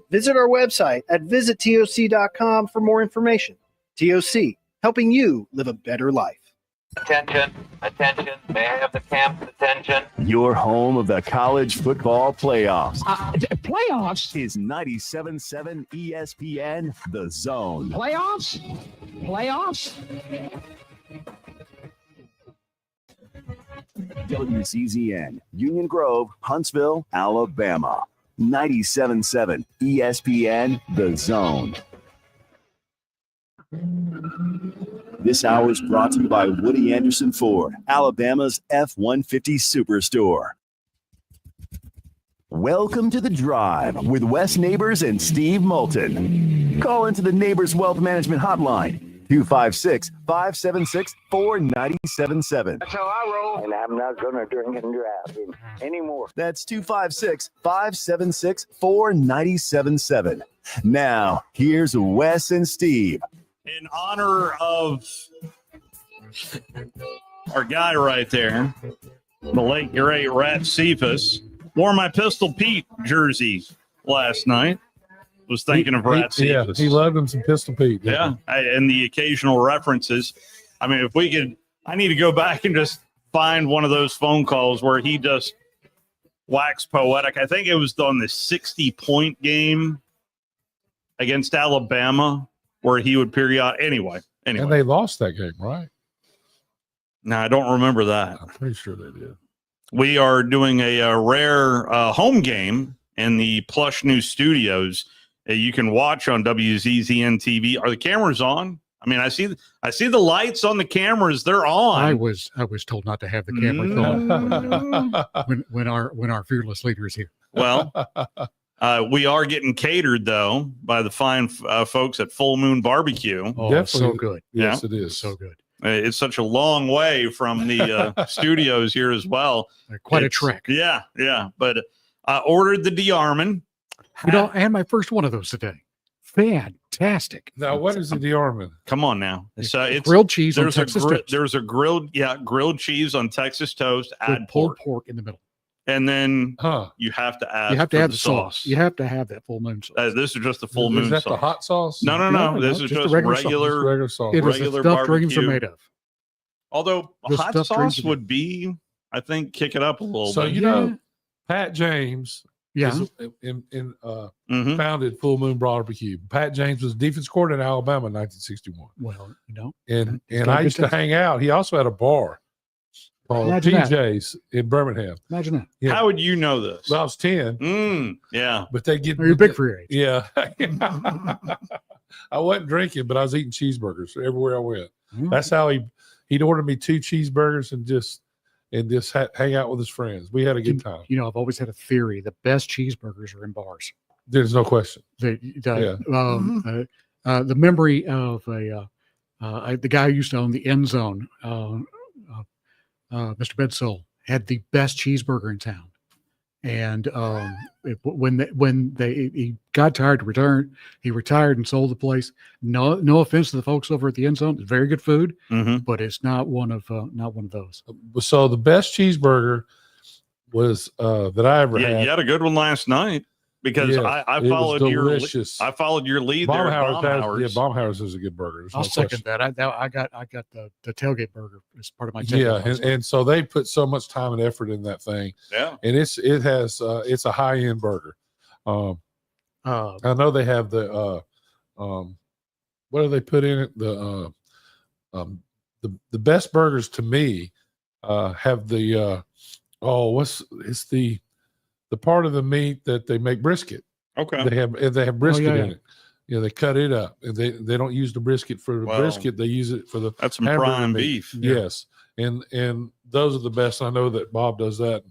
Visit our website at visittoc.com for more information. TOC, helping you live a better life. Attention, may I have the camp's attention? Your home of the college football playoffs. Playoffs? Is 97.7 ESPN The Zone. Playoffs? WCZN, Union Grove, Huntsville, Alabama. 97.7 ESPN The Zone. This hour is brought to you by Woody Anderson Ford, Alabama's F-150 Superstore. Welcome to The Drive with Wes Neighbors and Steve Moulton. Call into the Neighbors Wealth Management Hotline, 256-576-4977. That's how I roll. And I'm not going to drink and drive anymore. That's 256-576-4977. Now, here's Wes and Steve. In honor of our guy right there, the late great Rat Cephas, wore my Pistol Pete jersey last night. Was thinking of Rat Cephas. Yeah, he loved him some Pistol Pete. Yeah, and the occasional references. I mean, if we could, I need to go back and just find one of those phone calls where he just waxed poetic. I think it was on the 60-point game against Alabama where he would Anyway. And they lost that game, right? No, I don't remember that. I'm pretty sure they did. We are doing a rare home game in the plush new studios. You can watch on WZZN TV. Are the cameras on? I mean, I see the lights on the cameras. They're on. I was told not to have the cameras on when our fearless leader is here. Well, we are getting catered though by the fine folks at Full Moon Barbecue. Oh, definitely. So good. Yes, it is so good. It's such a long way from the studios here as well. Quite a trek. Yeah. But I ordered the DeArmond. And my first one of those today. Fantastic. Now, what is the DeArmond? Come on now. It's grilled cheese on Texas toast. There's a grilled cheese on Texas toast. Add pulled pork in the middle. And then you have to add the sauce. You have to have that Full Moon sauce. This is just the Full Moon sauce. Is that the hot sauce? No. This is just regular sauce. It is the stuff dreams are made of. Although hot sauce would be, I think, kick it up a little bit. So, you know, Pat James founded Full Moon Barbecue. Pat James was defense coordinator in Alabama in 1961. Well, And I used to hang out. He also had a bar called PJ's in Birmingham. Imagine that. Yeah. How would you know this? Well, I was 10. Yeah. But they get... You're big for your age. Yeah. I wasn't drinking, but I was eating cheeseburgers everywhere I went. Mm-hmm. That's how he'd order me 2 cheeseburgers and just hang out with his friends. We had a good time. You know, I've always had a theory: the best cheeseburgers are in bars. There's no question. The memory of the guy who used to own the End Zone, Mr. Bedsole, had the best cheeseburger in town. And when he got tired to return, he retired and sold the place. No offense to the folks over at the End Zone, it's very good food, but it's not one of those. So the best cheeseburger was that I ever had. You had a good one last night because I followed your lead there. Baumhauer's is a good burger. I'll second that. I got the tailgate burger as part of my tailgate. Yeah, and so they put so much time and effort in that thing. Yeah, and it's a high end burger. I know they have the what do they put in it? The best burgers to me have the the part of the meat that they make brisket. Okay. They have brisket in it. Yeah, they cut it up. And they don't use the brisket for the brisket. They use it for the that's some prime beef. Yes. And those are the best. I know that Bob does that.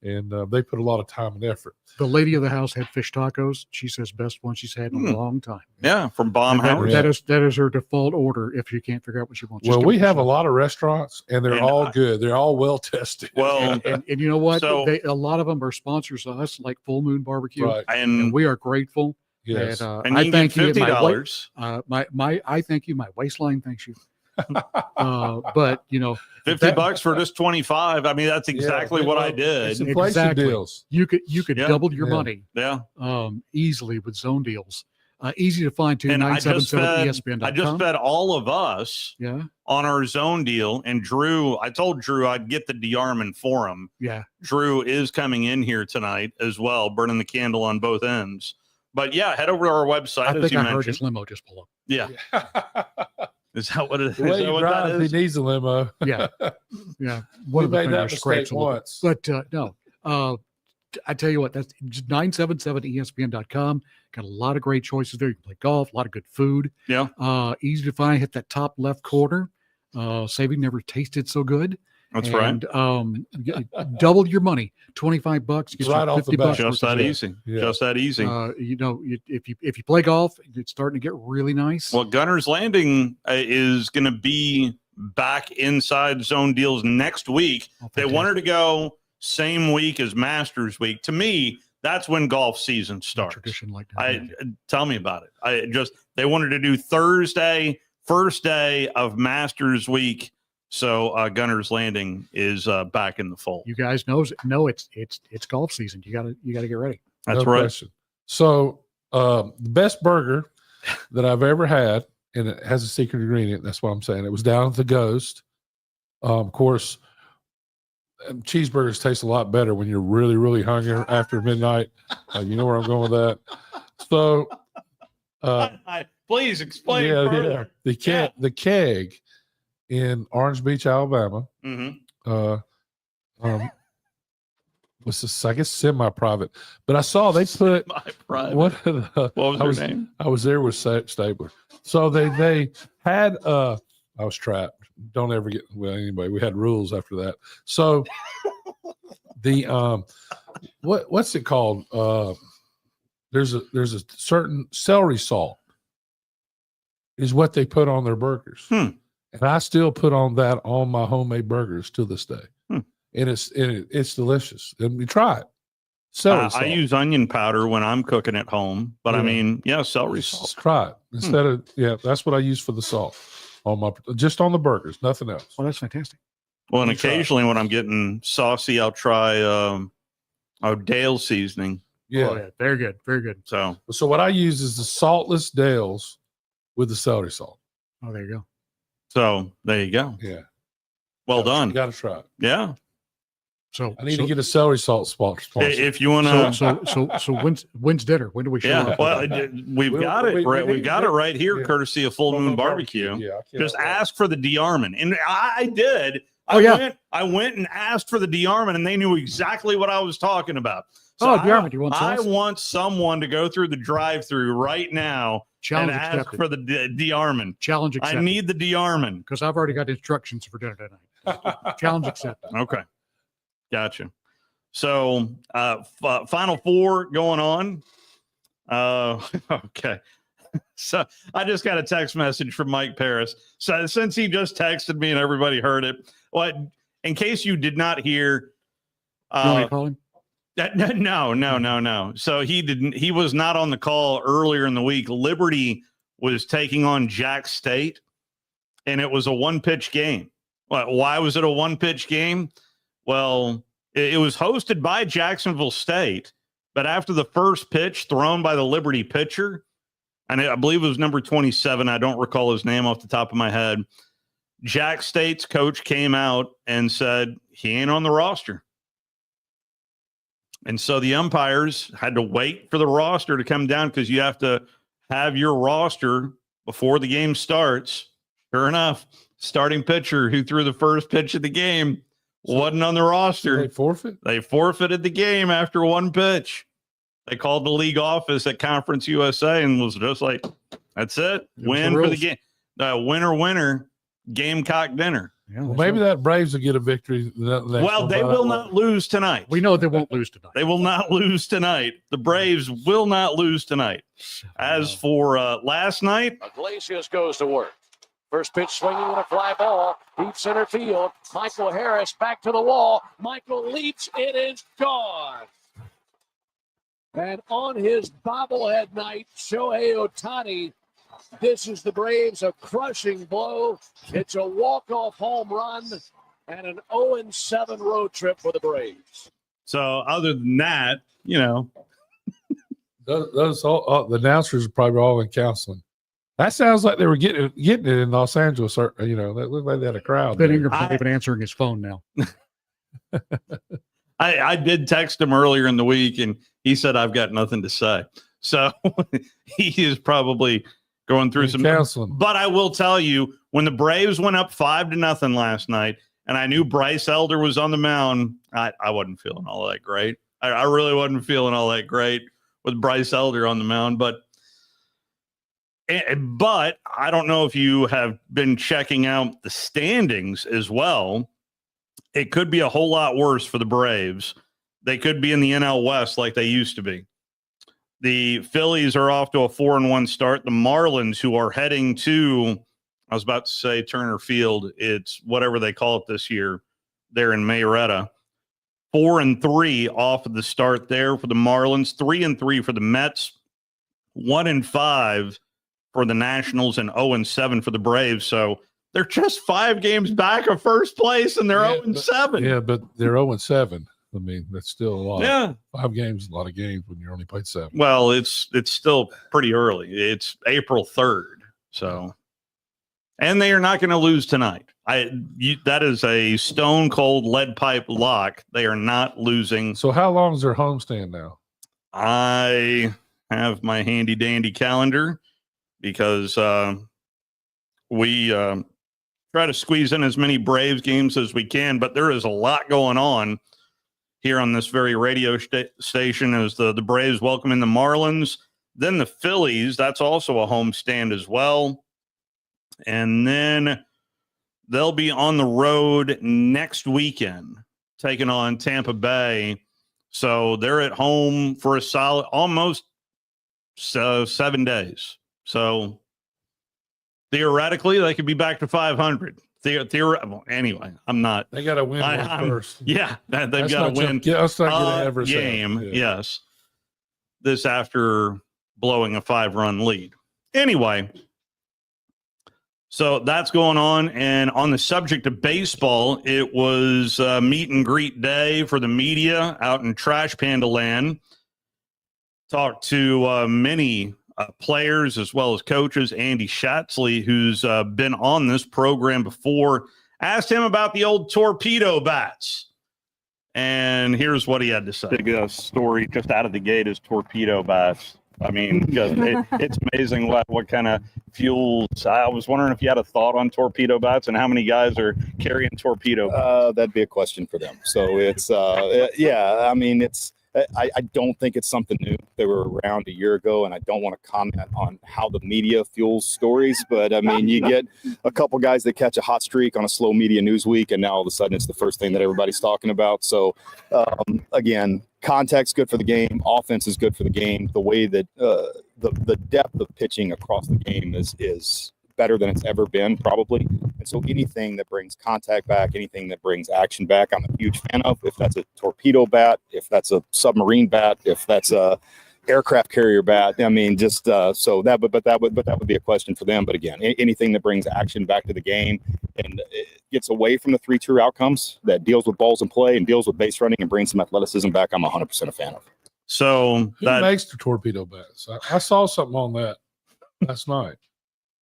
And they put a lot of time and effort. The lady of the house had fish tacos. She says best one she's had in a long time. Yeah, from Baumhauer. That is her default order if you can't figure out what she wants. Well, we have a lot of restaurants, and they're all good. They're all well tested. Well, and you know what? A lot of them are sponsors of us, like Full Moon Barbecue, right. and we are grateful. Yes, and I thank you. $50. I thank you. My waistline thanks you. But $50 for this 25. I mean, that's exactly what I did. It's inflation deals. You could double your money. Yeah. Easily with zone deals. Easy to find too. And I just fed ESPN.com. all of us on our zone deal. And Drew, I told Drew I'd get the DeArmond for him. Yeah. Drew is coming in here tonight as well, burning the candle on both ends. But yeah, head over to our website. I think I heard his limo just pull up. Yeah. Is that what it is? The way he drives, he needs a limo. Yeah. Yeah. We made that mistake once. But no. I tell you what, that's just 977ESPN.com. Got a lot of great choices there. You can play golf, a lot of good food. Yeah. Easy to find. Hit that top left corner. Saving never tasted so good. That's right. Double your money. $25 gets right you off the $50. bat. Just that easy. Yeah. Just that easy. If you play golf, it's starting to get really nice. Well, Gunner's Landing is going to be back inside zone deals next week. They wanted to go same week as Masters Week. To me, that's when golf season starts. Tradition like that. Tell me about it. They wanted to do Thursday, first day of Masters Week. So Gunner's Landing is back in the fold. You guys know it's golf season. You gotta get ready. That's No right. question. So the best burger that I've ever had, and it has a secret ingredient. That's what I'm saying. It was down at the Ghost. Of course, cheeseburgers taste a lot better when you're really, really hungry after midnight. You know where I'm going with that. So, please explain further. The Keg in Orange Beach, Alabama. Mm-hmm. Was this, I guess, semi-private, but I saw they put what was her name? I was there with Stabler. So they had I was trapped. Don't ever get anyway. We had rules after that. So the what's it called? There's a certain celery salt is what they put on their burgers. And I still put on that on my homemade burgers to this day. And it's delicious. And we try it. Celery salt. I use onion powder when I'm cooking at home, but I mean, celery salt. Just try it instead of that's what I use for the salt on on the burgers, nothing else. Oh, that's fantastic. Well, and occasionally when I'm getting saucy, I'll try Dale seasoning. Yeah. Oh, yeah, very good, very good. So what I use is the saltless Dales with the celery salt. Oh, there you go. So there you go. Yeah. Well done. You got to try it. Yeah. So I need to get a celery salt sponsor. If you want to. So when's dinner? When do we show up? Well, we've got it. We've got it right here, courtesy of Full Moon Barbecue. Yeah. Just ask for the DeArmond, and I did. I went and asked for the DeArmond, and they knew exactly what I was talking about. So DeArmond, you want sauce? I want someone to go through the drive-through right now and ask for the DeArmond. Challenge accepted. I need the DeArmond because I've already got instructions for dinner tonight. Challenge accepted. Okay. Gotcha. So, Final Four going on. Okay. So I just got a text message from Mike Paris. So since he just texted me and everybody heard it, in case you did not hear, you want me to call him? No. So he was not on the call earlier in the week. Liberty was taking on Jack State, and it was a one-pitch game. Why was it a one-pitch game? Well, it was hosted by Jacksonville State, but after the first pitch thrown by the Liberty pitcher, and I believe it was number 27, I don't recall his name off the top of my head, Jack State's coach came out and said he ain't on the roster. And so the umpires had to wait for the roster to come down because you have to have your roster before the game starts. Sure enough, starting pitcher who threw the first pitch of the game wasn't on the roster. They forfeit? They forfeited the game after one pitch. They called the league office at Conference USA and was just like, that's it. Win for the game. Winner, Gamecock dinner. Yeah, well, maybe that Braves will get a victory. Well, they will not lose tonight. We know they won't lose tonight. They will not lose tonight. The Braves will not lose tonight. As for last night, Iglesias goes to work. First pitch swinging and a fly ball. Deep center field. Michael Harris back to the wall. Michael leaps. It is gone. And on his bobblehead night, Shohei Ohtani This is the Braves, a crushing blow. It's a walk-off home run and an 0-7 road trip for the Braves. So other than that, those all, the announcers are probably all in counseling. That sounds like they were getting it in Los Angeles. Or, that looked like they had a crowd. Ben Ingram's not even answering his phone now. I did text him earlier in the week, and he said, I've got nothing to say. So he is probably going through some counseling. But I will tell you, when the Braves went up 5-0 last night, and I knew Bryce Elder was on the mound, I wasn't feeling all that great. I really wasn't feeling all that great with Bryce Elder on the mound. But I don't know if you have been checking out the standings as well. It could be a whole lot worse for the Braves. They could be in the NL West like they used to be. The Phillies are off to a 4-1 start. The Marlins, who are heading to, I was about to say Turner Field, it's whatever they call it this year, they're in Marietta. 4-3 off of the start there for the Marlins. 3-3 for the Mets. 1-5 for the Nationals, and 0-7 for the Braves. So they're just 5 games back of first place, and they're 0-7. Yeah, but they're 0-7. I mean, that's still a lot. Yeah. 5 games is a lot of games when you're only played 7. Well, it's still pretty early. It's April 3rd. So, and they are not going to lose tonight. That is a stone cold lead pipe lock. They are not losing. So how long is their homestand now? I have my handy dandy calendar because we try to squeeze in as many Braves games as we can, but there is a lot going on here on this very radio station as the Braves welcoming the Marlins, then the Phillies. That's also a homestand as well. And then they'll be on the road next weekend, taking on Tampa Bay. So they're at home for a solid almost 7 days. So theoretically, they could be back to 500. Anyway, I'm not. They got to win first. Yeah, they've got to win a game. Yes, this after blowing a 5-run lead. Anyway, so that's going on. And on the subject of baseball, it was meet and greet day for the media out in Trash Panda Land. Talked to many players as well as coaches. Andy Schatzley, who's been on this program before, asked him about the old torpedo bats. And here's what he had to say. Big story just out of the gate is torpedo bats. I mean, it's amazing what kind of fuels. I was wondering if you had a thought on torpedo bats and how many guys are carrying torpedo bats. That'd be a question for them. So it's, yeah, I mean, I don't think it's something new. They were around a year ago, and I don't want to comment on how the media fuels stories. But, I mean, you get a couple guys that catch a hot streak on a slow media news week, and now all of a sudden it's the first thing that everybody's talking about. So, again, contact's good for the game. Offense is good for the game. The way that the depth of pitching across the game is better than it's ever been, probably. And so anything that brings contact back, anything that brings action back, I'm a huge fan of. If that's a torpedo bat, if that's a submarine bat, if that's a aircraft carrier bat, I mean, just so that, but that would be a question for them. But again, anything that brings action back to the game and it gets away from the 3 true outcomes, that deals with balls in play and deals with base running and brings some athleticism back, I'm 100% a fan of. So who makes the torpedo bats? I saw something on that last night.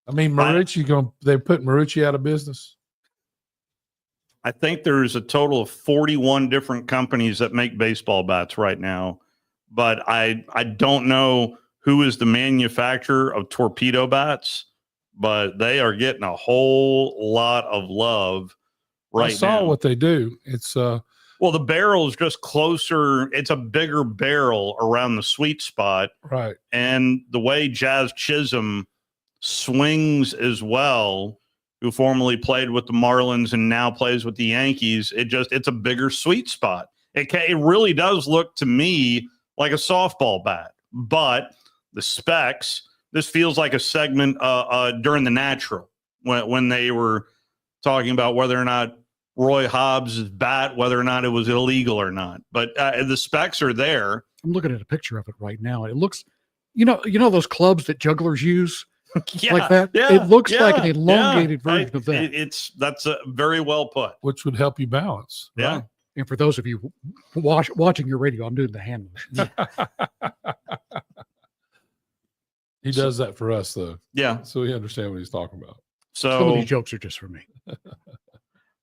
I mean, Marucci they put Marucci out of business. I think there's a total of 41 different companies that make baseball bats right now, but I don't know who is the manufacturer of torpedo bats, but they are getting a whole lot of love right now. I saw what they do. It's well, the barrel is just closer. It's a bigger barrel around the sweet spot. Right. And the way Jazz Chisholm swings as well, who formerly played with the Marlins and now plays with the Yankees, it's a bigger sweet spot. It really does look to me like a softball bat, but the specs, this feels like a segment during the Natural when they were talking about whether or not Roy Hobbs' bat, whether or not it was illegal or not. But the specs are there. I'm looking at a picture of it right now, and it looks, you know those clubs that jugglers use Yeah, like that. yeah, It looks like an yeah, elongated yeah. version of that. That's very well put. Which would help you balance. Yeah. Right? And for those of you watching your radio, I'm doing the hand motion. He does that for us, though. Yeah. So we understand what he's talking about. Some of So these jokes are just for me.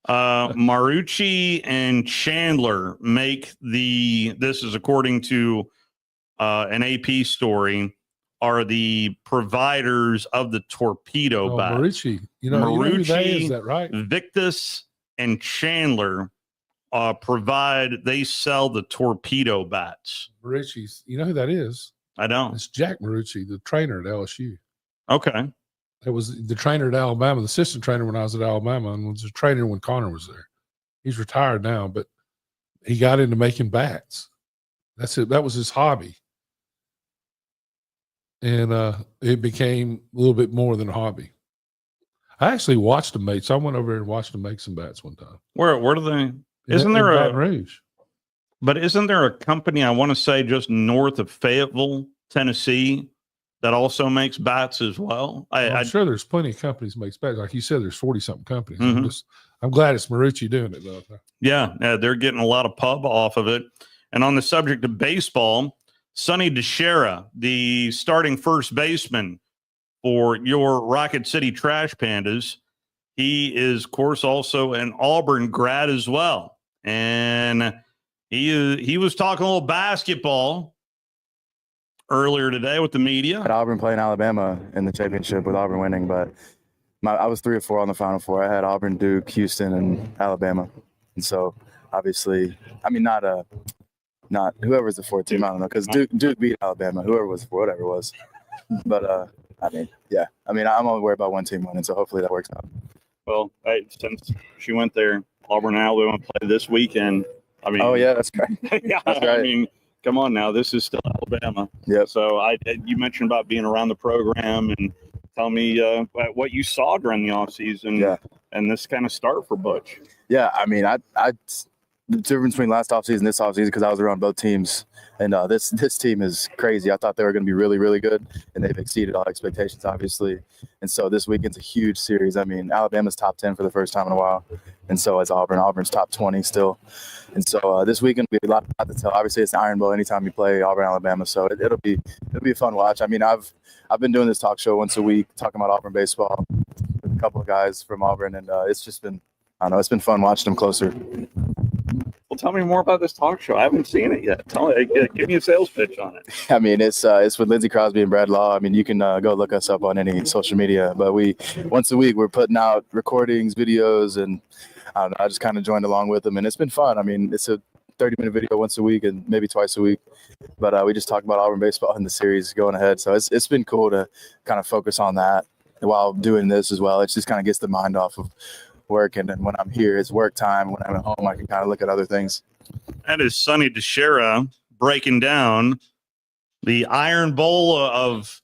Marucci and Chandler make this is according to an AP story, are the providers of the torpedo bat. Marucci. You know who that is, that right? Victus and Chandler they sell the torpedo bats. Marucci's. You know who that is? I don't. It's Jack Marucci, the trainer at LSU. Okay. That was the trainer at Alabama, the assistant trainer when I was at Alabama, and was the trainer when Connor was there. He's retired now, but he got into making bats. That's it. That was his hobby. And it became a little bit more than a hobby. I actually watched them make. So I went over there and watched them make some bats one time. Where do they? In Baton Rouge? But isn't there a company, I want to say, just north of Fayetteville, Tennessee, that also makes bats as well? I'm sure there's plenty of companies that makes bats. Like you said, there's 40-something companies. Mhm. I'm glad it's Marucci doing it, though. Yeah, they're getting a lot of pub off of it. And on the subject of baseball, Sonny DeShera, the starting first baseman for your Rocket City Trash Pandas, he is, of course, also an Auburn grad as well. And he was talking a little basketball earlier today with the media. At Auburn playing Alabama in the championship with Auburn winning, but I was 3 or 4 on the Final Four. I had Auburn, Duke, Houston, and Alabama. And so, obviously, I mean, not whoever's the 4th team, I don't know, because Duke beat Alabama, whoever was whatever it was. But, I mean, yeah. I mean, I'm only worried about one team winning, so hopefully that works out. Well, since she went there, Auburn and Alabama play this weekend. I mean, oh, yeah, that's great. Yeah, that's right. I mean, come on now, this is still Alabama. Yeah. So you mentioned about being around the program, and tell me what you saw during the offseason and this kind of start for Butch. Yeah, I mean, the difference between last offseason and this offseason, because I was around both teams, and this team is crazy. I thought they were going to be really, really good, and they've exceeded all expectations, obviously. And so this weekend's a huge series. I mean, Alabama's top 10 for the first time in a while, and so is Auburn. Auburn's top 20 still. And so this weekend will be a lot to tell. Obviously, it's an Iron Bowl anytime you play Auburn, Alabama. So it'll be a fun watch. I mean, I've been doing this talk show once a week, talking about Auburn baseball with a couple of guys from Auburn, and it's just been, I don't know, it's been fun watching them closer. Well, tell me more about this talk show. I haven't seen it yet. Give me a sales pitch on it. I mean, it's with Lindsey Crosby and Brad Law. I mean, you can go look us up on any social media. But once a week, we're putting out recordings, videos, and I don't know, I just kind of joined along with them, and it's been fun. I mean, it's a 30-minute video once a week and maybe twice a week. But we just talk about Auburn baseball in the series going ahead. So it's been cool to kind of focus on that while doing this as well. It just kind of gets the mind off of work, and then when I'm here, it's work time. When I'm at home, I can kind of look at other things. That is Sonny DeShera breaking down the Iron Bowl of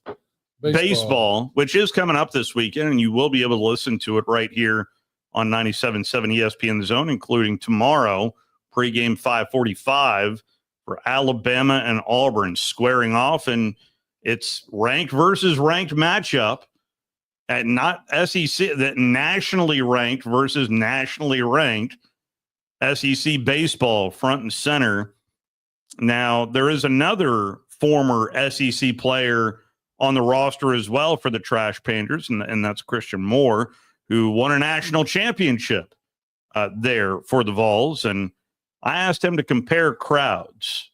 baseball, which is coming up this weekend, and you will be able to listen to it right here on 97.7 ESPN The Zone, including tomorrow, pregame 5:45 for Alabama and Auburn squaring off, and it's ranked versus ranked matchup. At not SEC, that nationally ranked versus nationally ranked SEC baseball front and center. Now, there is another former SEC player on the roster as well for the Trash Pandas, and that's Christian Moore, who won a national championship there for the Vols. And I asked him to compare crowds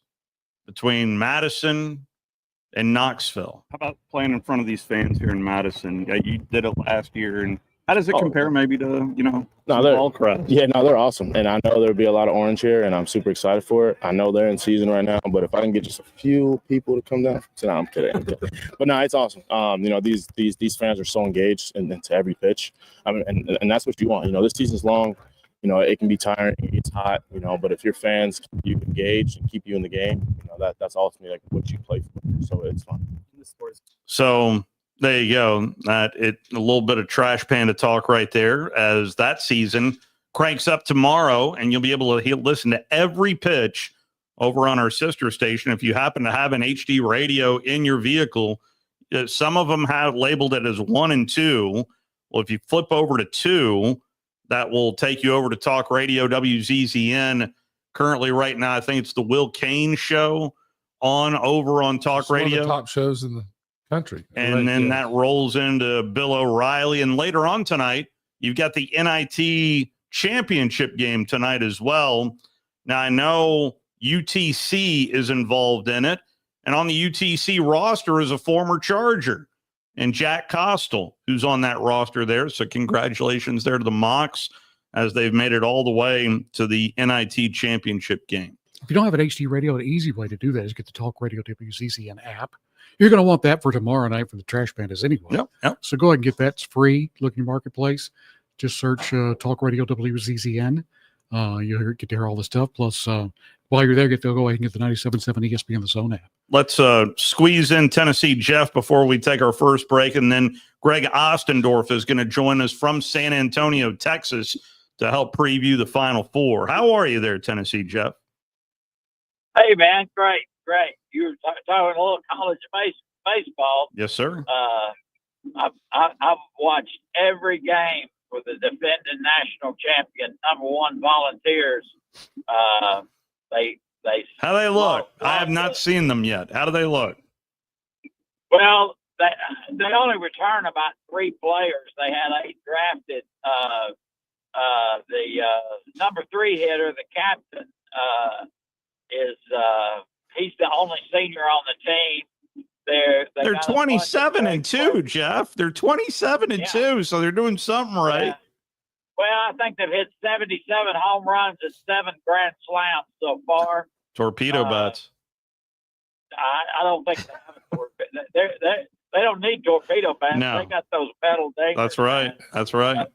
between Madison and Knoxville. How about playing in front of these fans here in Madison? You did it last year, and how does it compare maybe to, all crowds? Yeah, no, they're awesome. And I know there'll be a lot of orange here, and I'm super excited for it. I know they're in season right now, but if I can get just a few people to come down, so no, I'm kidding. But no, it's awesome. These fans are so engaged into every pitch. I mean, and that's what you want. This season's long. It can be tiring, it gets hot, but if your fans keep you engaged and keep you in the game, that's ultimately like what you play for. So it's fun. So there you go. A little bit of Trash Panda talk right there as that season cranks up tomorrow, and you'll be able to listen to every pitch over on our sister station. If you happen to have an HD radio in your vehicle, Some of them have labeled it as 1 and 2. Well, if you flip over to 2, that will take you over to Talk Radio WZZN. Currently, right now, I think it's the Will Kane show over on Talk Radio. One of the top shows in the country. And then that rolls into Bill O'Reilly. And later on tonight, you've got the NIT championship game tonight as well. Now, I know UTC is involved in it. And on the UTC roster is a former Charger and Jack Costal, who's on that roster there. So congratulations there to the Mocs as they've made it all the way to the NIT championship game. If you don't have an HD radio, the easy way to do that is get the Talk Radio WZZN app. You're going to want that for tomorrow night for the Trash Pandas anyway. Yep. So go ahead and get that. It's free. Look in your marketplace. Just search Talk Radio WZZN. You'll get to hear all the stuff. Plus, while you're there, go ahead and get the 97.7 ESPN The Zone app. Let's squeeze in Tennessee Jeff before we take our first break. And then Greg Ostendorf is going to join us from San Antonio, Texas, to help preview the Final Four. How are you there, Tennessee Jeff? Hey, man. Great. You were talking a little college baseball. Yes, sir. I've watched every game for the defending national champion, number 1 Volunteers. How do they look? I have not seen them yet. How do they look? Well, they only return about 3 players. They had 8 drafted. The number 3 hitter, the captain, he's the only senior on the team. They're 27 and 2, Jeff. They're 27 and 2, so they're doing something right. Yeah. Well, I think they've hit 77 home runs and 7 grand slams so far. Torpedo bats. I don't think they have a torpedo. They don't need torpedo bats. No. They got those metal dingers. That's right.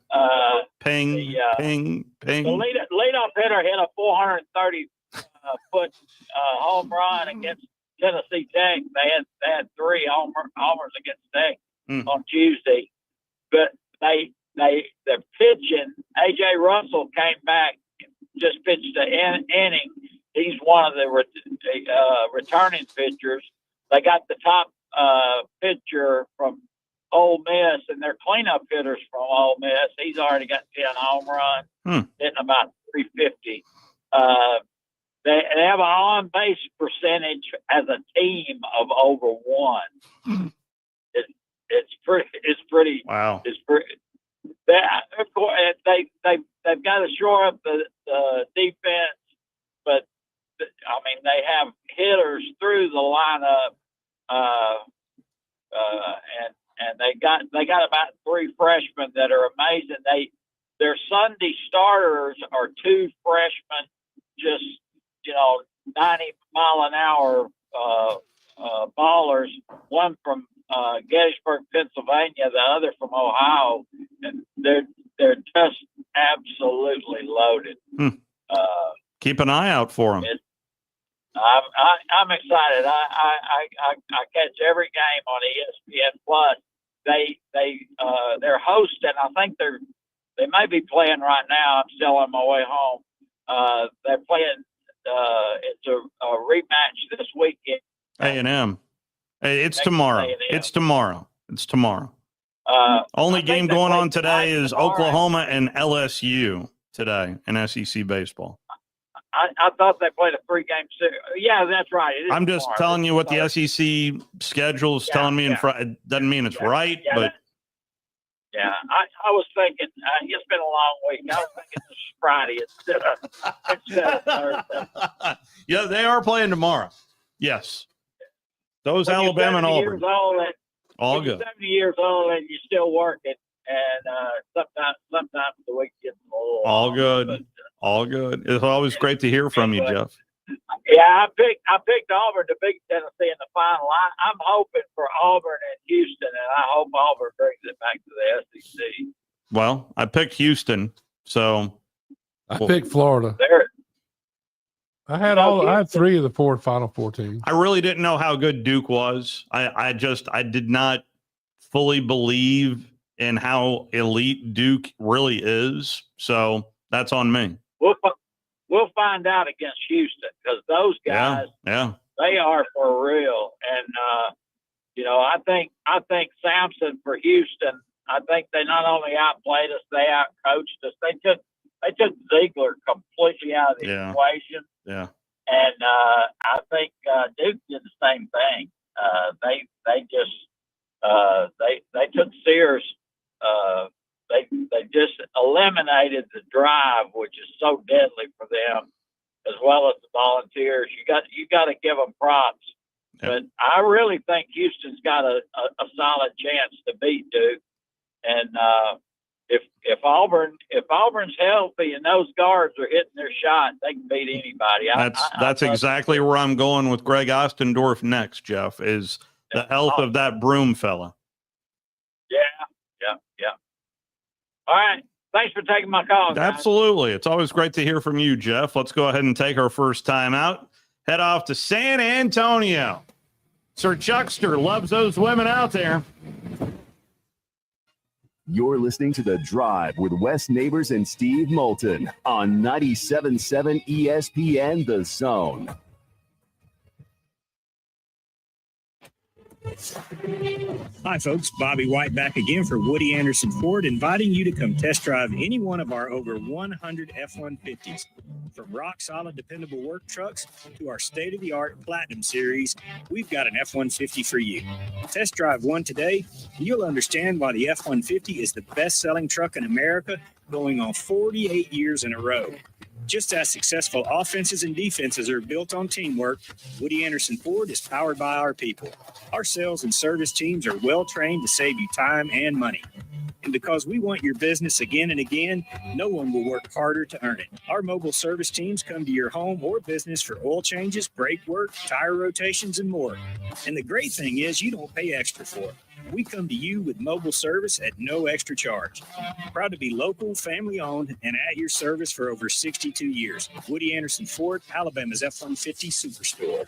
Ping, ping, ping. The leadoff hitter hit a 430 foot home run against Tennessee Tech. They had 3 homers against Tech on Tuesday, but they're pitching. AJ Russell came back, just pitched an inning. He's one of the returning pitchers. They got the top pitcher from Ole Miss and their cleanup hitters from Ole Miss. He's already got 10 home runs, hitting about 350. They have an on-base percentage as a team of over 1. It's pretty. Wow. It's pretty. Of course, they've got to shore up the defense, but I mean they have hitters through the lineup, and they got about 3 freshmen that are amazing. Their Sunday starters are 2 freshmen, just 90-mile-an-hour ballers. One from Gettysburg, Pennsylvania, the other from Ohio, and they're just absolutely loaded. Keep an eye out for them. I'm excited. I catch every game on ESPN Plus. They're hosting. I think they may be playing right now. I'm still on my way home. They're playing. It's a rematch this weekend. A&M. Hey, it's tomorrow. A&M. It's tomorrow. Only game going on today is Oklahoma and LSU today in SEC baseball. I thought they played a 3-game series. Yeah, that's right. I'm just telling you what the SEC schedule is telling me. It doesn't mean it's right, but. Yeah, I was thinking, it's been a long week. I was thinking this is Friday instead of Thursday. Yeah, they are playing tomorrow. Yes. Those Alabama and Auburn. All good. 70 years old and you're still working, and sometimes the week gets a little all good. All good. It's always great to hear from you, Jeff. Yeah, I picked Auburn to beat Tennessee in the final. I'm hoping for Auburn and Houston, and I hope Auburn brings it back to the SEC. Well, I picked Houston, so I picked Florida. I had 3 of the 4 Final Four teams. I really didn't know how good Duke was. I did not fully believe in how elite Duke really is. So that's on me. We'll find out against Houston because those guys, yeah, they are for real. And I think Sampson for Houston. I think they not only outplayed us, they outcoached us. They took Ziegler completely out of the equation. Yeah. And I think Duke did the same thing. They took Sears. They just eliminated the drive, which is so deadly for them, as well as the Volunteers. You got to give them props. Yeah. But I really think Houston's got a solid chance to beat Duke. And if Auburn's healthy and those guards are hitting their shot, they can beat anybody. That's exactly where I'm going with Greg Ostendorf next, Jeff, is the health of that Broom fella. Yeah. All right. Thanks for taking my call, guys. Absolutely. It's always great to hear from you, Jeff. Let's go ahead and take our first time out. Head off to San Antonio. Sir Chuckster loves those women out there. You're listening to The Drive with Wes Neighbors and Steve Moulton on 97.7 ESPN The Zone. Hi, folks. Bobby White back again for Woody Anderson Ford, inviting you to come test drive any one of our over 100 F-150s. From rock-solid, dependable work trucks to our state-of-the-art Platinum Series, we've got an F-150 for you. Test drive one today, and you'll understand why the F-150 is the best-selling truck in America, going on 48 years in a row. Just as successful offenses and defenses are built on teamwork, Woody Anderson Ford is powered by our people. Our sales and service teams are well-trained to save you time and money. And because we want your business again and again, no one will work harder to earn it. Our mobile service teams come to your home or business for oil changes, brake work, tire rotations, and more. And the great thing is you don't pay extra for it. We come to you with mobile service at no extra charge. Proud to be local, family-owned, and at your service for over 62 years. Woody Anderson Ford, Alabama's F-150 Superstore.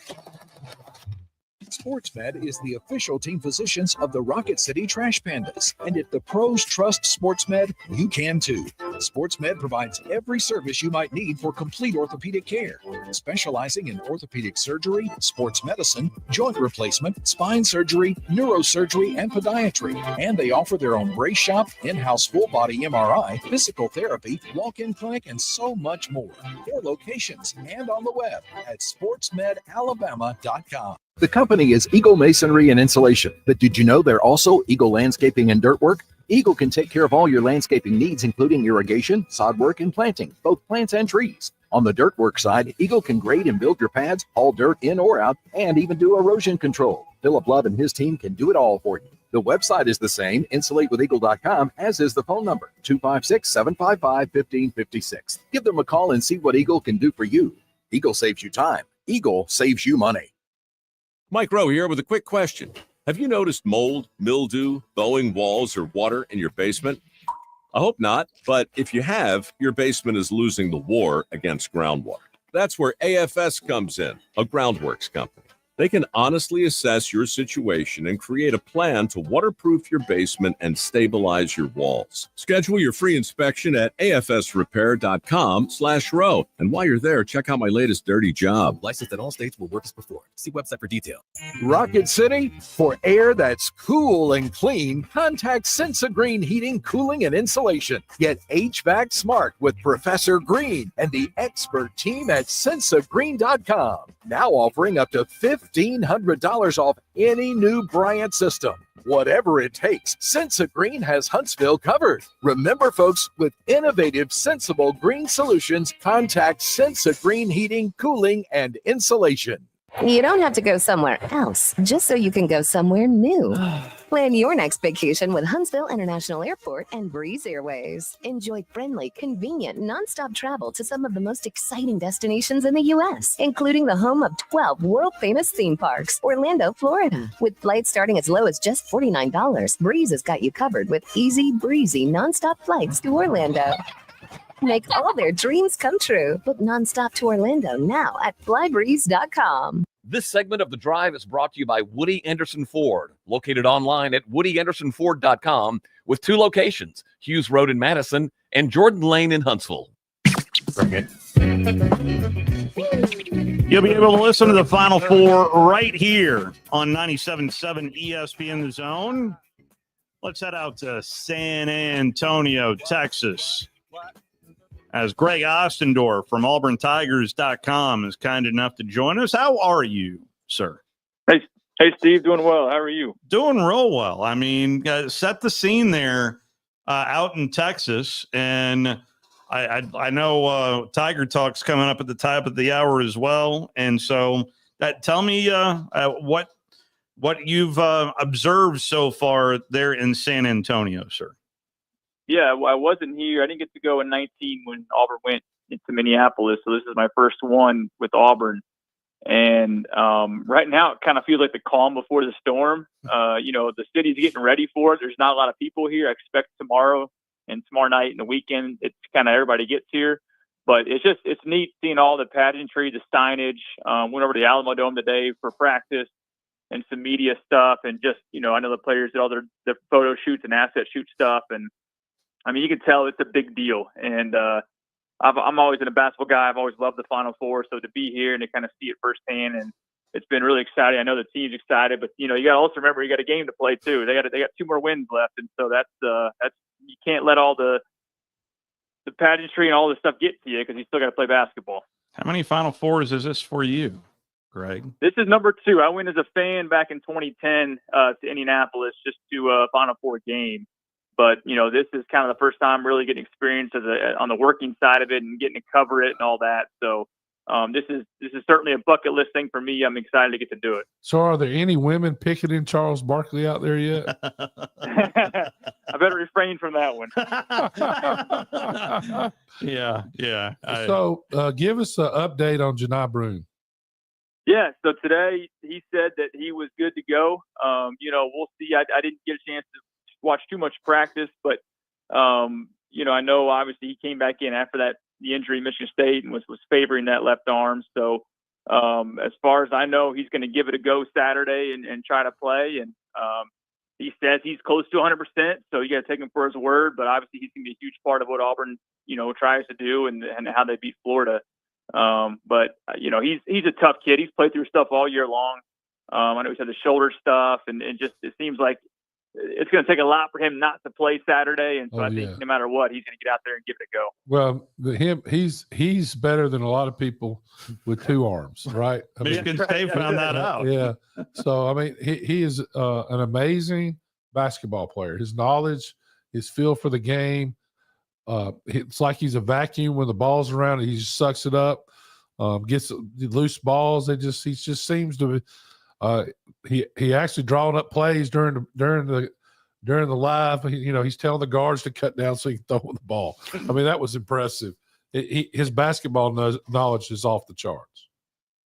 SportsMed is the official team physicians of the Rocket City Trash Pandas. And if the pros trust SportsMed, you can too. SportsMed provides every service you might need for complete orthopedic care, specializing in orthopedic surgery, sports medicine, joint replacement, spine surgery, neurosurgery, and podiatry. And they offer their own brace shop, in-house full-body MRI, physical therapy, walk-in clinic, and so much more. 4 locations and on the web at sportsmedalabama.com. The company is Eagle Masonry and Insulation, but did you know they're also Eagle Landscaping and Dirt Work? Eagle can take care of all your landscaping needs, including irrigation, sod work, and planting, both plants and trees. On the dirt work side, Eagle can grade and build your pads, haul dirt in or out, and even do erosion control. Philip Love and his team can do it all for you. The website is the same, insulatewitheagle.com, as is the phone number, 256-755-1556. Give them a call and see what Eagle can do for you. Eagle saves you time. Eagle saves you money. Mike Rowe here with a quick question. Have you noticed mold, mildew, bowing walls, or water in your basement? I hope not, but if you have, your basement is losing the war against groundwater. That's where AFS comes in, a groundworks company. They can honestly assess your situation and create a plan to waterproof your basement and stabilize your walls. Schedule your free inspection at afsrepair.com/row. And while you're there, check out my latest dirty job. Licensed in all states will work as before. See website for details. Rocket City, for air that's cool and clean, contact Sensa Green Heating, Cooling, and Insulation. Get HVAC smart with Professor Green and the expert team at sensagreen.com. Now offering up to $1,500 off any new Bryant system. Whatever it takes, Sensa Green has Huntsville covered. Remember, folks, with innovative, sensible green solutions, contact Sensa Green Heating, Cooling, and Insulation. You don't have to go somewhere else just so you can go somewhere new. Plan your next vacation with Huntsville International Airport and Breeze Airways. Enjoy friendly, convenient, nonstop travel to some of the most exciting destinations in the U.S., including the home of 12 world-famous theme parks, Orlando, Florida. With flights starting as low as just $49, Breeze has got you covered with easy, breezy, nonstop flights to Orlando. Make all their dreams come true. Book nonstop to Orlando now at flybreeze.com. This segment of The Drive is brought to you by Woody Anderson Ford, located online at woodyAndersonFord.com with 2 locations, Hughes Road in Madison and Jordan Lane in Huntsville. Bring it. You'll be able to listen to the Final Four right here on 97.7 ESPN The Zone. Let's head out to San Antonio, Texas, as Greg Ostendorf from AuburnTigers.com is kind enough to join us. How are you, sir? Hey, Steve, doing well. How are you? Doing real well. I mean, set the scene there out in Texas, and I know Tiger Talk's coming up at the top of the hour as well, and so tell me what you've observed so far there in San Antonio, sir. Yeah, well, I wasn't here. I didn't get to go in 19 when Auburn went into Minneapolis, so this is my first one with Auburn. And right now, it kind of feels like the calm before the storm. The city's getting ready for it. There's not a lot of people here. I expect tomorrow and tomorrow night and the weekend, it's kind of everybody gets here. But it's neat seeing all the pageantry, the signage. Went over to the Alamo Dome today for practice and some media stuff. And just, I know the players did all their photo shoots and asset shoot stuff. And, I mean, you can tell it's a big deal. And I'm always been a basketball guy. I've always loved the Final Four. So to be here and to kind of see it firsthand, and it's been really exciting. I know the team's excited, but you got to also remember you got a game to play too. They got 2 more wins left, and so that's you can't let all the pageantry and all this stuff get to you because you still got to play basketball. How many Final Fours is this for you, Greg? This is number 2. I went as a fan back in 2010 to Indianapolis just to a Final Four game. But, this is kind of the first time really getting experience on the working side of it and getting to cover it and all that. So this is certainly a bucket list thing for me. I'm excited to get to do it. So are there any women picketing Charles Barkley out there yet? I better refrain from that one. Yeah. So give us an update on Janai Broome. Yeah, so today he said that he was good to go. We'll see. I didn't get a chance to watch too much practice, but I know obviously he came back in after the injury in Michigan State and was favoring that left arm. So as far as I know, he's going to give it a go Saturday and try to play. And he says he's close to 100%. So you got to take him for his word. But obviously he's going to be a huge part of what Auburn tries to do and how they beat Florida. But he's a tough kid. He's played through stuff all year long. I know he's had the shoulder stuff, and it seems like it's going to take a lot for him not to play Saturday, and so I think no matter what, he's going to get out there and give it a go. Well, he's better than a lot of people with 2 arms, right? Michigan State found that out. Yeah. So I mean, he is an amazing basketball player. His knowledge, his feel for the game. It's like he's a vacuum when the ball's around. He just sucks it up, gets loose balls. He just seems to be. He actually drawing up plays during the live. He's telling the guards to cut down so he can throw the ball. I mean, that was impressive. His basketball knowledge is off the charts.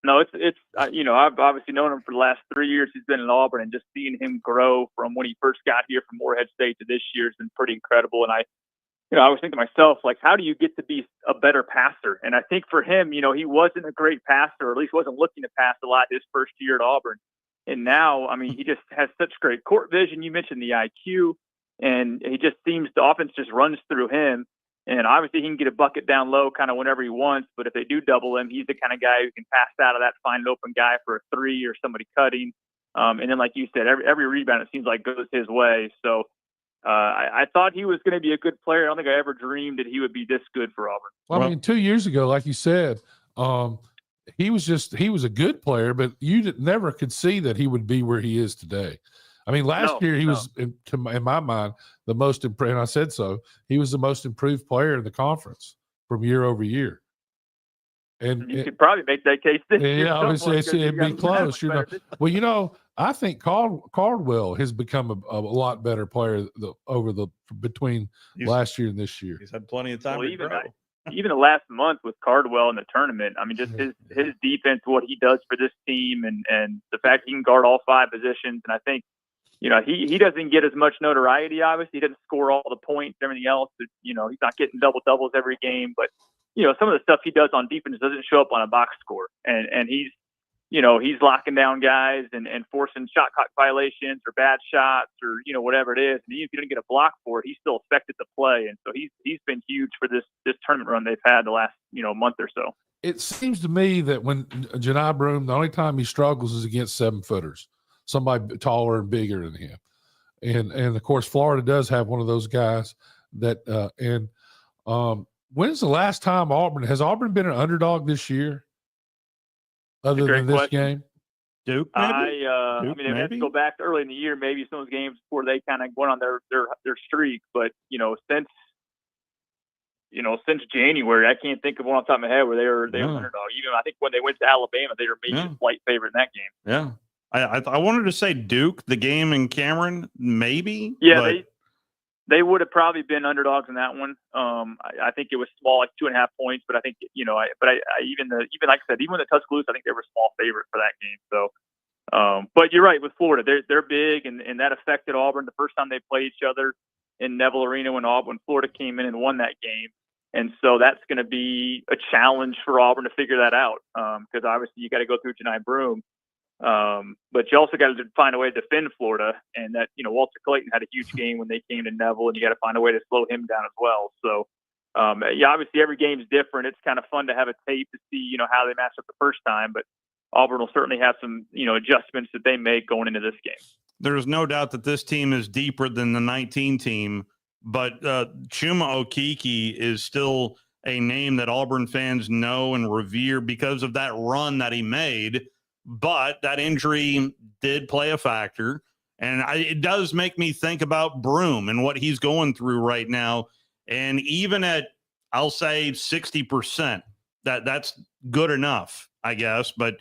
No, it's I've obviously known him for the last 3 years. He's been in Auburn, and just seeing him grow from when he first got here from Morehead State to this year has been pretty incredible. And I was thinking to myself, like, how do you get to be a better passer? And I think for him, he wasn't a great passer, or at least wasn't looking to pass a lot his first year at Auburn. And now, I mean, he just has such great court vision. You mentioned the IQ, and he just seems the offense just runs through him. And obviously he can get a bucket down low kind of whenever he wants, but if they do double him, he's the kind of guy who can pass out of that, find an open guy for a 3 or somebody cutting. And then, like you said, every rebound, it seems like, goes his way. So I thought he was going to be a good player. I don't think I ever dreamed that he would be this good for Auburn. Well, I mean, 2 years ago, like you said, he was a good player, but you never could see that he would be where he is today. I mean, last year he was, in my mind, the most improved, and I said so. He was the most improved player in the conference from year over year. And you could probably make that case this year. Yeah, it'd be close. Well, I think Caldwell has become a lot better player between last year and this year. He's had plenty of time to grow. Even the last month with Cardwell in the tournament, I mean, just his defense, what he does for this team, and the fact he can guard all 5 positions. And I think, he doesn't get as much notoriety, obviously. He doesn't score all the points, everything else. He's not getting double-doubles every game. But, some of the stuff he does on defense doesn't show up on a box score. And he's locking down guys and forcing shot clock violations or bad shots or, whatever it is. And even if you didn't get a block for it, he's still affected the play. And so he's been huge for this tournament run they've had the last, month or so. It seems to me that when Janai Broome, the only time he struggles is against 7-footers, somebody taller and bigger than him. And of course, Florida does have one of those guys that when's the last time has Auburn been an underdog this year? Other than this game? Duke, maybe? I mean, they have to go back early in the year, maybe some of those games before they kind of went on their streak. But since January, I can't think of one off the top of my head where they were an underdog. Even I think when they went to Alabama, they were maybe a slight favorite in that game. Yeah. I wanted to say Duke, the game in Cameron, maybe. Yeah, but they would have probably been underdogs in that one. I think it was small, like 2.5 points, but I think even like I said, even when the Tuscaloosa, I think they were a small favorite for that game. So, but you're right with Florida, they're big, and that affected Auburn the first time they played each other in Neville Arena when Florida came in and won that game. And so that's going to be a challenge for Auburn to figure that out, because obviously you got to go through Janai Broome. But you also got to find a way to defend Florida, and that Walter Clayton had a huge game when they came to Neville, and you got to find a way to slow him down as well. So obviously every game's different. It's kind of fun to have a tape to see how they match up the first time, but Auburn will certainly have some adjustments that they make going into this game. There's no doubt that this team is deeper than the 19 team, but Chuma Okeke is still a name that Auburn fans know and revere because of that run that he made. But that injury did play a factor, and it does make me think about Broome and what he's going through right now. And even at, I'll say 60%, that's good enough, I guess. But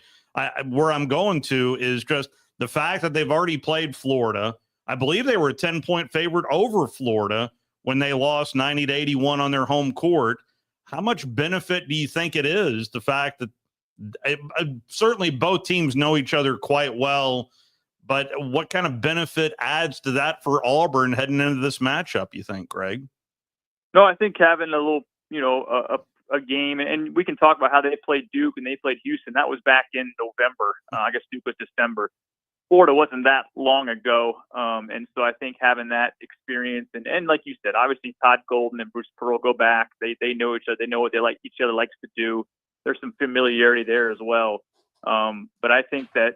where I'm going to is just the fact that they've already played Florida. I believe they were a 10-point favorite over Florida when they lost 90-81 on their home court. How much benefit do you think it is, the fact that certainly both teams know each other quite well, but what kind of benefit adds to that for Auburn heading into this matchup, you think, Greg? No, I think having a little, a game, and we can talk about how they played Duke and they played Houston. That was back in November. I guess Duke was December. Florida wasn't that long ago. And so I think having that experience and like you said, obviously Todd Golden and Bruce Pearl go back. They know each other. They know what each other likes to do. There's some familiarity there as well. But I think that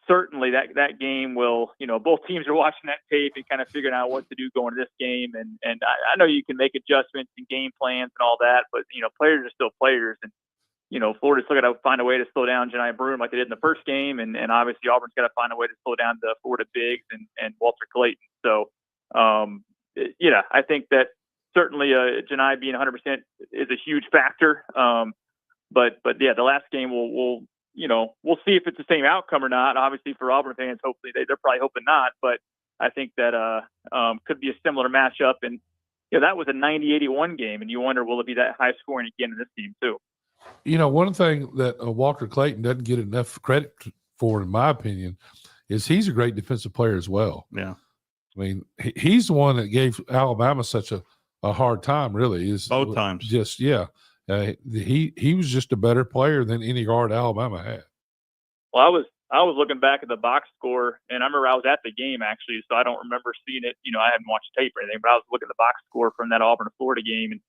certainly that game will, both teams are watching that tape and kind of figuring out what to do going to this game. And I know you can make adjustments and game plans and all that, but, players are still players. And, Florida's still got to find a way to slow down Janai Broome like they did in the first game. And obviously Auburn's got to find a way to slow down the Florida bigs and Walter Clayton. So, I think that certainly Janai being 100% is a huge factor. But yeah, the last game we'll see if it's the same outcome or not. Obviously for Auburn fans, hopefully they're probably hoping not, but I think that could be a similar matchup. And that was a 90-81 game, and you wonder, will it be that high scoring again in this game too? One thing that Walter Clayton doesn't get enough credit for, in my opinion, is he's a great defensive player as well. Yeah. I mean, he's the one that gave Alabama such a hard time, really. Both times. Just, yeah. He was just a better player than any guard Alabama had. Well, I was looking back at the box score, and I remember I was at the game actually, so I don't remember seeing it. I hadn't watched tape or anything, but I was looking at the box score from that Auburn-Florida game, and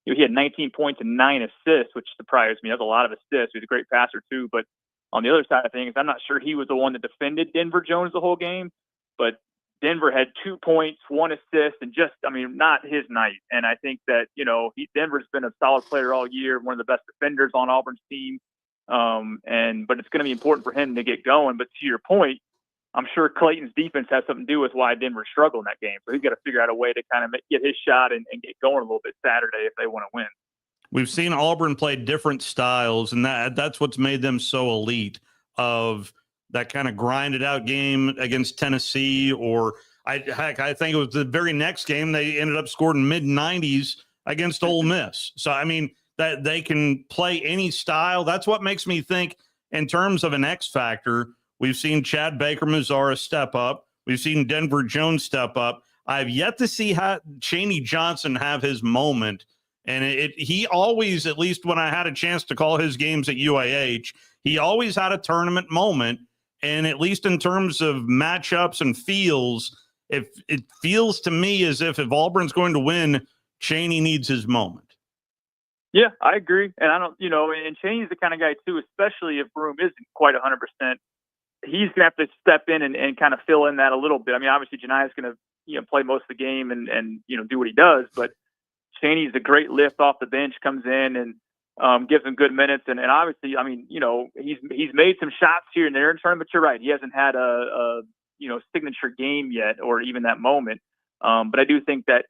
he had 19 points and 9 assists, which surprised me. That's a lot of assists. He was a great passer too. But on the other side of things, I'm not sure he was the one that defended Denver Jones the whole game, but Denver had 2 points, 1 assist, and not his night. And I think that, Denver's been a solid player all year, one of the best defenders on Auburn's team. But it's going to be important for him to get going. But to your point, I'm sure Clayton's defense has something to do with why Denver struggled in that game. So he's got to figure out a way to kind of get his shot and get going a little bit Saturday if they want to win. We've seen Auburn play different styles, and that's what's made them so elite, of that kind of grinded out game against Tennessee, or I think it was the very next game they ended up scoring mid-90s against Ole Miss. So, that they can play any style. That's what makes me think in terms of an X factor. We've seen Chad Baker-Mazara step up. We've seen Denver Jones step up. I've yet to see Chaney Johnson have his moment. And he always, at least when I had a chance to call his games at UAH, he always had a tournament moment. And at least in terms of matchups and feels, it feels to me as if Auburn's going to win, Chaney needs his moment. Yeah, I agree. And I don't, and Chaney's the kind of guy too, especially if Broom isn't quite 100%. He's going to have to step in and kind of fill in that a little bit. I mean, obviously Jania's going to, play most of the game and do what he does, but Chaney's a great lift off the bench, comes in and gives him good minutes. And obviously, I mean, he's made some shots here and there in tournament, but you're right. He hasn't had a signature game yet or even that moment. But I do think that,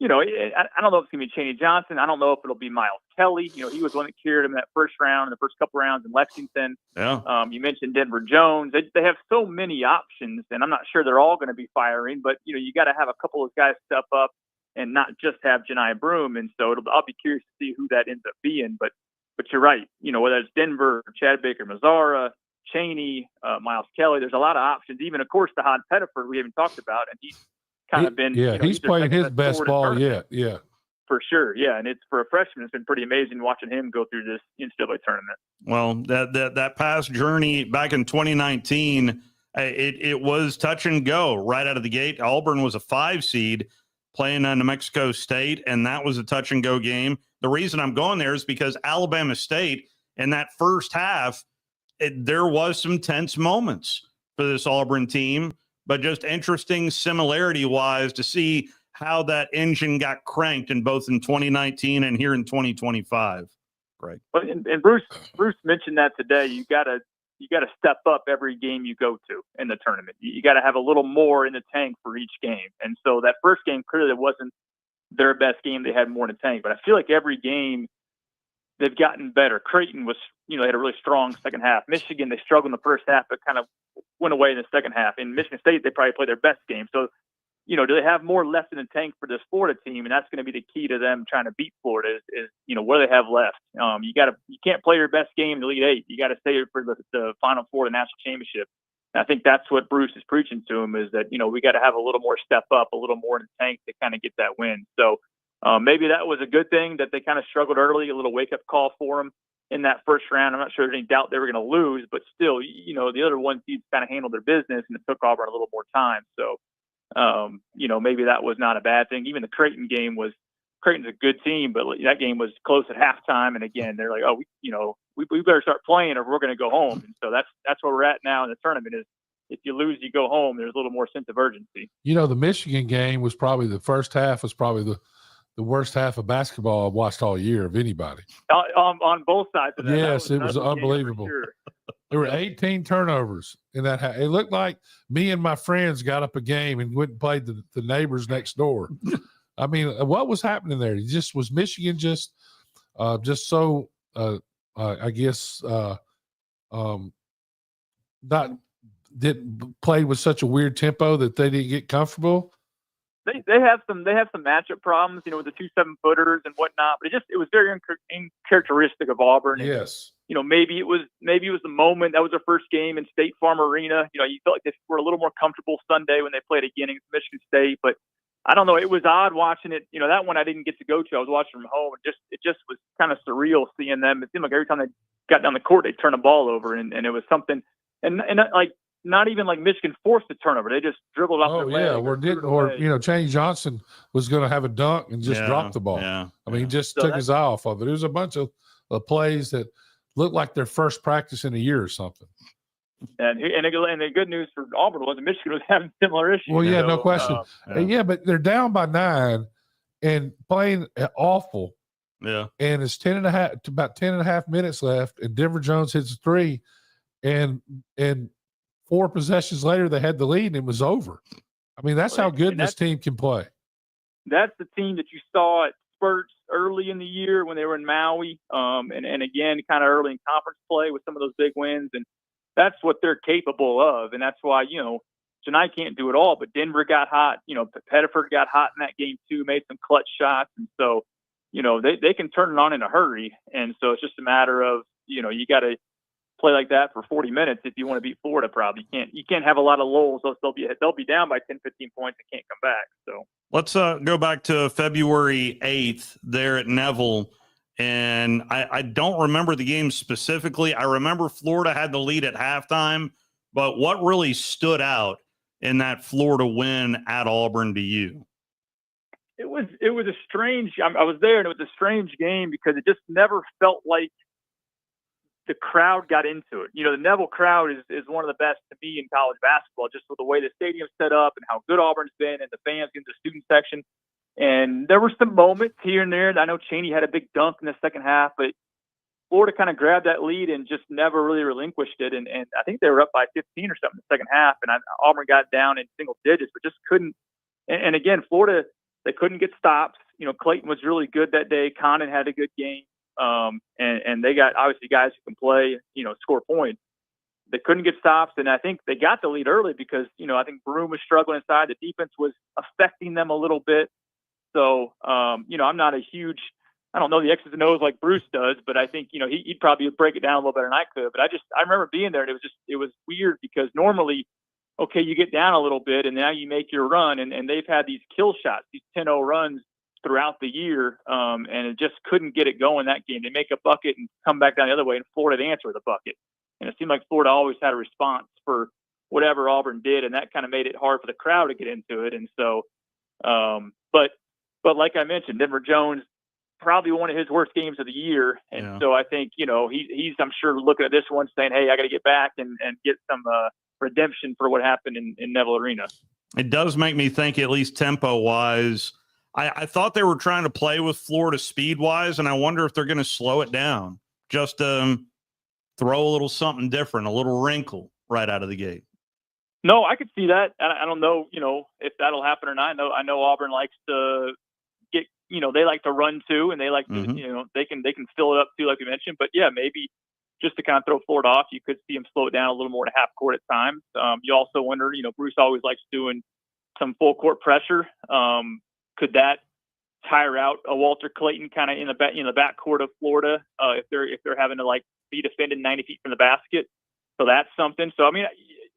I don't know if it's going to be Chaney Johnson. I don't know if it'll be Miles Kelly. He was one that carried him that first round, the first couple rounds in Lexington. Yeah. You mentioned Denver Jones. They have so many options, and I'm not sure they're all going to be firing, but, you got to have a couple of guys step up and not just have Jani Broom. And so I'll be curious to see who that ends up being. But you're right. Whether it's Denver, Chad Baker, Mazzara, Chaney, Miles Kelly, there's a lot of options. Even, of course, the Hod Pettiford we haven't talked about, and he's kind of been. Yeah, he's playing his best ball yet. Yeah. For sure. Yeah. And it's for a freshman, it's been pretty amazing watching him go through this NCAA tournament. Well, that past journey back in 2019, it was touch and go right out of the gate. Auburn was a 5 seed playing New Mexico State, and that was a touch and go game. The reason I'm going there is because Alabama State in that first half, there was some tense moments for this Auburn team, but just interesting similarity-wise to see how that engine got cranked in both in 2019 and here in 2025. Right. And Bruce mentioned that today. You got to step up every game you go to in the tournament. You got to have a little more in the tank for each game. And so that first game clearly wasn't their best game. They had more in the tank, but I feel like every game they've gotten better. Creighton was, they had a really strong second half. Michigan, they struggled in the first half, but kind of went away in the second half. In Michigan State, they probably played their best game. So, do they have more left in the tank for this Florida team? And that's going to be the key to them trying to beat Florida is what do they have left? You can't play your best game in the Elite Eight. You got to stay for the Final Four, the national championship. And I think that's what Bruce is preaching to him is that, we got to have a little more step up, a little more in the tank to kind of get that win. So maybe that was a good thing that they kind of struggled early, a little wake-up call for them in that first round. I'm not sure there's any doubt they were going to lose, but still, the other one seeds kind of handled their business, and it took Auburn a little more time. So, maybe that was not a bad thing. Even the Creighton game Creighton's a good team, but that game was close at halftime. And again, they're like, oh, we better start playing or we're going to go home. And so that's where we're at now in the tournament is if you lose, you go home. There's a little more sense of urgency. The Michigan game was probably the first half was probably the worst half of basketball I've watched all year of anybody. On both sides of that. Yes, it was unbelievable. Sure. There were 18 turnovers in that half. It looked like me and my friends got up a game and went and played the neighbors next door. I mean, what was happening there? Was Michigan just so I guess not didn't play with such a weird tempo that they didn't get comfortable? They have some matchup problems, with the 2 7-footers and whatnot. But it was very uncharacteristic of Auburn. And, yes. Maybe it was the moment. That was their first game in State Farm Arena. You felt like they were a little more comfortable Sunday when they played against Michigan State. But I don't know. It was odd watching it. That one I didn't get to go to. I was watching from home. It just was kind of surreal seeing them. It seemed like every time they got down the court, they'd turn the ball over, and it was something. And like not even like Michigan forced a turnover. They just dribbled off their leg. Or Chaney Johnson was going to have a dunk and just drop the ball. Yeah. I mean, he just took his eye off of it. There was a bunch of plays that looked like their first practice in a year or something. And the good news for Auburn was Michigan was having similar issues. Well, yeah, no question. But they're down by 9 and playing awful. Yeah. And it's 10.5 minutes left, and Denver Jones hits a 3, and 4 possessions later they had the lead and it was over. I mean, that's how good this team can play. That's the team that you saw at spurts early in the year when they were in Maui, and again, kind of early in conference play with some of those big wins. And that's what they're capable of. And that's why, Janai can't do it all, but Denver got hot. Pettiford got hot in that game too, made some clutch shots. And so, they can turn it on in a hurry. And so it's just a matter of, you got to play like that for 40 minutes if you want to beat Florida. Probably you can't have a lot of lulls. They'll be down by 10, 15 points and can't come back. So let's go back to February 8th there at Neville. And I don't remember the game specifically. I remember Florida had the lead at halftime, but what really stood out in that Florida win at Auburn to you? It was a strange. I was there, and it was a strange game because it just never felt like the crowd got into it. The Neville crowd is one of the best to me in college basketball, just with the way the stadium's set up and how good Auburn's been, and the fans in the student section. And there were some moments here and there. I know Chaney had a big dunk in the second half, but Florida kind of grabbed that lead and just never really relinquished it. And I think they were up by 15 or something in the second half, and Auburn got down in single digits, but just couldn't. And again, Florida, they couldn't get stops. Clayton was really good that day. Condon had a good game. And they got obviously guys who can play, score points. They couldn't get stops, and I think they got the lead early because, I think Broome was struggling inside. The defense was affecting them a little bit. So, I'm not I don't know the X's and O's like Bruce does, but I think, he'd probably break it down a little better than I could. But I remember being there, and it was weird because normally, okay, you get down a little bit, and now you make your run, and they've had these kill shots, these 10-0 runs throughout the year, and it just couldn't get it going that game. They make a bucket and come back down the other way, and Florida would answer with a bucket. And it seemed like Florida always had a response for whatever Auburn did, and that kind of made it hard for the crowd to get into it. And so, but like I mentioned, Denver Jones, probably one of his worst games of the year. And so I think, he's, I'm sure, looking at this one saying, hey, I got to get back and get some redemption for what happened in Neville Arena. It does make me think, at least tempo-wise, I thought they were trying to play with Florida speed-wise, and I wonder if they're going to slow it down. Just throw a little something different, a little wrinkle right out of the gate. No, I could see that. I don't know, if that'll happen or not. I know Auburn likes to get, they like to run too, and they like to, they can fill it up too, like we mentioned. But yeah, maybe just to kind of throw Florida off, you could see them slow it down a little more to half court at times. You also wonder, Bruce always likes doing some full court pressure. Could that tire out a Walter Clayton kind of in the backcourt of Florida if they're having to be defended 90 feet from the basket? So that's something. So I mean,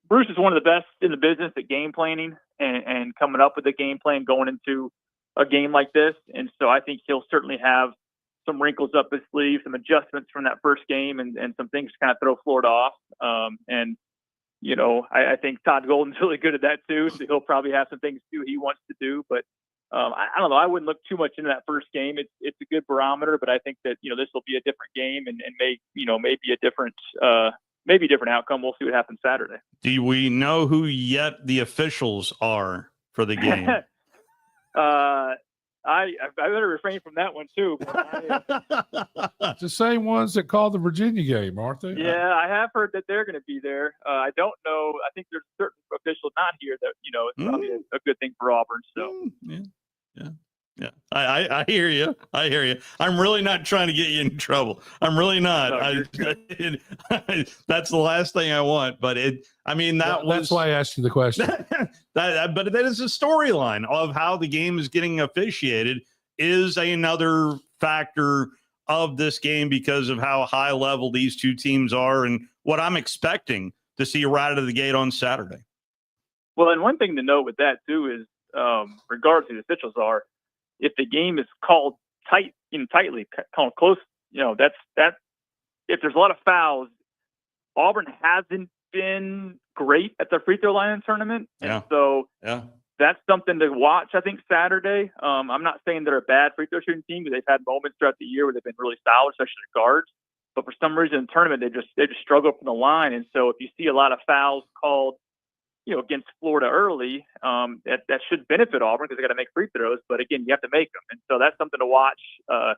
Bruce is one of the best in the business at game planning and coming up with a game plan going into a game like this. And so I think he'll certainly have some wrinkles up his sleeve, some adjustments from that first game, and some things to kind of throw Florida off. I think Todd Golden's really good at that too. So he'll probably have some things too he wants to do, but I don't know. I wouldn't look too much into that first game. It's a good barometer, but I think that this will be a different game and maybe a different outcome. We'll see what happens Saturday. Do we know who yet the officials are for the game? I better refrain from that one too. It's the same ones that called the Virginia game, aren't they? Yeah, I have heard that they're going to be there. I don't know. I think there's certain officials not here that it's probably a good thing for Auburn. So yeah. I hear you. I'm really not trying to get you in trouble. I'm really not. That's the last thing I want. But that's why I asked you the question. But that is a storyline of how the game is getting officiated is another factor of this game because of how high level these two teams are and what I'm expecting to see right out of the gate on Saturday. Well, and one thing to note with that too is, regardless of who the officials are, if the game is called tightly, called close, that if there's a lot of fouls, Auburn hasn't been great at the free throw line in the tournament. And so that's something to watch, I think, Saturday. I'm not saying they're a bad free throw shooting team, because they've had moments throughout the year where they've been really solid, especially the guards. But for some reason in the tournament, they just struggle from the line. And so if you see a lot of fouls called, against Florida early, that should benefit Auburn because they got to make free throws. But again, you have to make them, and so that's something to watch. I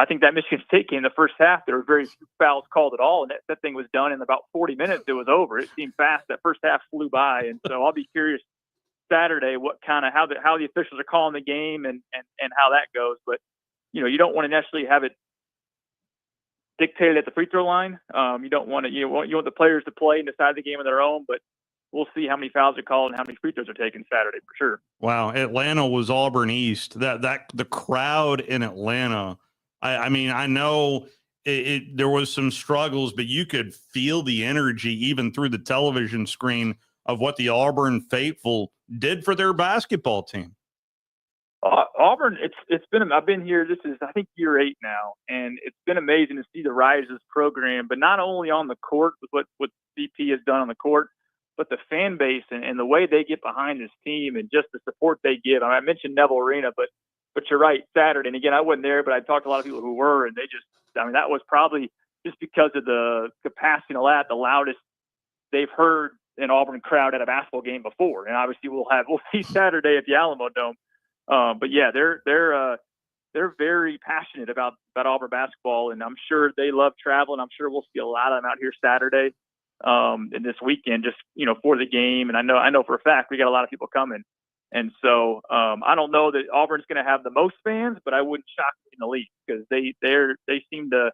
think that Michigan State game, the first half, there were very few fouls called at all, and that thing was done in about 40 minutes. It was over. It seemed fast. That first half flew by, and so I'll be curious Saturday how the officials are calling the game and how that goes. But you don't want to necessarily have it dictated at the free throw line. You don't want to. You want the players to play and decide the game on their own, but we'll see how many fouls are called and how many free throws are taken Saturday for sure. Wow, Atlanta was Auburn East. That the crowd in Atlanta. I mean, I know there was some struggles, but you could feel the energy even through the television screen of what the Auburn faithful did for their basketball team. Auburn, it's been. I've been here. This is, I think, year 8 now, and it's been amazing to see the rise of this program. But not only on the court with what CP has done on the court, but the fan base and the way they get behind this team and just the support they give. I mentioned Neville Arena, but you're right, Saturday. And again, I wasn't there, but I talked to a lot of people who were, and that was probably just because of the capacity and all that, the loudest they've heard an Auburn crowd at a basketball game before. And obviously we'll see Saturday at the Alamo Dome. But yeah, they're very passionate about Auburn basketball, and I'm sure they love traveling. I'm sure we'll see a lot of them out here Saturday and this weekend, just for the game. And I know for a fact we got a lot of people coming. And so I don't know that Auburn's going to have the most fans, but I wouldn't shock me in the least, because they seem to.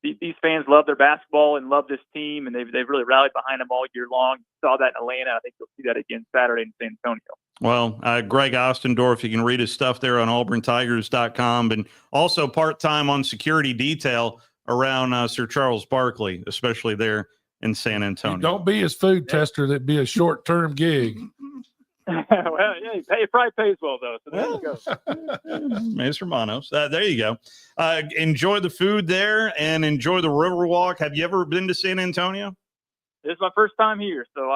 These fans love their basketball and love this team, and they've really rallied behind them all year long. Saw that in Atlanta. I think you'll see that again Saturday in San Antonio. Well, Greg Ostendorf, you can read his stuff there on auburntigers.com, and also part-time on security detail around Sir Charles Barkley, especially there in San Antonio. Don't be his food tester. That'd be a short-term gig. Well, yeah, it probably pays well, though. So there you go. Mr. Manos. There you go. Enjoy the food there and enjoy the Riverwalk. Have you ever been to San Antonio? This is my first time here, so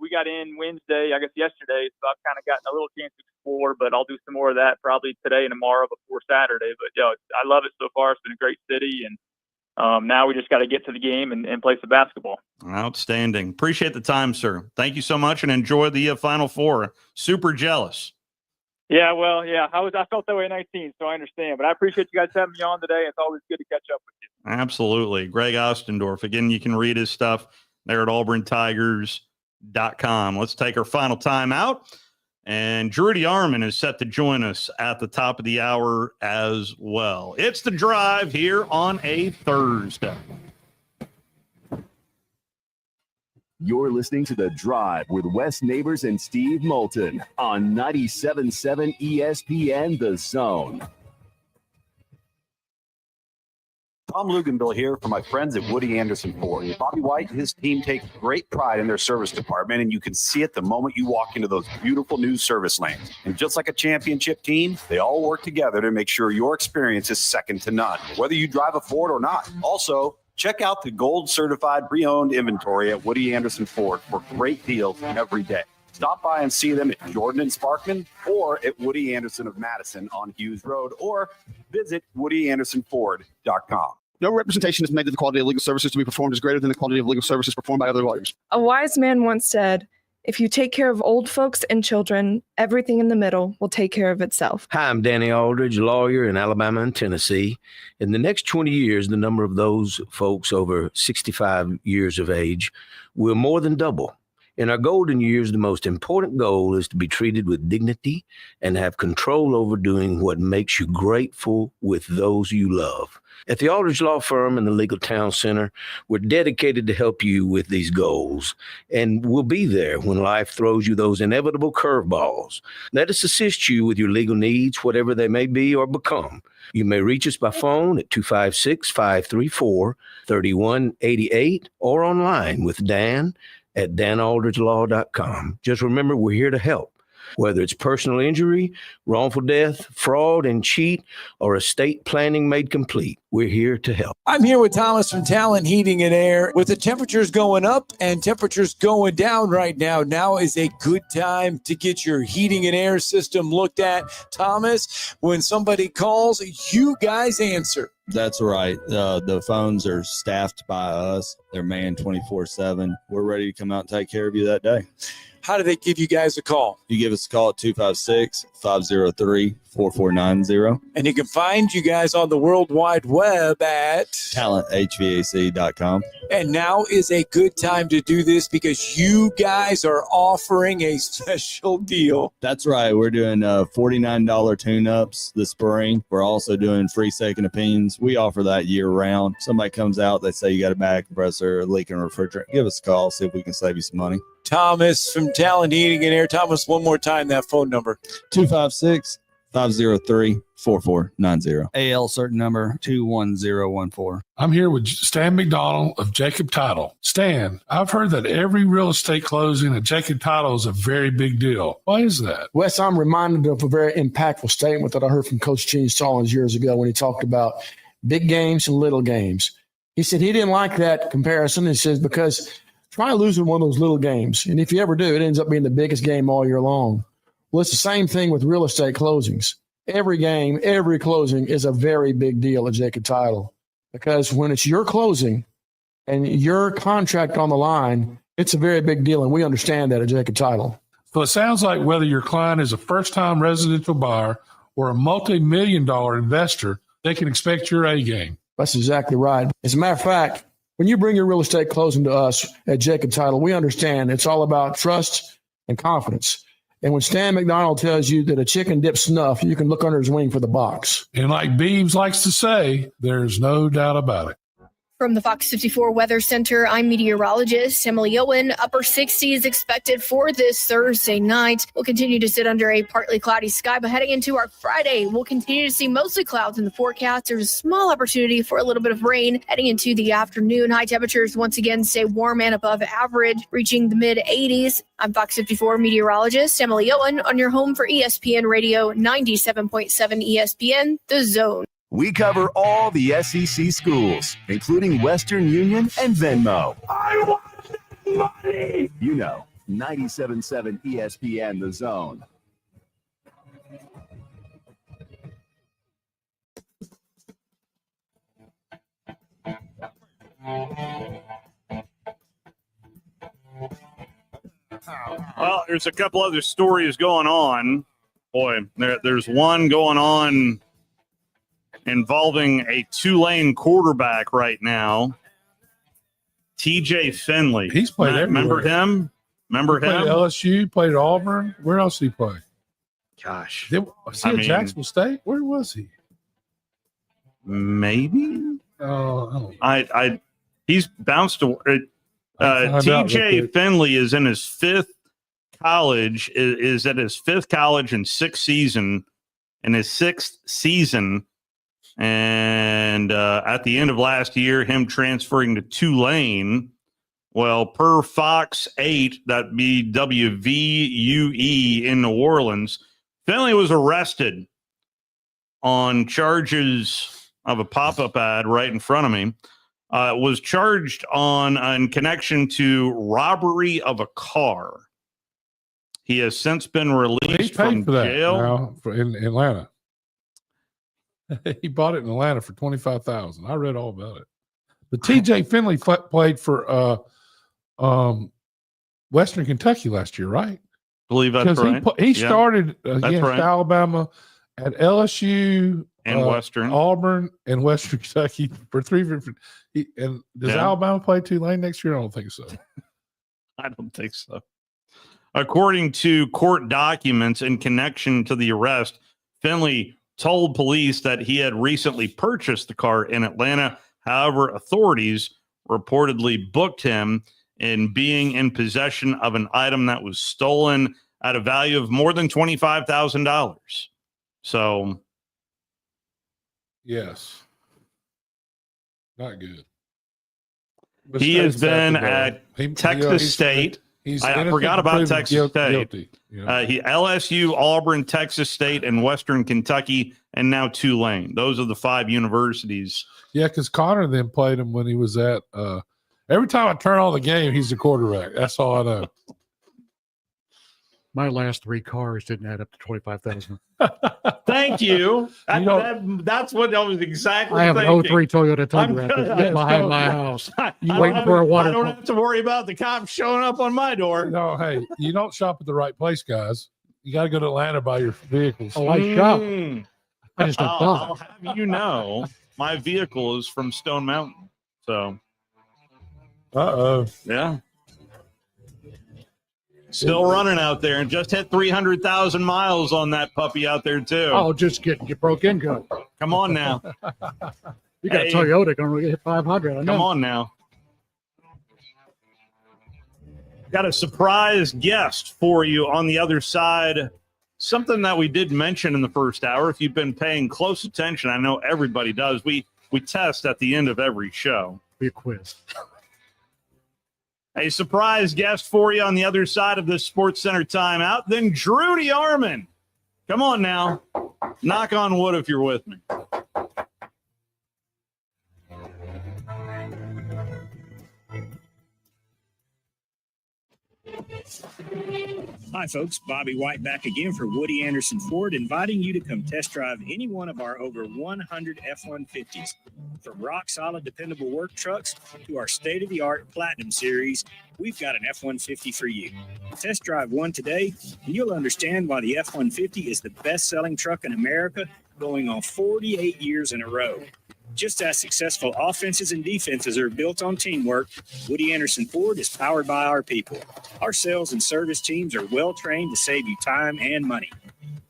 we got in Wednesday, I guess yesterday, so I've kind of gotten a little chance to explore, but I'll do some more of that probably today and tomorrow before Saturday. But I love it so far. It's been a great city, and now we just got to get to the game and play some basketball. Outstanding. Appreciate the time, sir. Thank you so much, and enjoy the Final Four. Super jealous. Yeah, well, yeah, I felt that way in 19, so I understand. But I appreciate you guys having me on today. It's always good to catch up with you. Absolutely. Greg Ostendorf. Again, you can read his stuff there at auburntigers.com. Let's take our final time out. And Drew DeArmond is set to join us at the top of the hour as well. It's The Drive here on a Thursday. You're listening to The Drive with Wes Neighbors and Steve Moulton on 97.7 ESPN The Zone. Tom Luganville here for my friends at Woody Anderson Ford. Bobby White and his team take great pride in their service department, and you can see it the moment you walk into those beautiful new service lanes. And just like a championship team, they all work together to make sure your experience is second to none, whether you drive a Ford or not. Also, check out the gold certified pre-owned inventory at Woody Anderson Ford for great deals every day. Stop by and see them at Jordan and Sparkman or at Woody Anderson of Madison on Hughes Road, or visit WoodyAndersonFord.com. No representation is made that the quality of legal services to be performed is greater than the quality of legal services performed by other lawyers. A wise man once said, if you take care of old folks and children, everything in the middle will take care of itself. Hi, I'm Danny Aldridge, lawyer in Alabama and Tennessee. In the next 20 years, the number of those folks over 65 years of age will more than double. In our golden years, the most important goal is to be treated with dignity and have control over doing what makes you grateful with those you love. At the Aldridge Law Firm and the Legal Town Center, we're dedicated to help you with these goals, and we'll be there when life throws you those inevitable curveballs. Let us assist you with your legal needs, whatever they may be or become. You may reach us by phone at 256-534-3188 or online with Dan at danaldridgelaw.com. Just remember, we're here to help. Whether it's personal injury, wrongful death, fraud and cheat, or estate planning made complete, we're here to help. I'm here with Thomas from Talon Heating and Air. With the temperatures going up and temperatures going down right now, now is a good time to get your heating and air system looked at. Thomas, when somebody calls, you guys answer. That's right. The phones are staffed by us. They're manned 24/7. We're ready to come out and take care of you that day. How do they give you guys a call? You give us a call at 256-503-4490. And you can find you guys on the World Wide Web at talenthvac.com. And now is a good time to do this because you guys are offering a special deal. That's right. We're doing $49 tune-ups this spring. We're also doing free second opinions. We offer that year-round. Somebody comes out, they say you got a back compressor, a leaking refrigerator. Give us a call, see if we can save you some money. Thomas from Talon Heating and Air. Thomas, one more time, that phone number. 256-503-4490. AL certain number 21014. I'm here with Stan McDonald of Jacob Title. Stan, I've heard that every real estate closing at Jacob Title is a very big deal. Why is that? Wes, I'm reminded of a very impactful statement that I heard from Coach Gene Stallings years ago when he talked about big games and little games. He said he didn't like that comparison. He says because try losing one of those little games. And if you ever do, it ends up being the biggest game all year long. Well, it's the same thing with real estate closings. Every game, every closing is a very big deal at Jacob Title, because when it's your closing and your contract on the line, it's a very big deal. And we understand that at Jacob Title. So it sounds like whether your client is a first-time residential buyer or a multi-million-dollar investor, they can expect your A game. That's exactly right. As a matter of fact, when you bring your real estate closing to us at Jacob Title, we understand it's all about trust and confidence. And when Stan McDonald tells you that a chicken dips snuff, you can look under his wing for the box. And like Beebs likes to say, there's no doubt about it. From the Fox 54 Weather Center, I'm meteorologist Emily Owen. Upper 60s expected for this Thursday night. We'll continue to sit under a partly cloudy sky, but heading into our Friday, we'll continue to see mostly clouds in the forecast. There's a small opportunity for a little bit of rain heading into the afternoon. High temperatures once again stay warm and above average, reaching the mid-80s. I'm Fox 54 meteorologist Emily Owen on your home for ESPN Radio 97.7 ESPN, The Zone. We cover all the SEC schools, including Western Union and Venmo. I want money! You know, 97.7 ESPN, The Zone. Well, there's a couple other stories going on. Boy, there's one going on involving a Tulane quarterback right now, TJ Finley. He's played everywhere. Remember him? Remember Played him? at LSU, played at Auburn. Where else did he play? Gosh. Was he at Jacksonville State? Where was he? Maybe. Oh, he's bounced to TJ Finley is in his fifth college, is at his fifth college and sixth season, in his sixth season. And at the end of last year, him transferring to Tulane. Well, per Fox 8, that be WVUE in New Orleans, Finley was arrested on charges of a pop-up ad right in front of me. Was charged in connection to robbery of a car. He has since been released from jail. Now in Atlanta. He bought it in Atlanta for $25,000. I read all about it. But TJ Finley played for Western Kentucky last year, right? Believe that's right. He started against Alabama at LSU and Western, Auburn, and Western Kentucky for three different. And does Alabama play Tulane next year? I don't think so. I don't think so. According to court documents in connection to the arrest, Finley told police that he had recently purchased the car in Atlanta. However, authorities reportedly booked him in being in possession of an item that was stolen at a value of more than $25,000. So, yes, not good. He has been at Texas State. I forgot about Texas State. Guilty, you know? He LSU, Auburn, Texas State, and Western Kentucky, and now Tulane. Those are the 5 universities. Yeah, because Connor then played him when he was at. Every time I turn on the game, he's the quarterback. That's all I know. My last 3 cars didn't add up to 25,000. Thank you. That's what I was exactly. I have thinking. an 03 Toyota Tundra behind my house. Waiting for a water. I don't have to worry about the cops showing up on my door. No, hey, you don't shop at the right place, guys. You got to go to Atlanta buy your vehicles. Oh, I shop. I just don't buy. I'll have you know, my vehicle is from Stone Mountain. So, yeah. Still running out there and just hit 300,000 miles on that puppy out there, too. Oh, just getting your broke in good. Come on now. You got a Toyota going to hit 500. Come on now. Got a surprise guest for you on the other side. Something that we did mention in the first hour. If you've been paying close attention, I know everybody does. We test at the end of every show. Be a quiz. A surprise guest for you on the other side of this Sports Center timeout. Then Drew DeArmond. Come on now. Knock on wood if you're with me. Hi, folks. Bobby White back again for Woody Anderson Ford, inviting you to come test drive any one of our over 100 F-150s. From rock-solid, dependable work trucks to our state-of-the-art Platinum Series, we've got an F-150 for you. Test drive one today, and you'll understand why the F-150 is the best-selling truck in America, going on 48 years in a row. Just as successful offenses and defenses are built on teamwork, Woody Anderson Ford is powered by our people. Our sales and service teams are well trained to save you time and money.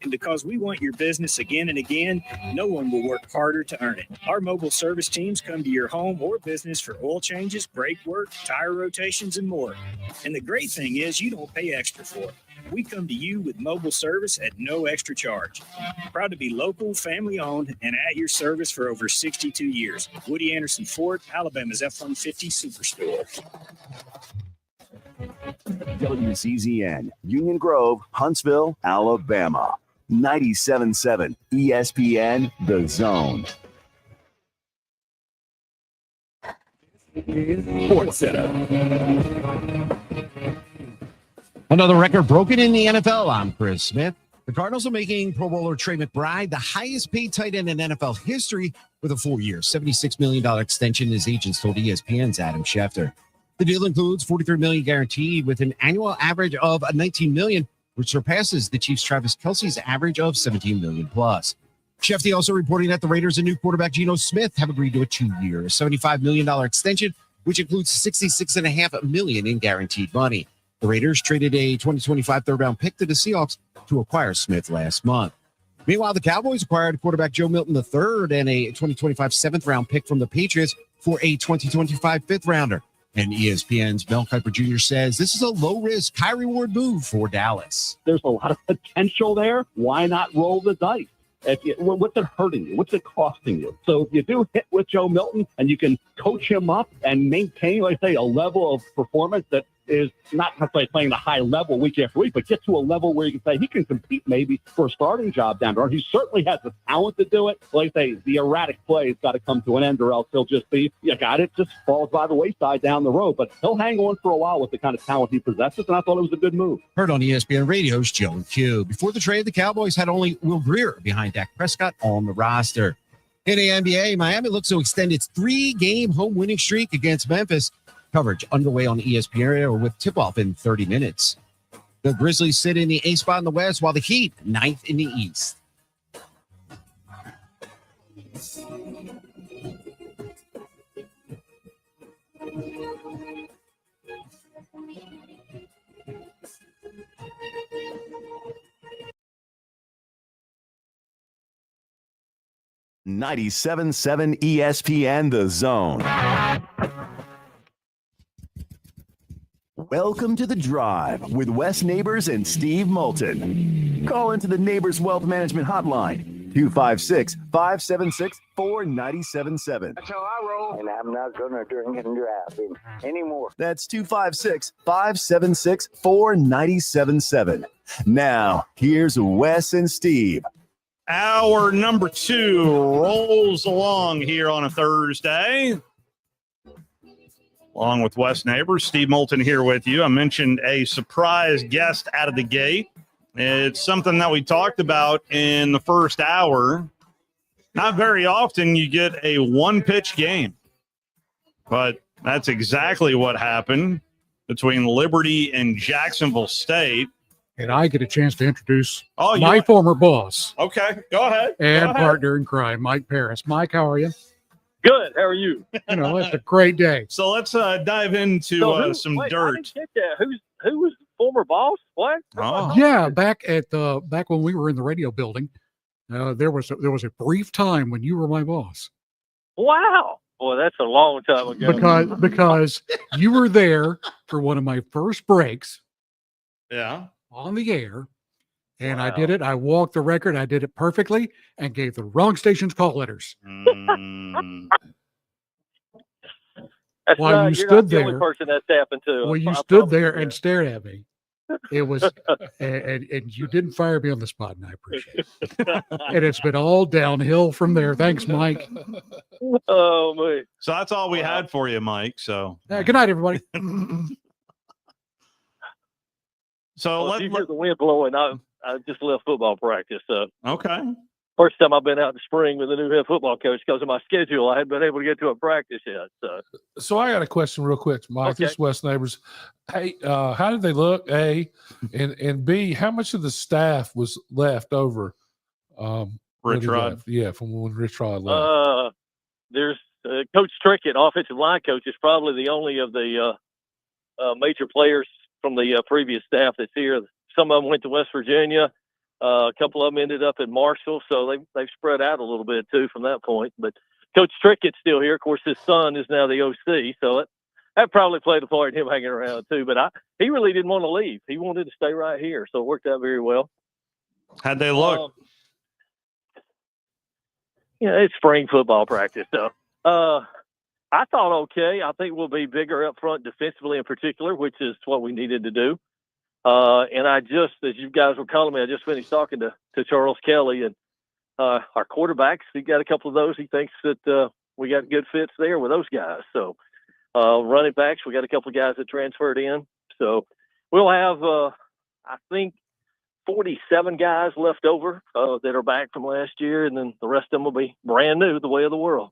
And because we want your business again and again, no one will work harder to earn it. Our mobile service teams come to your home or business for oil changes, brake work, tire rotations, and more. And the great thing is you don't pay extra for it. We come to you with mobile service at no extra charge. Proud to be local, family-owned, and at your service for over 62 years. Woody Anderson Ford, Alabama's F-150 Superstore. WCZN, Union Grove, Huntsville, Alabama. 97.7 ESPN, The Zone. Sports Center. Another record broken in the NFL. I'm Chris Smith. The Cardinals are making Pro Bowler Trey McBride the highest paid tight end in NFL history with a 4-year, $76 million extension, his agents told ESPN's Adam Schefter. The deal includes $43 million guaranteed with an annual average of $19 million, which surpasses the Chiefs' Travis Kelce's average of $17 million plus. Schefter also reporting that the Raiders and new quarterback Geno Smith have agreed to a 2-year, $75 million extension, which includes $66.5 million in guaranteed money. The Raiders traded a 2025 third-round pick to the Seahawks to acquire Smith last month. Meanwhile, the Cowboys acquired quarterback Joe Moulton III and a 2025 seventh-round pick from the Patriots for a 2025 fifth-rounder. And ESPN's Mel Kiper Jr. says this is a low-risk, high-reward move for Dallas. There's a lot of potential there. Why not roll the dice? What's it hurting you? What's it costing you? So if you do hit with Joe Moulton and you can coach him up and maintain, like I say, a level of performance that is not necessarily playing the high level week after week, but get to a level where you can say he can compete maybe for a starting job down there. He certainly has the talent to do it. Like I say, the erratic play has got to come to an end or else he'll just be, it just falls by the wayside down the road. But he'll hang on for a while with the kind of talent he possesses, and I thought it was a good move. Heard on ESPN Radio's Joe and Q. Before the trade, the Cowboys had only Will Grier behind Dak Prescott on the roster. In the NBA, Miami looks to extend its 3-game home winning streak against Memphis. Coverage underway on ESPN with tip-off in 30 minutes. The Grizzlies sit in the 8th spot in the West, while the Heat 9th in the East. $97.7 ESPN, The Zone. Welcome to The Drive with Wes Neighbors and Steve Moulton. Call into the Neighbors Wealth Management Hotline, 256-576-4977. That's how I roll. And I'm not going to drink and drive anymore. That's 256-576-4977. Now, here's Wes and Steve. Hour number 2 rolls along here on a Thursday. Along with Wes Neighbors, Steve Moulton here with you. I mentioned a surprise guest out of the gate. It's something that we talked about in the first hour. Not very often you get a one-pitch game, but that's exactly what happened between Liberty and Jacksonville State. And I get a chance to introduce my former boss. Okay, go ahead. And partner in crime, Mike Paris. Mike, how are you? Good. How are you? It's a great day. So let's dive into some dirt. Who was former boss? What? Oh. Yeah, back when we were in the radio building, there was a brief time when you were my boss. Wow. Boy, that's a long time ago. Because you were there for one of my first breaks. Yeah. On the air. And I did it. I walked the record. I did it perfectly and gave the wrong station's call letters. While you stood there, the only person that's happened to. Well, you stood there and stared at me. It was, and you didn't fire me on the spot, and I appreciate it. And it's been all downhill from there. Thanks, Mike. Oh, man. So that's all we had for you, Mike. So good night, everybody. So if you hear the wind blowing, I just left football practice. Okay. First time I've been out in the spring with a new head football coach because of my schedule. I hadn't been able to get to a practice yet. So I got a question real quick, Mike. Okay. This is West Neighbors. Hey, how did they look? A, and B, how much of the staff was left over? Rich Rod. Left? Yeah, from when Rich Rod left. There's Coach Trickett, offensive line coach, is probably the only of the major players from the previous staff that's here. Some of them went to West Virginia. A couple of them ended up in Marshall, so they've spread out a little bit too from that point. But Coach Trickett's still here. Of course, his son is now the OC, so that probably played a part in him hanging around too. But he really didn't want to leave. He wanted to stay right here, so it worked out very well. How'd they look? It's spring football practice, though. I thought okay. I think we'll be bigger up front defensively in particular, which is what we needed to do. And I just, as you guys were calling me, I just finished talking to Charles Kelly and our quarterbacks. He got a couple of those. He thinks that we got good fits there with those guys. So running backs, we got a couple of guys that transferred in. So we'll have, I think, 47 guys left over that are back from last year, and then the rest of them will be brand new, the way of the world.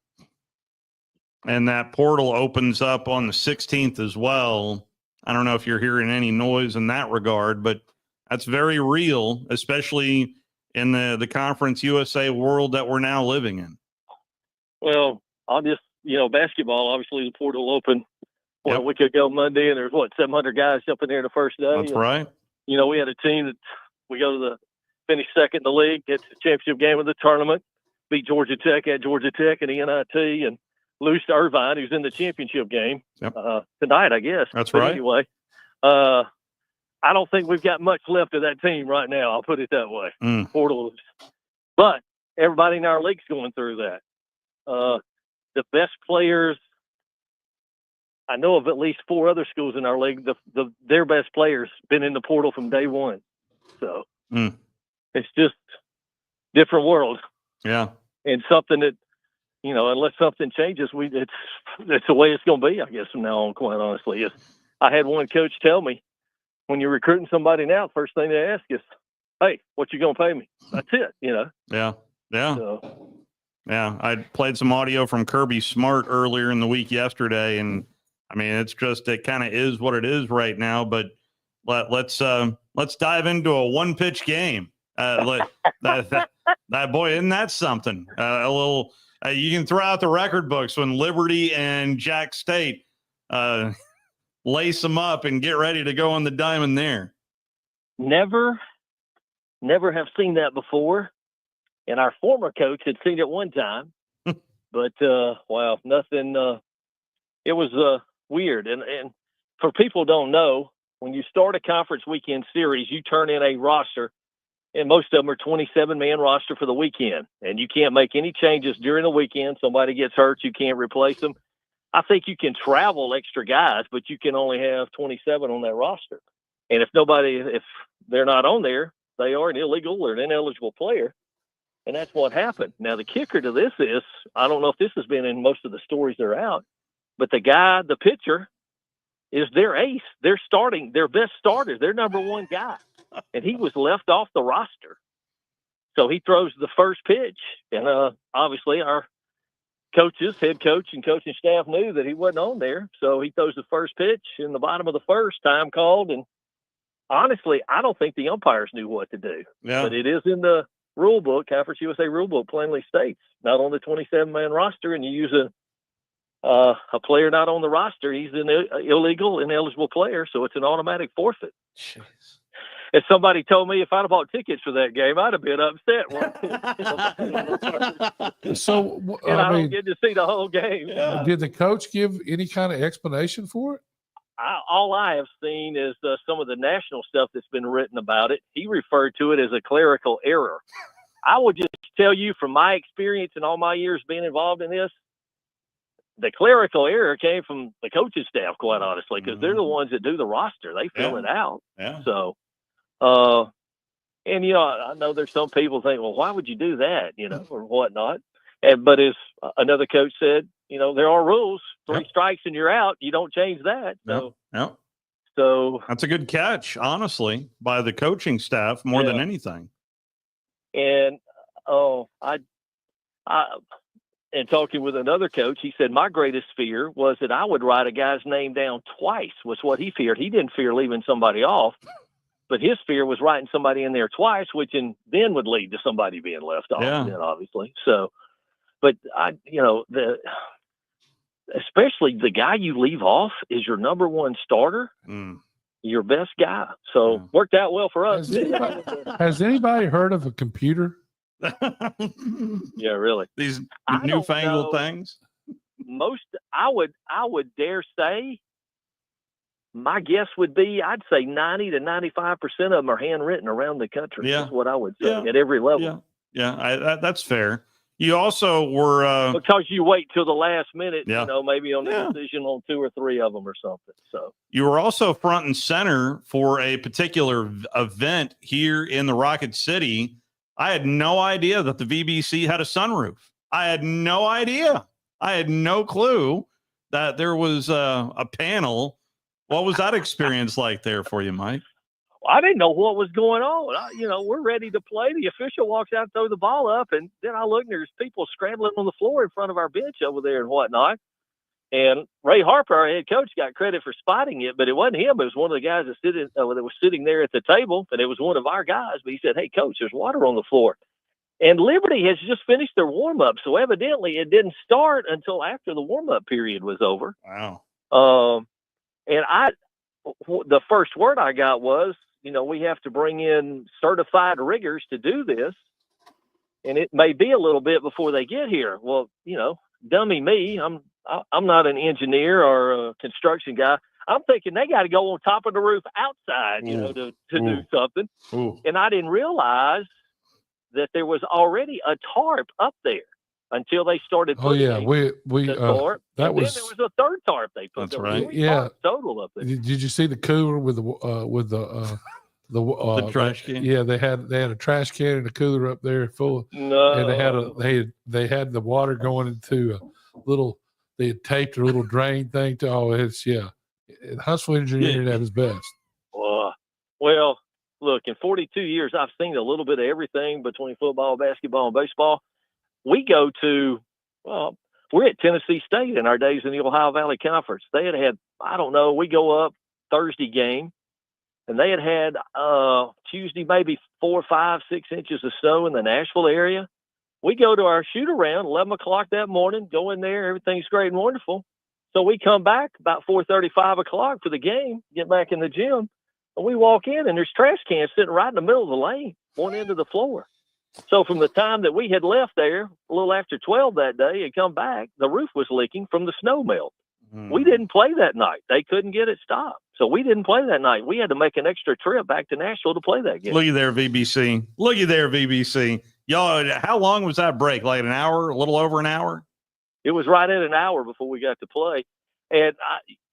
And that portal opens up on the 16th as well. I don't know if you're hearing any noise in that regard, but that's very real, especially in the Conference USA world that we're now living in. Well, I'll just, basketball, obviously the portal opened a week ago Monday, and there's 700 guys jumping there the first day. That's right. We had a team that we go to finish second in the league, get to the championship game of the tournament, beat Georgia Tech at Georgia Tech and the NIT, and lose to Irvine, who's in the championship game tonight, I guess. That's but right. Anyway, I don't think we've got much left of that team right now. I'll put it that way. Portal, but everybody in our league's going through that. The best players, I know of at least 4 other schools in our league. Their best players been in the portal from day one. So it's just different world. Yeah, and something that. Unless something changes, it's the way it's going to be, I guess, from now on, quite honestly. I had one coach tell me, when you're recruiting somebody now, the first thing they ask is, hey, what you going to pay me? That's it, Yeah. So. Yeah, I played some audio from Kirby Smart earlier in the week yesterday, and, I mean, it's just it kind of is what it is right now, but let's dive into a one-pitch game. That boy, isn't that something? A little – you can throw out the record books when Liberty and Jack State lace them up and get ready to go on the diamond there. Never have seen that before. And our former coach had seen it one time. But, wow, nothing. It was weird. And for people who don't know, when you start a conference weekend series, you turn in a roster. And most of them are 27-man roster for the weekend. And you can't make any changes during the weekend. Somebody gets hurt, you can't replace them. I think you can travel extra guys, but you can only have 27 on that roster. And if they're not on there, they are an illegal or an ineligible player. And that's what happened. Now, the kicker to this is, I don't know if this has been in most of the stories that are out, but the pitcher, is their ace. They're starting, their best starter, their number one guy. And he was left off the roster. So he throws the first pitch. And obviously our coaches, head coach and coaching staff knew that he wasn't on there. So he throws the first pitch in the bottom of the first, time called. And honestly, I don't think the umpires knew what to do. Yeah. But it is in the rule book, Conference USA rule book plainly states, not on the 27-man roster, and you use a player not on the roster, he's an illegal, ineligible player, so it's an automatic forfeit. Jeez. If somebody told me if I'd have bought tickets for that game, I'd have been upset. So, and I don't get to see the whole game. Did the coach give any kind of explanation for it? All I have seen is some of the national stuff that's been written about it. He referred to it as a clerical error. I would just tell you from my experience and all my years being involved in this, the clerical error came from the coaching staff, quite honestly, because they're the ones that do the roster. They fill it out. Yeah. So, and, I know there's some people think, well, why would you do that, or whatnot? But as another coach said, there are rules. 3 strikes and you're out. You don't change that. So, So that's a good catch, honestly, by the coaching staff more than anything. And and talking with another coach, he said my greatest fear was that I would write a guy's name down twice. Was what he feared. He didn't fear leaving somebody off, but his fear was writing somebody in there twice, which then would lead to somebody being left off. Yeah. Then obviously. So, but especially the guy you leave off is your number one starter. Your best guy. So worked out well for us. Has anybody heard of a computer? Yeah, really. These newfangled things. I would dare say, my guess would be, I'd say 90 to 95% of them are handwritten around the country. Yeah. That's what I would say at every level. Yeah, that's fair. You also were because you wait till the last minute, maybe on the decision on 2 or 3 of them or something. So you were also front and center for a particular event here in the Rocket City. I had no idea that the VBC had a sunroof. I had no idea. I had no clue that there was a panel. What was that experience like there for you, Mike? I didn't know what was going on. We're ready to play. The official walks out, throw the ball up, and then I look and there's people scrambling on the floor in front of our bench over there and whatnot. And Ray Harper, our head coach, got credit for spotting it, but it wasn't him. It was one of the guys that was sitting there at the table, and it was one of our guys. But he said, "Hey, coach, there's water on the floor." And Liberty has just finished their warm-up, so evidently it didn't start until after the warm-up period was over. Wow. And the first word I got was, we have to bring in certified riggers to do this, and it may be a little bit before they get here. Well, dummy me, I'm not an engineer or a construction guy. I'm thinking they got to go on top of the roof outside, to do something. And I didn't realize that there was already a tarp up there until they started. Oh yeah, we tarp. That and was then there was a third tarp they put. That's right. Yeah, total up there. Did you see the cooler with the trash can? Yeah, they had a trash can and a cooler up there full. No, and they had the water going into a little. They had taped a little drain thing to. Huntsville engineering at his best. Well, look, in 42 years, I've seen a little bit of everything between football, basketball, and baseball. We go to, we're at Tennessee State in our days in the Ohio Valley Conference. They had, I don't know, we go up Thursday game, and they had Tuesday maybe 4, 5, 6 inches of snow in the Nashville area. We go to our shoot around 11 o'clock that morning, go in there, everything's great and wonderful. So we come back about 4:30, 5 o'clock for the game, get back in the gym, and we walk in, and there's trash cans sitting right in the middle of the lane, one end of the floor. So from the time that we had left there, a little after 12 that day, and come back, the roof was leaking from the snow melt. We didn't play that night. They couldn't get it stopped. So we didn't play that night. We had to make an extra trip back to Nashville to play that game. Look at there, VBC. Look at there, VBC. Y'all, how long was that break? Like an hour, a little over an hour? It was right at an hour before we got to play. And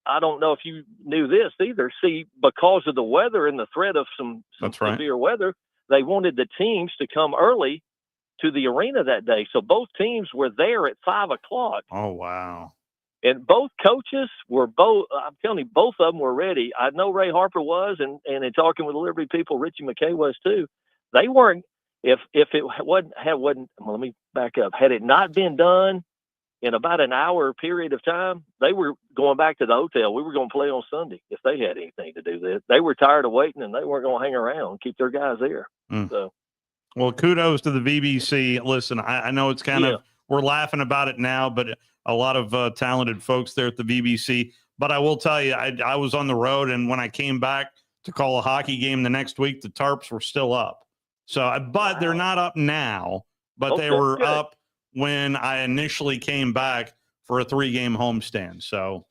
I don't know if you knew this either. See, because of the weather and the threat of some severe weather, they wanted the teams to come early to the arena that day. So both teams were there at 5 o'clock. Oh, wow. And both coaches were I'm telling you, both of them were ready. I know Ray Harper was, and in talking with the Liberty people, Richie McKay was too. They weren't, if it wasn't, let me back up. Had it not been done in about an hour period of time, they were going back to the hotel. We were going to play on Sunday if they had anything to do with. They were tired of waiting, and they weren't going to hang around and keep their guys there. So, well, kudos to the VBC. Listen, I know it's kind of, we're laughing about it now, but a lot of talented folks there at the VBC. But I will tell you, I was on the road, and when I came back to call a hockey game the next week, the tarps were still up. So, but they're not up now, but they were up when I initially came back for a 3-game homestand. So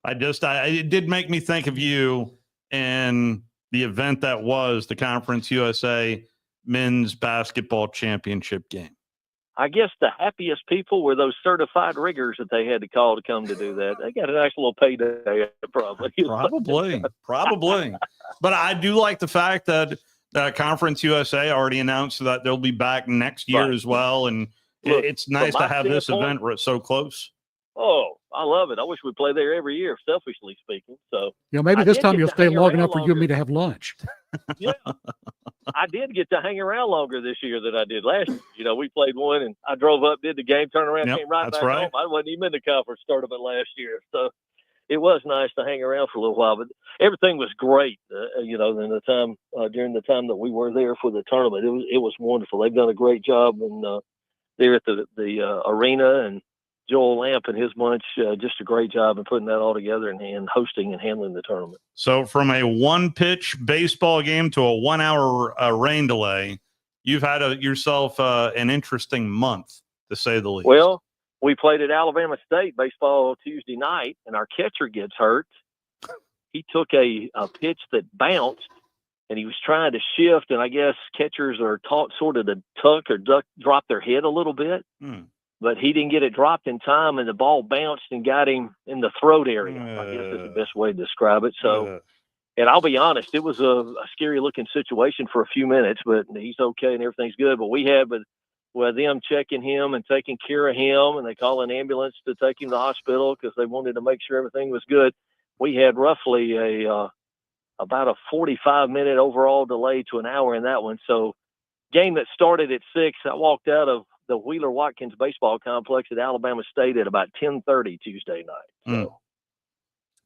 it did make me think of you and the event that was the Conference USA Men's Basketball Championship game. I guess the happiest people were those certified riggers that they had to call to come to do that. They got a nice little payday, probably. Probably. But I do like the fact that Conference USA already announced that they'll be back next year as well. And it's nice to have this event so close. Oh, I love it. I wish we'd play there every year, selfishly speaking. So Maybe I this did time get you'll to stay hang long around enough for you and me longer. to have lunch. Yeah, I did get to hang around longer this year than I did last year. You know, we played one, and I drove up, did the game, turned around, Yep, came right that's back right. home. I wasn't even in the conference tournament last year, so it was nice to hang around for a little while. But everything was great. You know, in the time during the time that we were there for the tournament, it was wonderful. They've done a great job, and there at the arena, and Joel Lamp and his bunch just a great job in putting that all together and hosting and handling the tournament. So from a one-pitch baseball game to a 1 hour rain delay, you've had yourself an interesting month, to say the least. Well, we played at Alabama State baseball Tuesday night, and our catcher gets hurt. He took a pitch that bounced, and he was trying to shift, and I guess catchers are taught sort of to tuck or drop their head a little bit. But he didn't get it dropped in time, and the ball bounced and got him in the throat area. I guess is the best way to describe it. So, and I'll be honest, it was a scary-looking situation for a few minutes, but he's okay and everything's good. But we had with them checking him and taking care of him, and they call an ambulance to take him to the hospital because they wanted to make sure everything was good. We had roughly about a 45-minute overall delay to an hour in that one. So, game that started at 6, I walked out of the Wheeler Watkins baseball complex at Alabama State at about 10:30 Tuesday night. So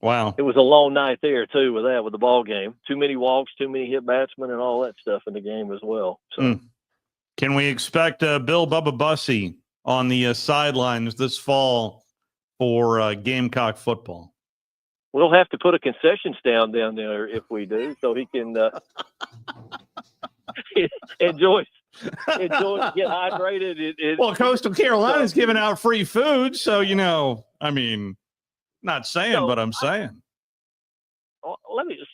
wow, it was a long night there too with the ball game. Too many walks, too many hit batsmen, and all that stuff in the game as well. So can we expect Bill Bubba Bussey on the sidelines this fall for Gamecock football? We'll have to put a concession stand down there if we do, so he can enjoy, get hydrated. Well, Coastal Carolina's giving out free food, so I mean, not saying, but I'm saying.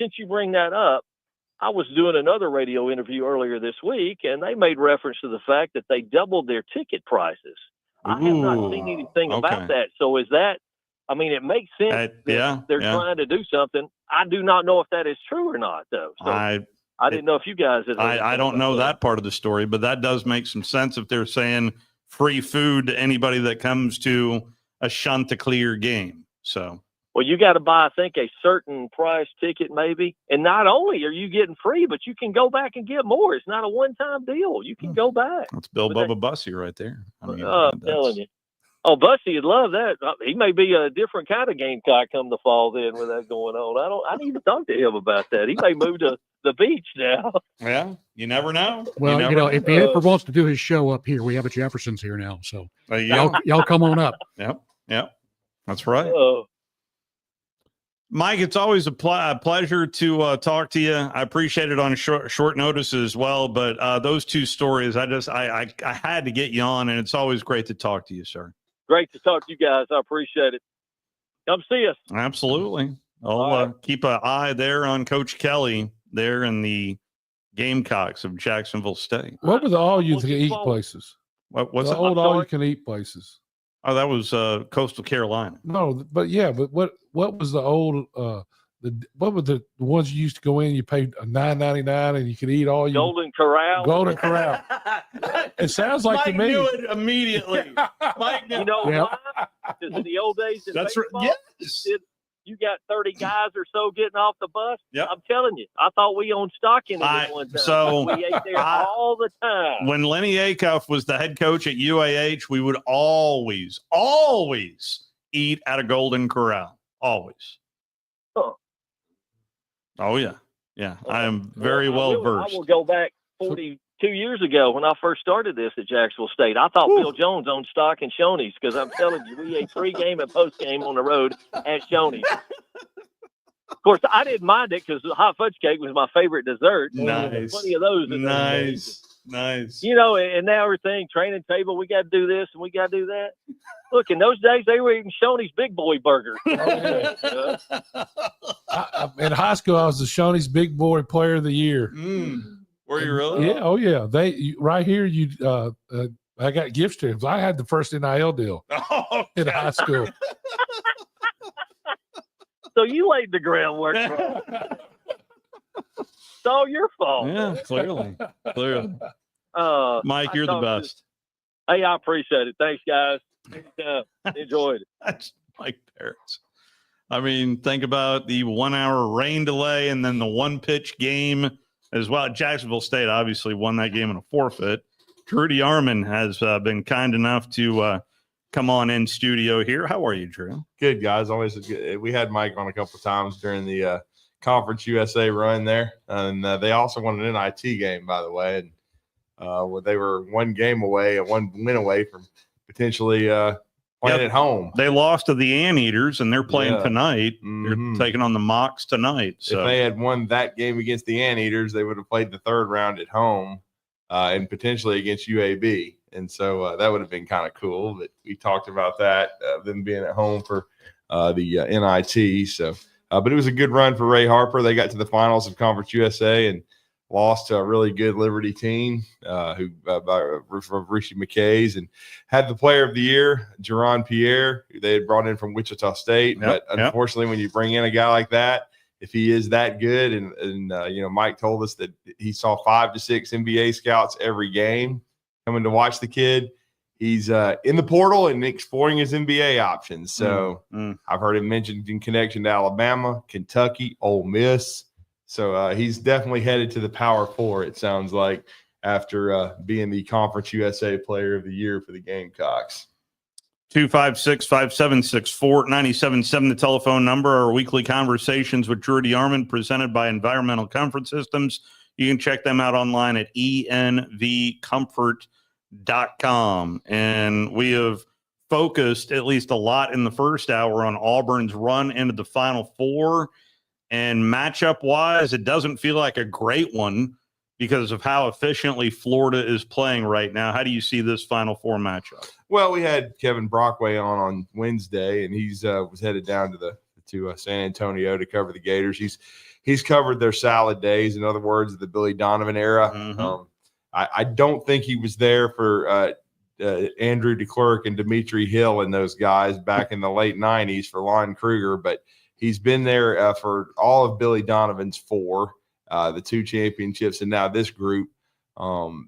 Since you bring that up, I was doing another radio interview earlier this week, and they made reference to the fact that they doubled their ticket prices. I have not seen anything about that. So is that? I mean, it makes sense that they're trying to do something. I do not know if that is true or not, though. So I didn't know if you guys had. I don't know that part of the story, but that does make some sense if they're saying free food to anybody that comes to a Chanticleer game. So, well, you got to buy, I think, a certain price ticket maybe. And not only are you getting free, but you can go back and get more. It's not a one-time deal. You can go back. That's Bill Bubba Bussey right there. I mean, I'm telling you. Oh, Bussey would love that. He may be a different kind of Gamecock come the fall then with that going on. I need to talk to him about that. He may move to the beach now. Yeah, you never know. Well, if he ever wants to do his show up here, we have a Jefferson's here now. So y'all come on up. Yep. That's right. Mike, it's always a pleasure to talk to you. I appreciate it on short notice as well. But those two stories, I had to get you on, and it's always great to talk to you, sir. Great to talk to you guys. I appreciate it. Come see us. Absolutely. I'll keep an eye there on Coach Kelly there in the Gamecocks of Jacksonville State. What were the all-you-can-eat places? What's the old all-you-can-eat places? Oh, that was Coastal Carolina. No, but what was the old what were the ones you used to go in? You paid $9.99 and you could eat all you. Golden Corral. Golden Corral. It sounds like Mike to me. knew it immediately. Mike knew. You know why? Because in the old days in That's baseball, right. Yes. you got 30 guys or so getting off the bus. Yep. I'm telling you, I thought we owned stock in it at one time. So we ate there all the time. When Lenny Acuff was the head coach at UAH, we would always eat at a Golden Corral. Always. Huh. Oh, yeah. Yeah. I am very well versed. I will go back 42 years ago when I first started this at Jacksonville State. I thought Bill Jones owned stock in Shoney's because I'm telling you, we ate pregame and postgame on the road at Shoney's. Of course, I didn't mind it because the hot fudge cake was my favorite dessert. Nice. Plenty of those. Nice. You know, and now everything, training table, we got to do this and we got to do that. Look, in those days, they were eating Shoney's Big Boy burgers. In high school, I was the Shoney's Big Boy Player of the Year. Were you really? Yeah. Oh, yeah. Right here, I got gift stamps. I had the first NIL deal in high school. So you laid the groundwork, bro. It's all your fault. Yeah, clearly. Mike, you're the best. Hey, I appreciate it. Thanks, guys. Enjoyed it. Mike Parrots. I mean, think about the 1 hour rain delay and then the 1-pitch game as well. Jacksonville State obviously won that game in a forfeit. Drew DeArmond has been kind enough to come on in studio here. How are you, Drew? Good, guys. Always good. We had Mike on a couple of times during the Conference USA run there. And they also won an NIT game, by the way. And they were one game away, one win away from potentially playing at home. They lost to the Anteaters, and they're playing tonight. Mm-hmm. They're taking on the Mocs tonight. So if they had won that game against the Anteaters, they would have played the third round at home and potentially against UAB. And so that would have been kind of cool. But we talked about that, them being at home for the NIT. So, but it was a good run for Ray Harper. They got to the finals of Conference USA and lost to a really good Liberty team who from Rishi McKay's, and had the player of the year, Jerron Pierre, who they had brought in from Wichita State. But unfortunately, when you bring in a guy like that, if he is that good, and Mike told us that he saw 5 to 6 NBA scouts every game coming to watch the kid. He's in the portal and exploring his NBA options. So I've heard him mentioned in connection to Alabama, Kentucky, Ole Miss. So he's definitely headed to the Power Four, it sounds like, after being the Conference USA Player of the Year for the Gamecocks. 256-5764-97.7, the telephone number. Our weekly conversations with Drew DeArmond presented by Environmental Comfort Systems. You can check them out online at envcomfort.com. And we have focused at least a lot in the first hour on Auburn's run into the Final Four. And matchup-wise, it doesn't feel like a great one because of how efficiently Florida is playing right now. How do you see this Final Four matchup? Well, we had Kevin Brockway on Wednesday, and he's was headed down to San Antonio to cover the Gators. He's covered their salad days, in other words, the Billy Donovan era. Mm-hmm. I don't think he was there for Andrew DeClercq and Dimitri Hill and those guys back in the late 90s for Lon Kruger, but he's been there for all of Billy Donovan's 4, the 2 championships, and now this group.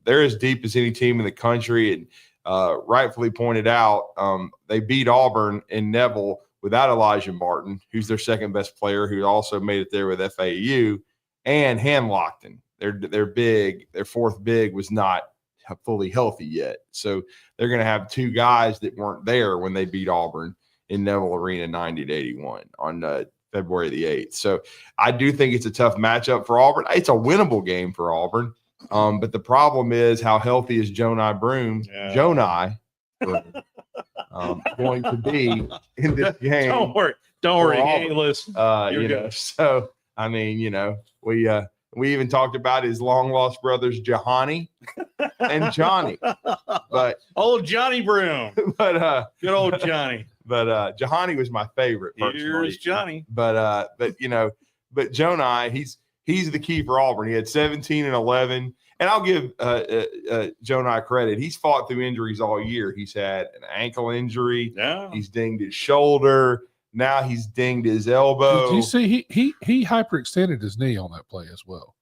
They're as deep as any team in the country, and rightfully pointed out, they beat Auburn in Neville without Elijah Martin, who's their second best player, who also made it there with FAU, and Hanlockton. They're big. Their 4th big was not fully healthy yet, so they're going to have 2 guys that weren't there when they beat Auburn in Neville Arena 90-81 on February the 8th. So I do think it's a tough matchup for Auburn. It's a winnable game for Auburn. But the problem is, how healthy is Jonai Broom? Yeah. Jonai going to be in this game. Don't worry. He ain't listening. You're good. So, I mean, we even talked about his long-lost brothers, Jahani and Johnny. But old Johnny Broom. But good old Johnny. But Jahani was my favorite personally. Here's Johnny. But Jonai, he's the key for Auburn. He had 17 and 11. And I'll give Jonai credit. He's fought through injuries all year. He's had an ankle injury. Yeah. He's dinged his shoulder. Now he's dinged his elbow. Did you see he hyperextended his knee on that play as well?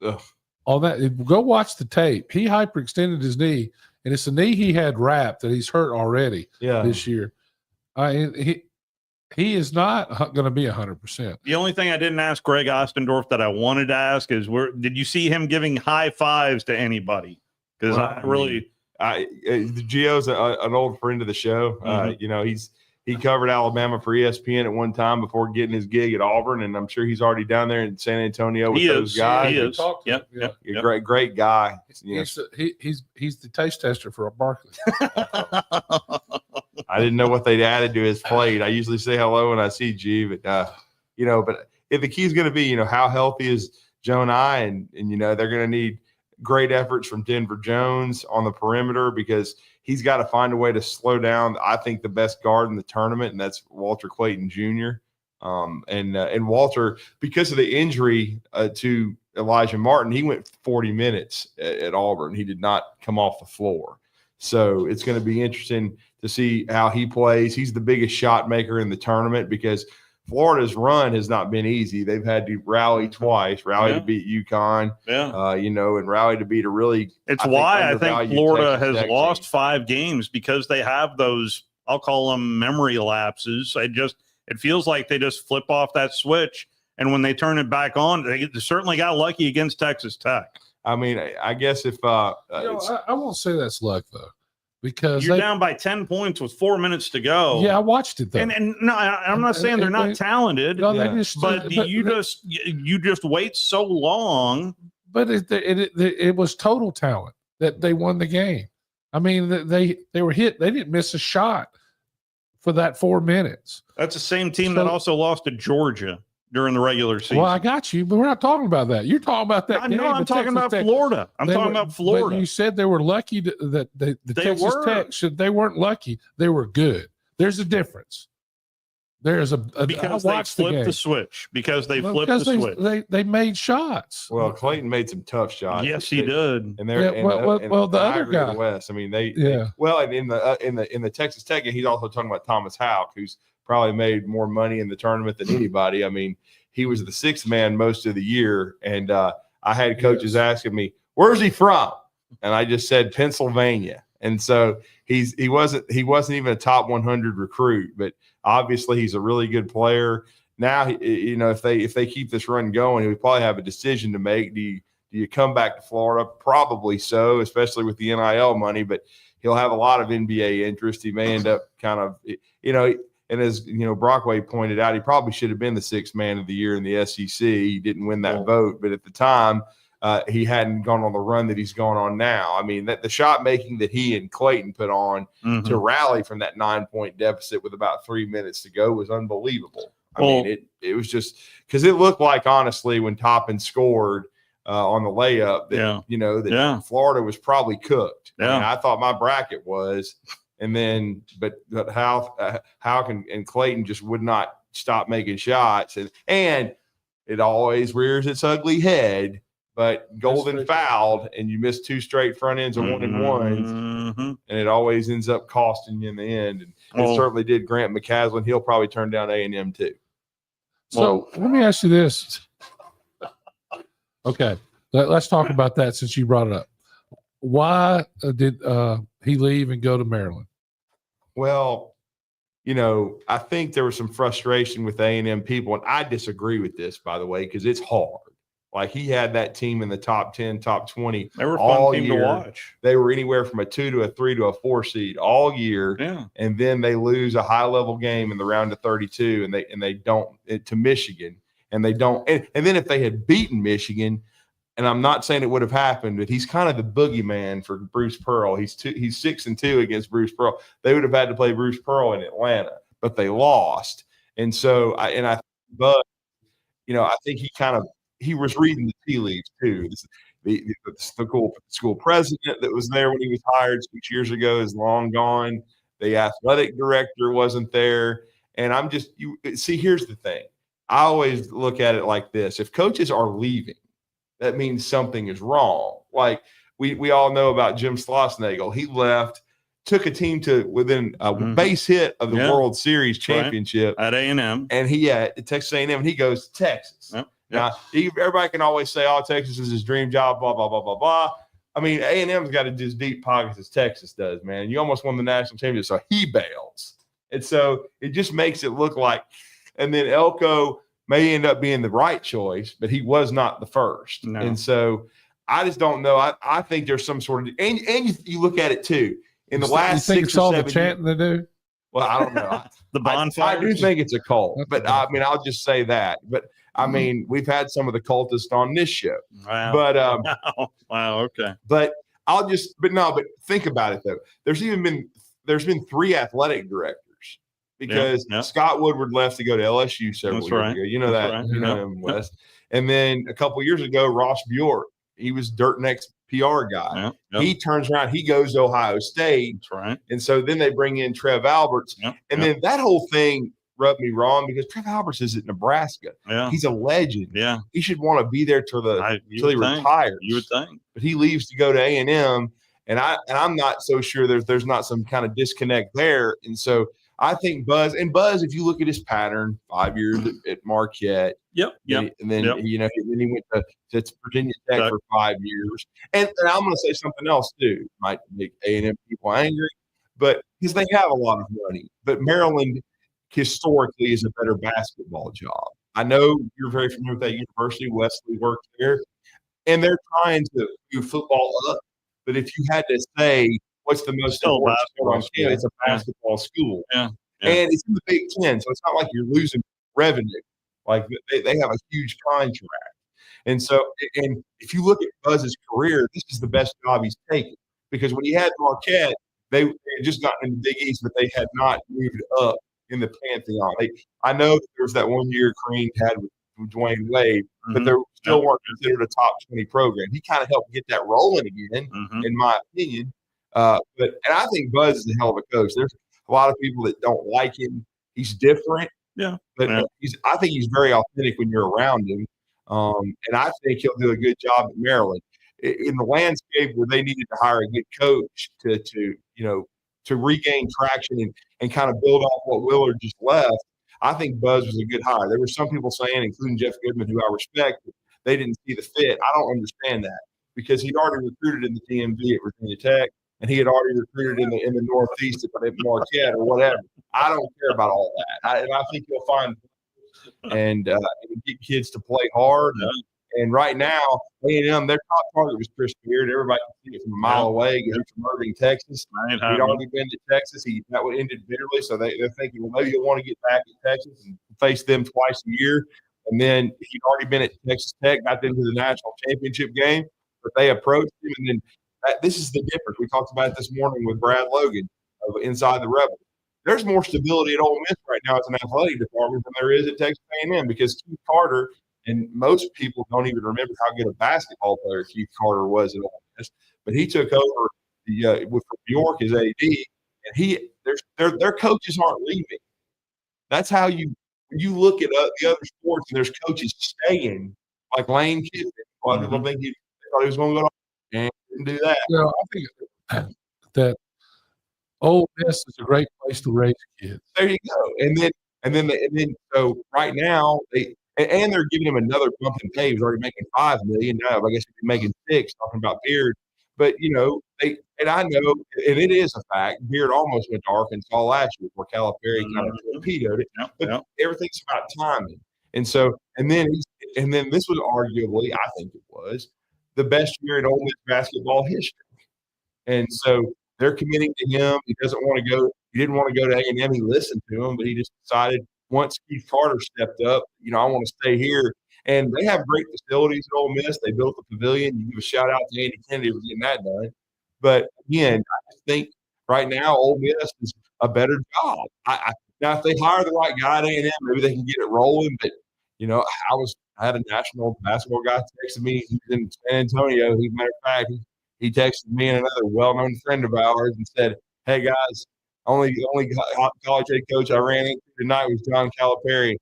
Ugh. On that, go watch the tape. He hyperextended his knee, and it's the knee he had wrapped that he's hurt already this year. He is not going to be 100%. The only thing I didn't ask Greg Ostendorf that I wanted to ask is, did you see him giving high fives to anybody? Because Gio's an old friend of the show. Mm-hmm. He covered Alabama for ESPN at one time before getting his gig at Auburn, and I'm sure he's already down there in San Antonio with those guys. He is. Yep. Great guy. He's the taste tester for a Barkley. I didn't know what they'd added to his plate. I usually say hello when I see G, but but if the key is going to be, how healthy is Jonai, and they're going to need great efforts from Denver Jones on the perimeter, because he's got to find a way to slow down, I think, the best guard in the tournament, and that's Walter Clayton Jr. And Walter, because of the injury to Elijah Martin, he went 40 minutes at Auburn. He did not come off the floor. So it's going to be interesting to see how he plays. He's the biggest shot maker in the tournament, because Florida's run has not been easy. They've had to rally twice, to beat UConn, and rally to beat a really. It's why I think Florida has lost 5 games, because they have those I'll call them memory lapses. It feels like they just flip off that switch, and when they turn it back on, they certainly got lucky against Texas Tech. I mean, I guess if I won't say that's luck though, because you're down by 10 points with 4 minutes to go. Yeah, I watched it though. And no, I'm not saying they're not talented. No, but you just wait so long. But it was total talent that they won the game. I mean, they were hit. They didn't miss a shot for that 4 minutes. That's the same team that also lost to Georgia during the regular season. Well, I got you, but we're not talking about that. You're talking about that. No, I'm talking about Florida. I'm talking about Florida. But you said they were lucky that the Texas Tech they weren't lucky. They were good. There's a difference. There's because they flipped the switch. Because they flipped the switch. They made shots. Well, Clayton made some tough shots. Yes, he did. And they're the other guy. West. I mean, in the Texas Tech game, he's also talking about Thomas Houck, who's probably made more money in the tournament than anybody. I mean, he was the sixth man most of the year, and I had coaches asking me, "Where's he from?" And I just said Pennsylvania. And so he wasn't even a top 100 recruit, but obviously he's a really good player. Now, if they keep this run going, he'll probably have a decision to make. Do you come back to Florida? Probably so, especially with the NIL money, but he'll have a lot of NBA interest. He may end up kind of, and as Brockway pointed out, he probably should have been the sixth man of the year in the SEC. He didn't win that vote, but at the time, he hadn't gone on the run that he's going on now. I mean, the shot making that he and Clayton put on to rally from that 9-point deficit with about 3 minutes to go was unbelievable. I mean, it was just because it looked like, honestly, when Toppin scored on the layup, that Florida was probably cooked. Yeah. I mean, I thought my bracket was, and then but Houck and Clayton just would not stop making shots, and it always rears its ugly head. But Golden fouled, and you missed two straight front ends of 1-and-1s, and it always ends up costing you in the end. And it certainly did Grant McCaslin. He'll probably turn down A&M too. So let me ask you this. Okay, let's talk about that since you brought it up. Why did he leave and go to Maryland? Well, I think there was some frustration with A&M people, and I disagree with this, by the way, because it's hard. Like, he had that team in the top 10, top 20 they were all fun team year. to watch. They were anywhere from a 2 to a 3 to a 4 seed all year. Yeah. And then they lose a high level game in the round of 32 and they don't to Michigan. And they don't. And then if they had beaten Michigan, and I'm not saying it would have happened, but he's kind of the boogeyman for Bruce Pearl. He's 6-2 against Bruce Pearl. They would have had to play Bruce Pearl in Atlanta, but they lost. And so I think he was reading the tea leaves too. The school president that was there when he was hired 6 years ago is long gone. The athletic director wasn't there. And here's the thing. I always look at it like this. If coaches are leaving, that means something is wrong. Like we all know about Jim Schlossnagle. He left, took a team to within a base hit of the World Series championship at A&M. And he at Texas A&M, and he goes to Texas. Yep. Now, everybody can always say, "Oh, Texas is his dream job," blah, blah, blah, blah, blah. I mean, A&M's got as deep pockets as Texas does, man. You almost won the national championship, so he bails. And so it just makes it look like – and then Elko may end up being the right choice, but he was not the first. No. And so I just don't know. I think there's some sort of – and you look at it, too. In the last 6 or 7 years – You think it's all the chanting they do? Well, I don't know. The bonfire. I do think it's a cult, but I mean, I'll just say that. But I mean, we've had some of the cultists on this show. Wow. But wow. Okay. But think about it though. There's been 3 athletic directors because Scott Woodward left to go to LSU several years ago. You know that. Right. You know him, Wes. And then a couple years ago, Ross Bjork. He was Dirt Next PR guy. He turns around, he goes to Ohio State. That's right. And so then they bring in Trev Alberts. Then that whole thing rubbed me wrong because Trev Alberts is at Nebraska. Yeah. He's a legend. Yeah. He should want to be there till he retires. You would think. But he leaves to go to A&M, and I'm not so sure there's not some kind of disconnect there. And so I think Buzz, if you look at his pattern, 5 years at Marquette. And then he went to Virginia Tech for 5 years. And I'm going to say something else too. Might make A&M people angry, but because they have a lot of money. But Maryland historically is a better basketball job. I know you're very familiar with that university. Wesley worked there, and they're trying to do football up. But if you had to say what's the most important sport on campus, it's a basketball school. Yeah. And it's in the Big Ten, so it's not like you're losing revenue. Like they have a huge contract. And so, and if you look at Buzz's career, this is the best job he's taken. Because when he had Marquette, they had just gotten in the Big East, but they had not moved up in the Pantheon. I know that there was that 1 year Crean had with Dwayne Wade, but they still weren't considered a top 20 program. He kind of helped get that rolling again, in my opinion. And I think Buzz is a hell of a coach. There's a lot of people that don't like him. He's different. Yeah. But I think he's very authentic when you're around him. And I think he'll do a good job at Maryland. In the landscape where they needed to hire a good coach to regain traction and kind of build off what Willard just left, I think Buzz was a good hire. There were some people saying, including Jeff Goodman, who I respect, that they didn't see the fit. I don't understand that because he'd already recruited in the DMV at Virginia Tech, and he had already recruited in the Northeast at Marquette or whatever. I don't care about all that. And I think you'll find and get kids to play hard. And right now, A&M, their top target was Chris Beard. Everybody can see it from a mile away. He's from Irving, Texas. He'd already been to Texas. That would ended bitterly, so they're thinking, well, maybe you'll want to get back at Texas and face them twice a year. And then he'd already been at Texas Tech, got into the national championship game, but they approached him. And then this is the difference. We talked about it this morning with Brad Logan of Inside the Rebels. There's more stability at Ole Miss right now as an athletic department than there is at Texas A&M because Keith Carter, and most people don't even remember how good a basketball player Keith Carter was at Ole Miss, but he took over with New York as AD, and their coaches aren't leaving. That's how you look at the other sports and there's coaches staying, like Lane Kiffin. A lot of people think thought he was going to go and didn't do that. I think that Ole Miss is a great place to raise kids. There you go. And then so right now they're giving him another bump in pay. He's already making $5 million now. I guess he's making $6 million, talking about Beard. But I know, and it is a fact, Beard almost went to Arkansas last year where Calipari kind of torpedoed it. But everything's about timing. And so, and then this was arguably, I think it was, the best year in Ole Miss basketball history. And so they're committing to him. He doesn't want to go. He didn't want to go to A&M. He listened to him, but he just decided once Keith Carter stepped up, I want to stay here. And they have great facilities at Ole Miss. They built the pavilion. You give a shout out to Andy Kennedy for getting that done. But again, I just think right now Ole Miss is a better job. Now if they hire the right guy at A&M, maybe they can get it rolling. But I had a national basketball guy texting me. He's in San Antonio. As a matter of fact, he texted me and another well-known friend of ours and said, "Hey guys, only college head coach I ran into tonight was John Calipari,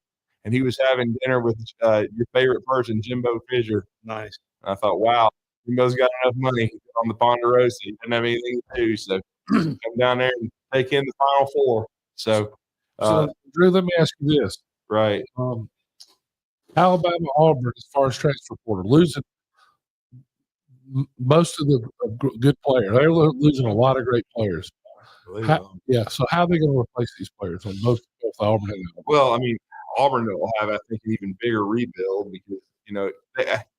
and he was having dinner with your favorite person, Jimbo Fisher." Nice. And I thought, wow, Jimbo's got enough money on the Ponderosa. He doesn't have anything to do, so come down there and take in the Final Four. So Drew, let me ask you this. Right. Alabama, Auburn, as far as transfer portal, losing most of the good players. They're losing a lot of great players. So how are they going to replace these players on both Auburn and Alabama? Well, I mean, Auburn will have, I think, an even bigger rebuild because,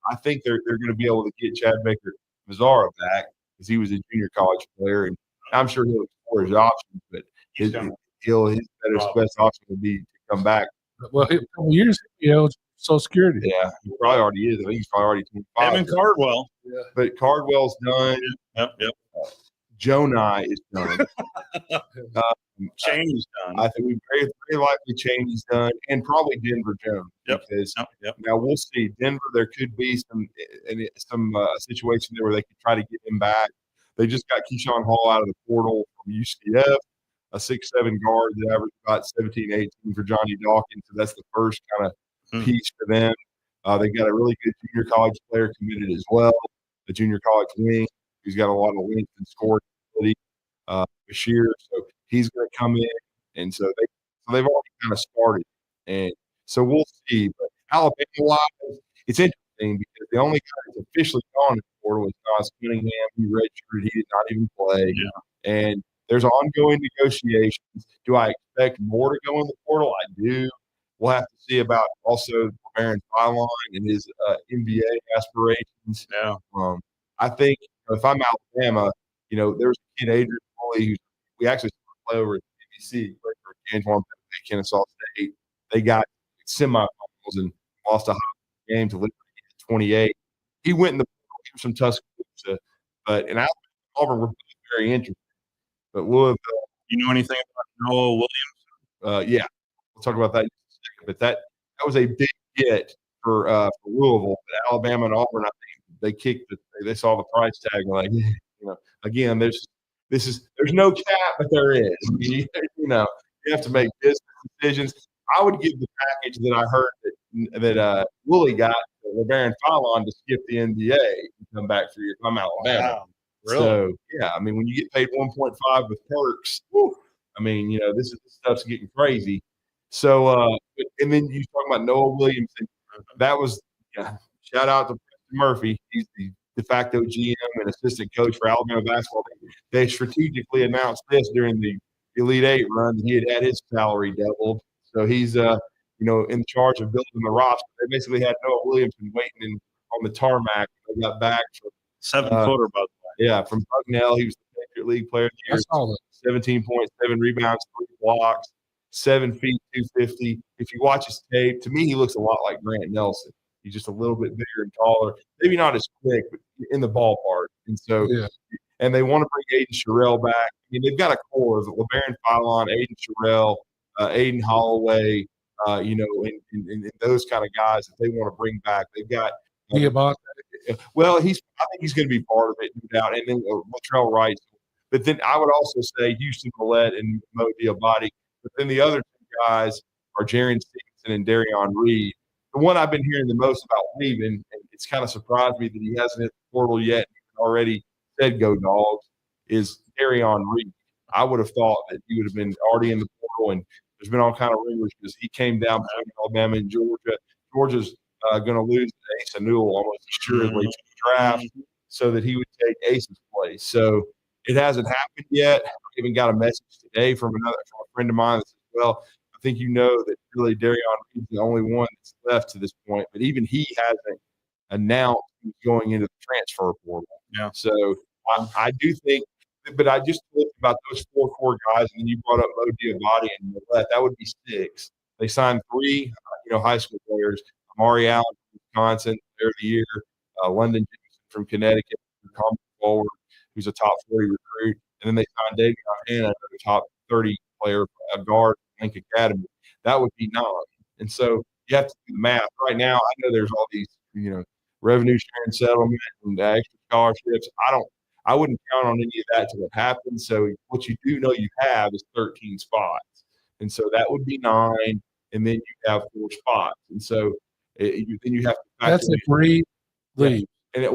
I think they're going to be able to get Chad Baker Mazzara back because he was a junior college player, and I'm sure he'll explore his options, but his best option would be to come back. Well, a couple years ago, Social Security. Yeah, he probably already is. I think he's probably already 25. Evan Cardwell. Yeah. But Cardwell's done. Yep. Jonai is done. Chaney's done. I think we very, very likely Chaney's done, and probably Denver Jones. Because now we'll see. Denver, there could be some situation there where they could try to get him back. They just got Keyshawn Hall out of the portal from UCF, a 6'7" guard that averaged about 17, 18 for Johnny Dawkins. So that's the first kind of piece for them. They got a really good junior college player committed as well, a junior college wing who's got a lot of length and scoring ability, Bashir. So he's going to come in, and so they've already kind of started, and so we'll see. But Alabama-wise, it's interesting because the only guy that's officially gone in the portal was Josh Cunningham. He redshirted. He did not even play, and there's ongoing negotiations. Do I expect more to go in the portal? I do. We'll have to see about also Baron Fylon and his NBA aspirations. Yeah. I think if I'm Alabama, there's a kid, Adrian Foley, who we actually play over at NBC, played for James Kennesaw State. They got semifinals and lost a high game to Liberty at 28. He went in the portal. He was from Tuscaloosa, but in Alabama and Auburn were both very interesting. But Louisville, you know anything about Noah Williams? Yeah, we'll talk about that in a second. But that was a big get for Louisville. But Alabama and Auburn, I think they kicked it. They saw the price tag and like, again, there's no cap, but there is. You have to make business decisions. I would give the package that I heard that Woolley got LeBaron Fylon to skip the NBA and come back for if I'm Alabama. Wow. Really? So yeah, I mean, when you get paid 1.5 with perks, this stuff's getting crazy. So and then you talk about Noah Williams. That was shout out to Preston Murphy. He's the de facto GM and assistant coach for Alabama basketball. They strategically announced this during the Elite Eight run that he had his salary doubled. So he's in charge of building the roster. They basically had Noah Williamson waiting on the tarmac. They got back from 7-footer, by the way. Yeah, from Bucknell. He was the Patriot League Player of the Year. 17.7 rebounds, 3 blocks, 7 feet, 250. If you watch his tape, to me, he looks a lot like Grant Nelson. He's just a little bit bigger and taller. Maybe not as quick, but in the ballpark. And so, and they want to bring Aiden Sherrill back. I mean, they've got a core of LeBaron Fylon, Aiden Sherrill, Aiden Holloway, and those kind of guys that they want to bring back. They've got well, I think he's going to be part of it, no doubt. And then Latrell Wright. But then I would also say Houston Millette and Mo Diabate. But then the other two guys are Jaron Stevenson and Darion Reed. The one I've been hearing the most about leaving, and it's kind of surprised me that he hasn't hit the portal yet and already said go Dogs, is Darion Reed. I would have thought that he would have been already in the portal, and there's been all kind of rumors because he came down between Alabama and Georgia. Georgia's going to lose to Asa Newell almost assuredly to the draft so that he would take Ace's place. So it hasn't happened yet. I even got a message today from a friend of mine that says, well, I think that really Darion Reed's the only one that's left to this point, but even he hasn't announced he's going into the transfer portal. Yeah. So I do think, but I just looked about those 4 core guys, and then you brought up Mo Diabate and Millette. That would be 6. They signed 3, high school players. Amari Allen from Wisconsin, Player of the Year. London Jameson from Connecticut, Talkin Ball, who's a top 40 recruit. And then they signed David Hanna, another top 30 player, a guard from Link Academy. That would be 9. And so you have to do the math. Right now, I know there's all these, revenue sharing settlement and extra scholarships. I wouldn't count on any of that till it happens. So what you do know you have is 13 spots. And so that would be 9. And then you have 4 spots. And so then you have to factor that's if Reed leaves. And and then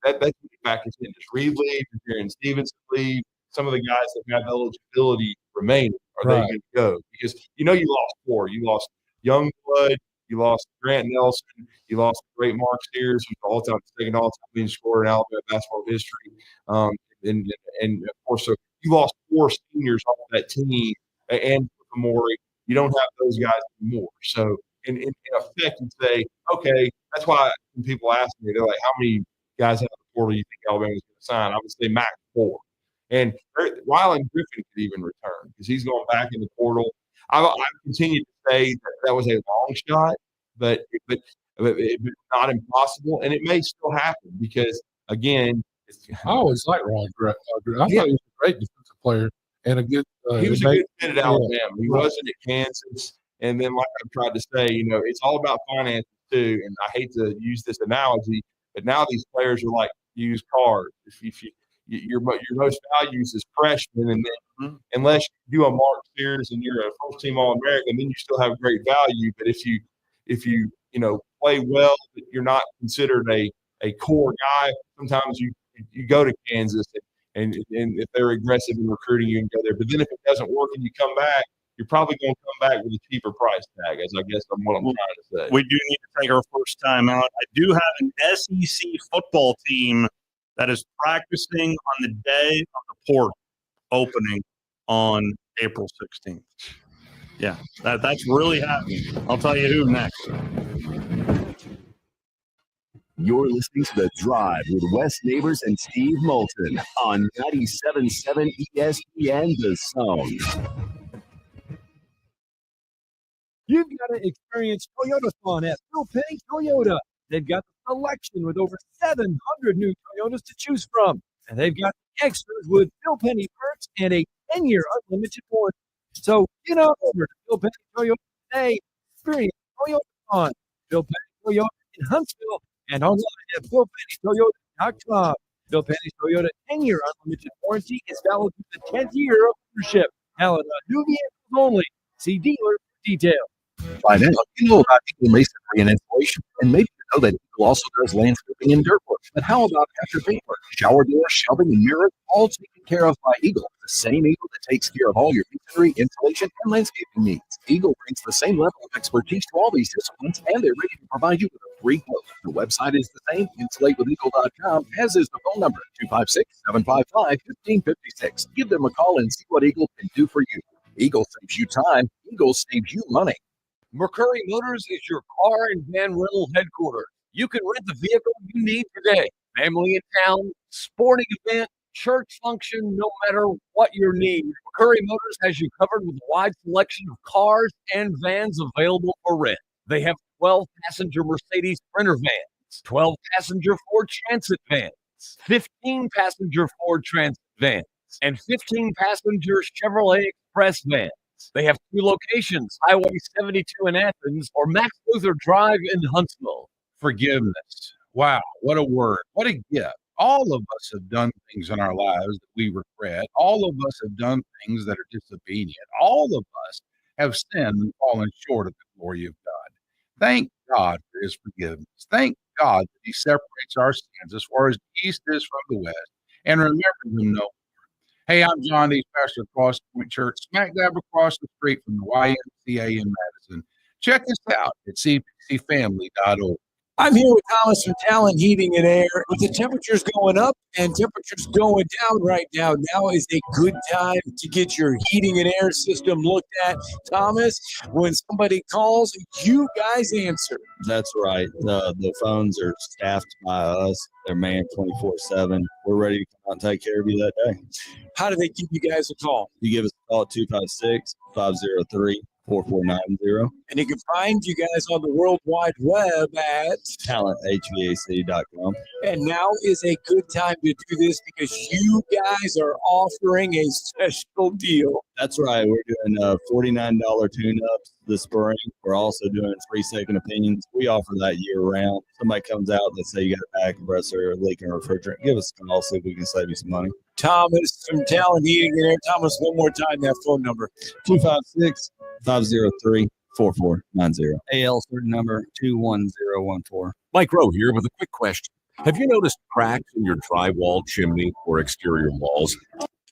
that's what you factor in. Does Reed leave? Does Aaron Stevenson leave? Some of the guys that have eligibility remaining, are they going to go? Because you lost 4. You lost Youngblood. You lost Grant Nelson. You lost great Mark Sears, who's the second all-time leading scorer in Alabama basketball history. And of course, so you lost 4 seniors off that team, and Amori. You don't have those guys anymore. So in effect, you say, okay, that's why when people ask me, they're like, how many guys out of the portal do you think Alabama's going to sign? I would say max 4. And Rylan Griffin could even return because he's going back in the portal. I continue to say that was a long shot, but not impossible, and it may still happen because, again, I always liked Rylan Griffin. I thought he was a great defensive player and a good. He was a good fit at Alabama. He wasn't at Kansas. And then, like I've tried to say, it's all about finances too. And I hate to use this analogy, but now these players are like used cars. If your most values is freshman, and then unless you do a Mark Sears and you're a first-team All-American, then you still have great value. But if you play well, but you're not considered a core guy, sometimes you go to Kansas and if they're aggressive in recruiting, you can go there. But then if it doesn't work and you come back, you're probably going to come back with a cheaper price tag, as I guess what I'm trying to say. We do need to take our first time out. I do have an SEC football team that is practicing on the day of the portal. opening on April 16th. Yeah, that's really happening. I'll tell you who next. You're listening to The Drive with Wes Neighbors and Steve Moulton on 97.7 ESPN The Zone. You've got to experience Toyota fun at Phil Penny Toyota. They've got the selection with over 700 new Toyotas to choose from. And they've got extras with Phil Penny perks and a 10-year unlimited warranty. So get on over to Phil Penny Toyota today. Experience Toyota fun. Phil Penny Toyota in Huntsville and online at philpennytoyota.com. Phil Penny Toyota 10-year unlimited warranty is valid with the 10th year of ownership. Valid on new vehicles only. See dealer for details. By now, you know about Eagle masonry and insulation, and maybe you know that Eagle also does landscaping and dirt work. But how about after paintwork, shower doors, shelving, and mirrors, all taken care of by Eagle, the same Eagle that takes care of all your masonry, insulation, and landscaping needs. Eagle brings the same level of expertise to all these disciplines, and they're ready to provide you with a free quote. The website is the same, insulatewitheagle.com, as is the phone number, 256-755-1556. Give them a call and see what Eagle can do for you. Eagle saves you time. Eagle saves you money. McCurry Motors is your car and van rental headquarters. You can rent the vehicle you need today. Family in town, sporting event, church function, no matter what your need. McCurry Motors has you covered with a wide selection of cars and vans available for rent. They have 12-passenger Mercedes Sprinter vans, 12-passenger Ford Transit vans, 15-passenger Ford Transit vans, and 15-passenger Chevrolet Express vans. They have 2 locations, Highway 72 in Athens or Max Luther Drive in Huntsville. Forgiveness. Wow, what a word. What a gift. All of us have done things in our lives that we regret. All of us have done things that are disobedient. All of us have sinned and fallen short of the glory of God. Thank God for his forgiveness. Thank God that he separates our sins as far as the east is from the west and remembers them no more. Hey, I'm John Dees, pastor of Cross Point Church, smack dab across the street from the YMCA in Madison. Check us out at cpcfamily.org. I'm here with Thomas from Talkin Heating and Air. With the temperatures going up and temperatures going down right now, now is a good time to get your heating and air system looked at. Thomas, when somebody calls, you guys answer. That's right. The phones are staffed by us. They're manned 24/7. We're ready to come out and take care of you that day. How do they give you guys a call? You give us a call at 256-503-4490. And you can find you guys on the World Wide Web at talenthvac.com. And now is a good time to do this because you guys are offering a special deal. That's right. We're doing $49 tune-ups this spring. We're also doing free second opinions. We offer that year-round. Somebody comes out, they say you got a back compressor, a leaking refrigerant. Give us a call, see if we can save you some money. Thomas from Talkin Heating and Air. Thomas, one more time, that phone number. 256-503-4490. AL certain number 21014. Mike Rowe here with a quick question. Have you noticed cracks in your drywall, chimney, or exterior walls?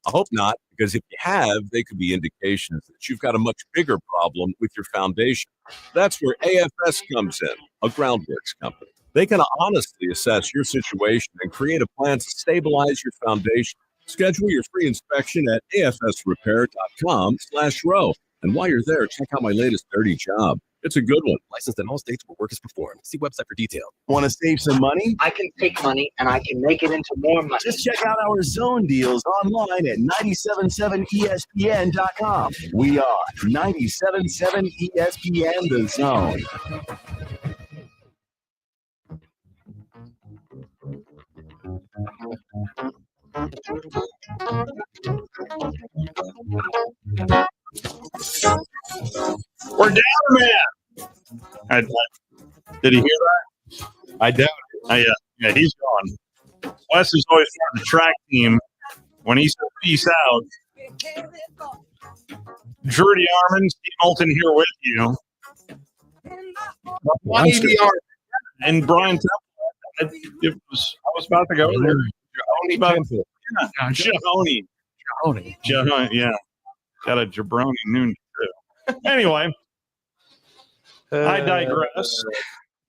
I hope not, because if you have, they could be indications that you've got a much bigger problem with your foundation. That's where AFS comes in, a groundworks company. They can honestly assess your situation and create a plan to stabilize your foundation. Schedule your free inspection at afsrepair.com/row. And while you're there, check out my latest dirty job. It's a good one. Licensed in all states where work is performed. See website for details. Want to save some money? I can take money and I can make it into more money. Just check out our zone deals online at 977ESPN.com. We are 97.7 ESPN The Zone. We're down, man. Did he hear that? I doubt it. Yeah, he's gone. Wes is always part of the track team. When he said peace out, Drew DeArmond, Steve Moulton here with you. And Brian Temple. I was about to go there. Jahoni. Yeah. Got a jabroni noon too. Anyway, I digress.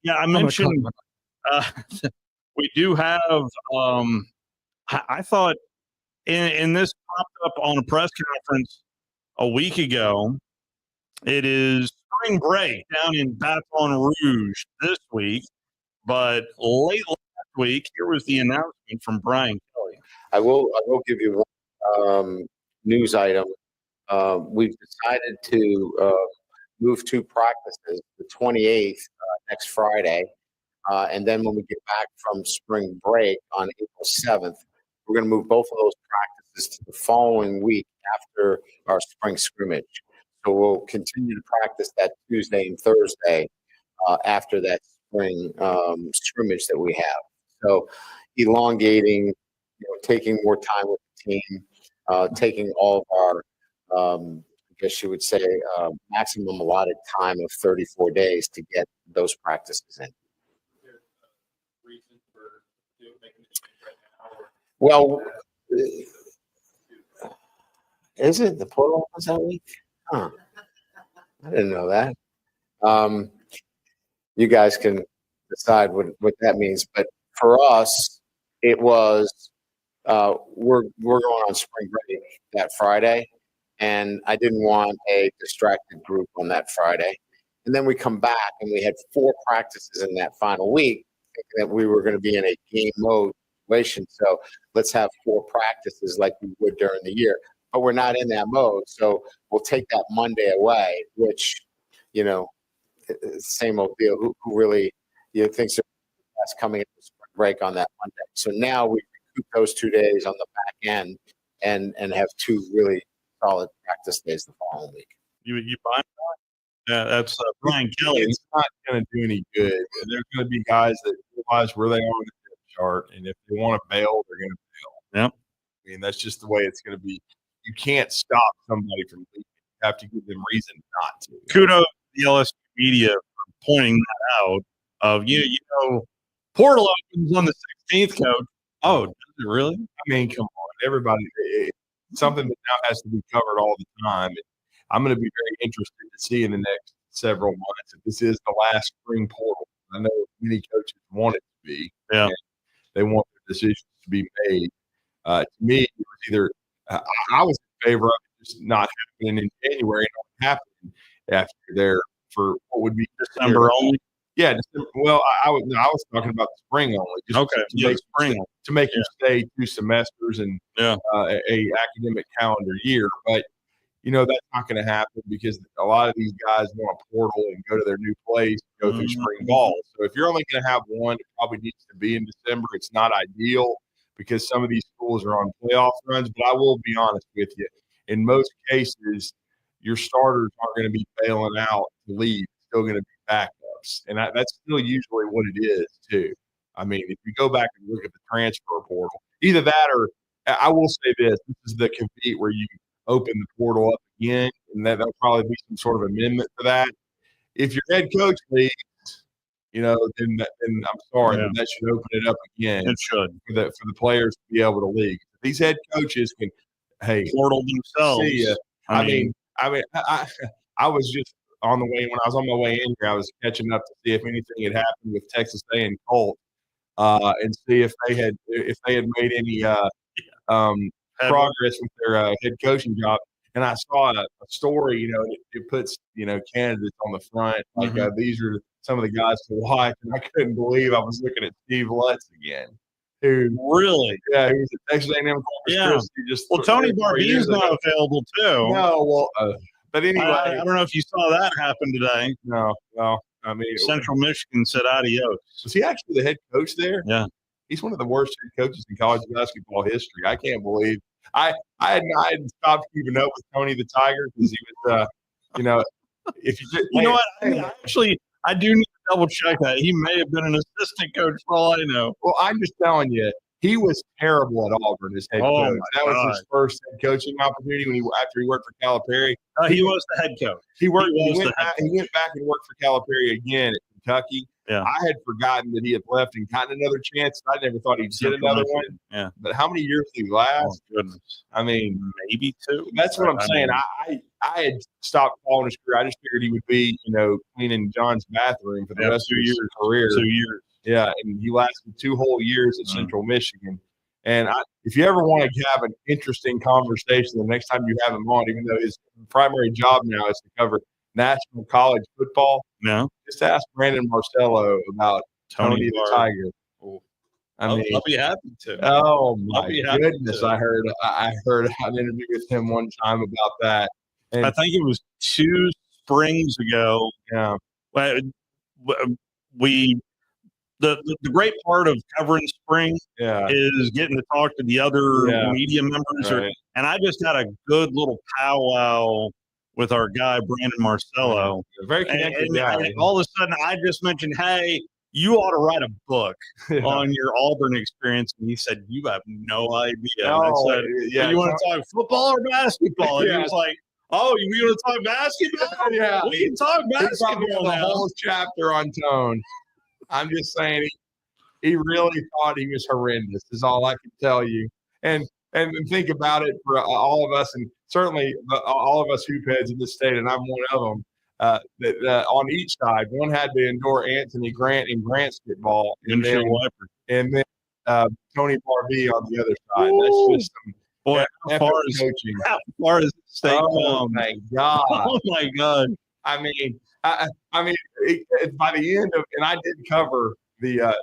Yeah, I mentioned we do have. I thought And this popped up on a press conference a week ago. It is spring break down in Baton Rouge this week, but late last week, here was the announcement from Brian Kelly. I will give you one news item. We've decided to move 2 practices, the 28th next Friday, and then when we get back from spring break on April 7th, we're going to move both of those practices to the following week after our spring scrimmage. So we'll continue to practice that Tuesday and Thursday after that spring scrimmage that we have. So elongating, taking more time with the team, taking all of our, I guess you would say, maximum allotted time of 34 days to get those practices in. Well, is it the portal opens that week? Huh. I didn't know that. You guys can decide what that means, but for us, it was we're going on spring break that Friday, and I didn't want a distracted group on that Friday. And then we come back, and we had 4 practices in that final week, thinking that we were going to be in a game mode situation. So let's have 4 practices like we would during the year. But we're not in that mode, so we'll take that Monday away, which, same old deal. Who really thinks that's coming into spring break on that Monday? So now we recoup those 2 days on the back end and have 2 really solid practice days the following week. You buying that? Yeah, that's Brian Kelly. It's not going to do any good. There's going to be guys that realize where they are on the depth chart, and if they want to bail, they're going to bail. Yep. I mean, that's just the way it's going to be. You can't stop somebody from leaving. You have to give them reason not to. Kudos to the LSU media for pointing that out. Portal opens on the 16th, Coach. Oh, does it really? I mean, come on, everybody. It's something that now has to be covered all the time. And I'm going to be very interested to see in the next several months if this is the last spring portal. I know many coaches want it to be. Yeah. They want their decisions to be made. To me, it was either I was in favor of it just not happening in January and not happening after there for what would be December only. Yeah, December. Well, I was talking about the spring only. Just to make you stay 2 semesters and a academic calendar year. But that's not going to happen because a lot of these guys want a portal and go to their new place, go through spring ball. So if you're only going to have one, it probably needs to be in December. It's not ideal because some of these schools are on playoff runs. But I will be honest with you, in most cases, your starters aren't going to be bailing out to leave. It's still going to be backups, and that's still usually what it is too. I mean, if you go back and look at the transfer portal, either that or I will say this is the compete where you open the portal up again, and that'll probably be some sort of amendment to that. If your head coach leaves, then I'm sorry, but that should open it up again. It should for the players to be able to league. These head coaches can, portal themselves. See ya. I was just on the way when I was on my way in here. I was catching up to see if anything had happened with Texas A&M Colt, and see if they had made any progress with their head coaching job. And I saw a story, it puts candidates on the front like these are some of the guys to watch, and I couldn't believe I was looking at Steve Lutz again. Who really? Yeah, he was at Texas A&M. Yeah. Tony Barbee's not available too. No, but anyway, I don't know if you saw that happen today. No, I mean, Central Michigan said adios. Was he actually the head coach there? Yeah, he's one of the worst head coaches in college basketball history. I can't believe I had stopped keeping up with Tony the Tiger because he was, if you just, what, I do need to double check that. He may have been an assistant coach for all I know. Well, I'm just telling you, he was terrible at Auburn as head coach. That was his first head coaching opportunity after he worked for Calipari. He was the head coach. He went back and worked for Calipari again at Kentucky. Yeah. I had forgotten that he had left and gotten another chance. I never thought he'd get another one. Yeah. But how many years did he last? Oh, goodness. I mean, maybe 2. That's what I'm saying. I had stopped following his career. I just figured he would be, cleaning John's bathroom for the rest of his career. 2 years. Yeah, and he lasted 2 whole years at Central Michigan. And if you ever want to have an interesting conversation the next time you have him on, even though his primary job now is to cover national college football, just ask Brandon Marcello about Tony the Tiger. I'll be happy to. Oh my goodness! I heard an interview with him one time about that. And I think it was 2 springs ago. Yeah, the great part of covering spring is getting to talk to the other media members. And I just had a good little powwow with our guy Brandon Marcello. Very connected guy. And all of a sudden, I just mentioned, "Hey, you ought to write a book on your Auburn experience." And he said, "You have no idea." And I said, "You want to talk football or basketball?" And he was like, "Oh, you want to talk basketball? Yeah, we can talk basketball the now." whole chapter on Tone. I'm just saying, he really thought he was horrendous. Is all I can tell you. And think about it for all of us, and certainly all of us hoop heads in this state, and I'm one of them. That on each side, one had to endure Anthony Grant and Grant spitball, and then Tony Barbee on the other side. That's just some how far as state oh my god! Oh my god! I mean, by the end of, and I did cover the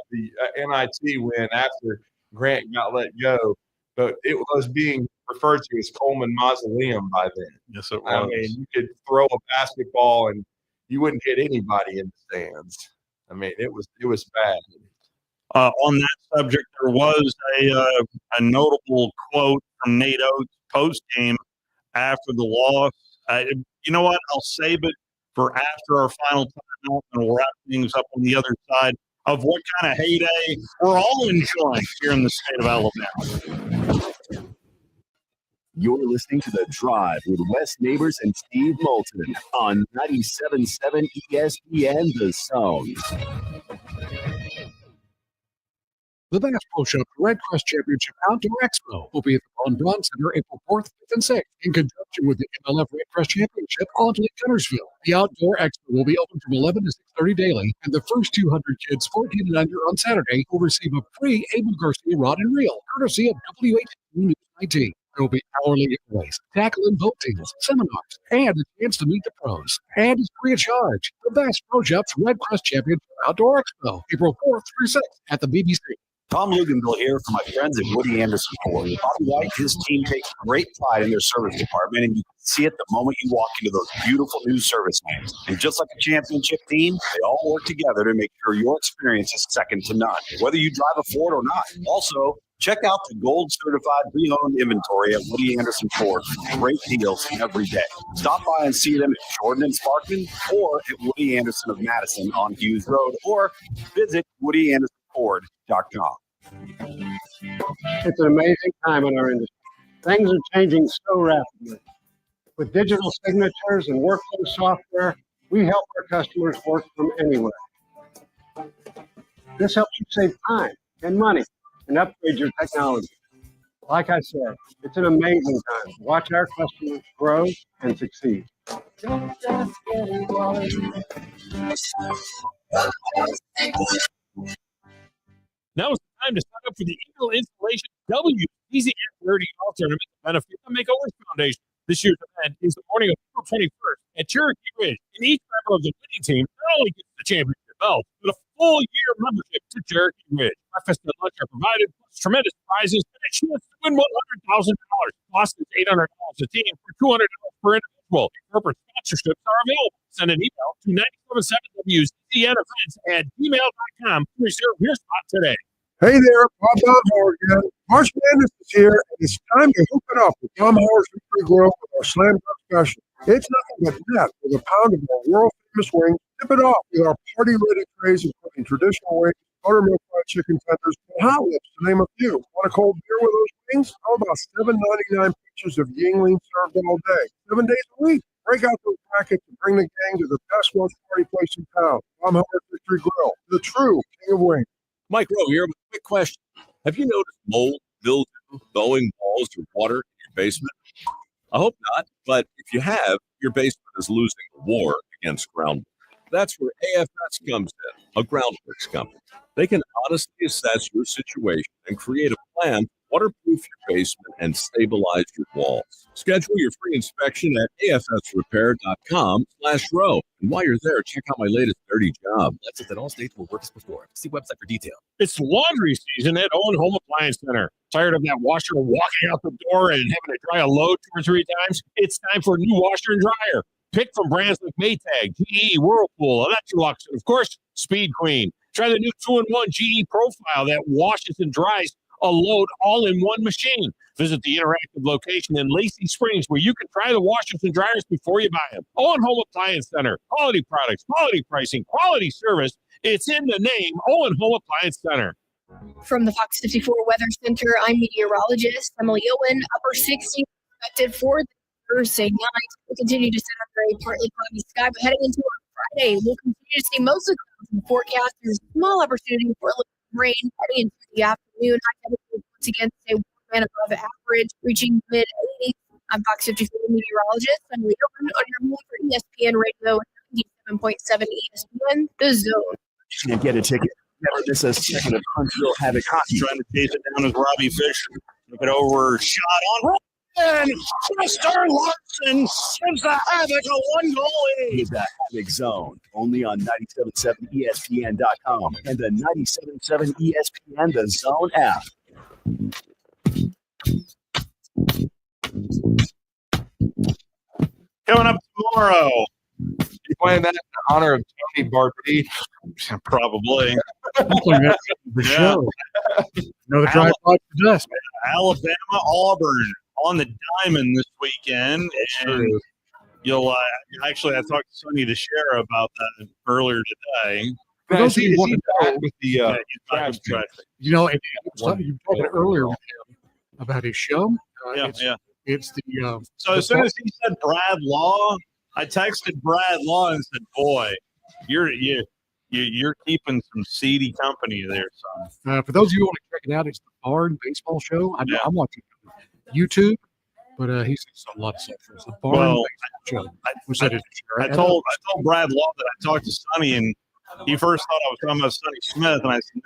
NIT win after Grant got let go, but it was being referred to as Coleman Mausoleum by then. Yes, it was. I mean, you could throw a basketball and you wouldn't hit anybody in the stands. I mean, it was bad. On that subject, there was a notable quote from Nate Oates post game after the loss. You know what? I'll save it for after our final timeout, and we'll wrap things up on the other side of what kind of heyday we're all enjoying here in the state of Alabama. You're listening to The Drive with Wes Neighbors and Steve Moulton on 97.7 ESPN The Zone. The Bass Pro Shop Red Cross Championship Outdoor Expo will be at the Von Braun Center April 4th, 5th, and 6th in conjunction with the MLF Red Cross Championship on Lake Guntersville. The Outdoor Expo will be open from 11 to 6:30 daily, and the first 200 kids 14 and under on Saturday will receive a free Abel Garcia rod and reel, courtesy of WHT News 19. There will be hourly giveaways, tackle and boat deals, seminars, and a chance to meet the pros. And it's free of charge. The Bass Pro Shop's Red Cross Championship Outdoor Expo, April 4th through 6th at the BBC. Tom Luganville here for my friends at Woody Anderson Ford. Bobby White, his team takes great pride in their service department, and you can see it the moment you walk into those beautiful new service lanes. And just like a championship team, they all work together to make sure your experience is second to none, whether you drive a Ford or not. Also, check out the gold certified pre-owned inventory at Woody Anderson Ford. Great deals every day. Stop by and see them at Jordan and Sparkman or at Woody Anderson of Madison on Hughes Road, or visit WoodyAndersonFord.com. It's an amazing time in our industry. Things are changing so rapidly. With digital signatures and workflow software, we help our customers work from anywhere. This helps you save time and money and upgrade your technology. Like I said, it's an amazing time to watch our customers grow and succeed. Don't just get involved. Now is the time to sign up for the Eagle Installation WCZF30 Golf Tournament to benefit the Make-A-Wish Foundation. This year's event is the morning of April 21st at Cherokee Ridge, and each member of the winning team not only gets the championship belt, but a full-year membership to Cherokee Ridge. Breakfast and lunch are provided, plus tremendous prizes, and a chance to win $100,000. Cost is $800 a team for $200 per individual. Corporate sponsorships are available. Send an email to 977WCZN@gmail.com to reserve your spot today. Hey there, Bob Howard again. March Madness is here, and it's time to hook it up with Tom Howard's Victory Grill with our Slam Dunk special. It's nothing but that with a pound of our world-famous wings. Tip it off with our party-ready trays including traditional wings, buttermilk fried chicken tenders, and hot lips, to name a few. Want a cold beer with those wings? How about $7.99 pictures of Yingling served all day, 7 days a week? Break out those brackets and bring the gang to the best lunch party place in town. Tom Howard Victory Grill, the true king of wings. Mike Rowe here with a quick question. Have you noticed mold, mildew, blowing balls or water in your basement? I hope not, but if you have, your basement is losing the war against groundwater. That's where AFS comes in, a groundworks company. They can honestly assess your situation and create a plan to waterproof your basement and stabilize your walls. Schedule your free inspection at afsrepair.com/row. And while you're there, check out my latest dirty job. That's at all states will work as before. See website for detail. It's laundry season at Owen Home Appliance Center. Tired of that washer walking out the door and having to dry a load 2 or 3 times? It's time for a new washer and dryer. Pick from brands like Maytag, GE, Whirlpool, Electrolux, and of course, Speed Queen. Try the new 2-in-1 GE Profile that washes and dries a load all in one machine. Visit the interactive location in Lacey Springs where you can try the washers and dryers before you buy them. Owen Home Appliance Center. Quality products, quality pricing, quality service. It's in the name, Owen Home Appliance Center. From the Fox 54 Weather Center, I'm meteorologist Emily Owen. Upper 60 expected for Thursday night. We'll continue to set under a partly cloudy sky, but heading into our Friday, we'll continue to see most of the forecast. There's a small opportunity for a little rain heading into the afternoon. High temperature once again stay warm and above average, reaching mid-80s. I'm Fox 54 meteorologist Emily Owen on your move for ESPN Radio 97.7 ESPN, The Zone. Can't get a ticket. Never miss a second of Huntsville Havoc hockey. Trying to chase it down as Robbie Fisher. Look it over, shot on. And Mr. Larson gives the Havoc a 1-goal lead. Is the Havoc Zone only on 97.7 ESPN.com and the 97.7 ESPN The Zone app. Coming up tomorrow. You playing that in honor of Tony Barty? Probably. The show. The drive by the dust. Alabama, Auburn on the diamond this weekend. And you'll actually, I talked to Sonny DeShera about that earlier today. For those of you who with the you know, you talked earlier with him about his show. It's the So as soon as he said Brad Law, I texted Brad Law and said, "Boy, you're keeping some seedy company there, son." For those of you who want to check it out, it's the Barn Baseball Show. I'm watching YouTube, but he's a lot of stuff. It's the Barn Baseball Show. I told Brad Law that I talked to Sonny, and he first thought I was talking about Sonny Smith, and I said,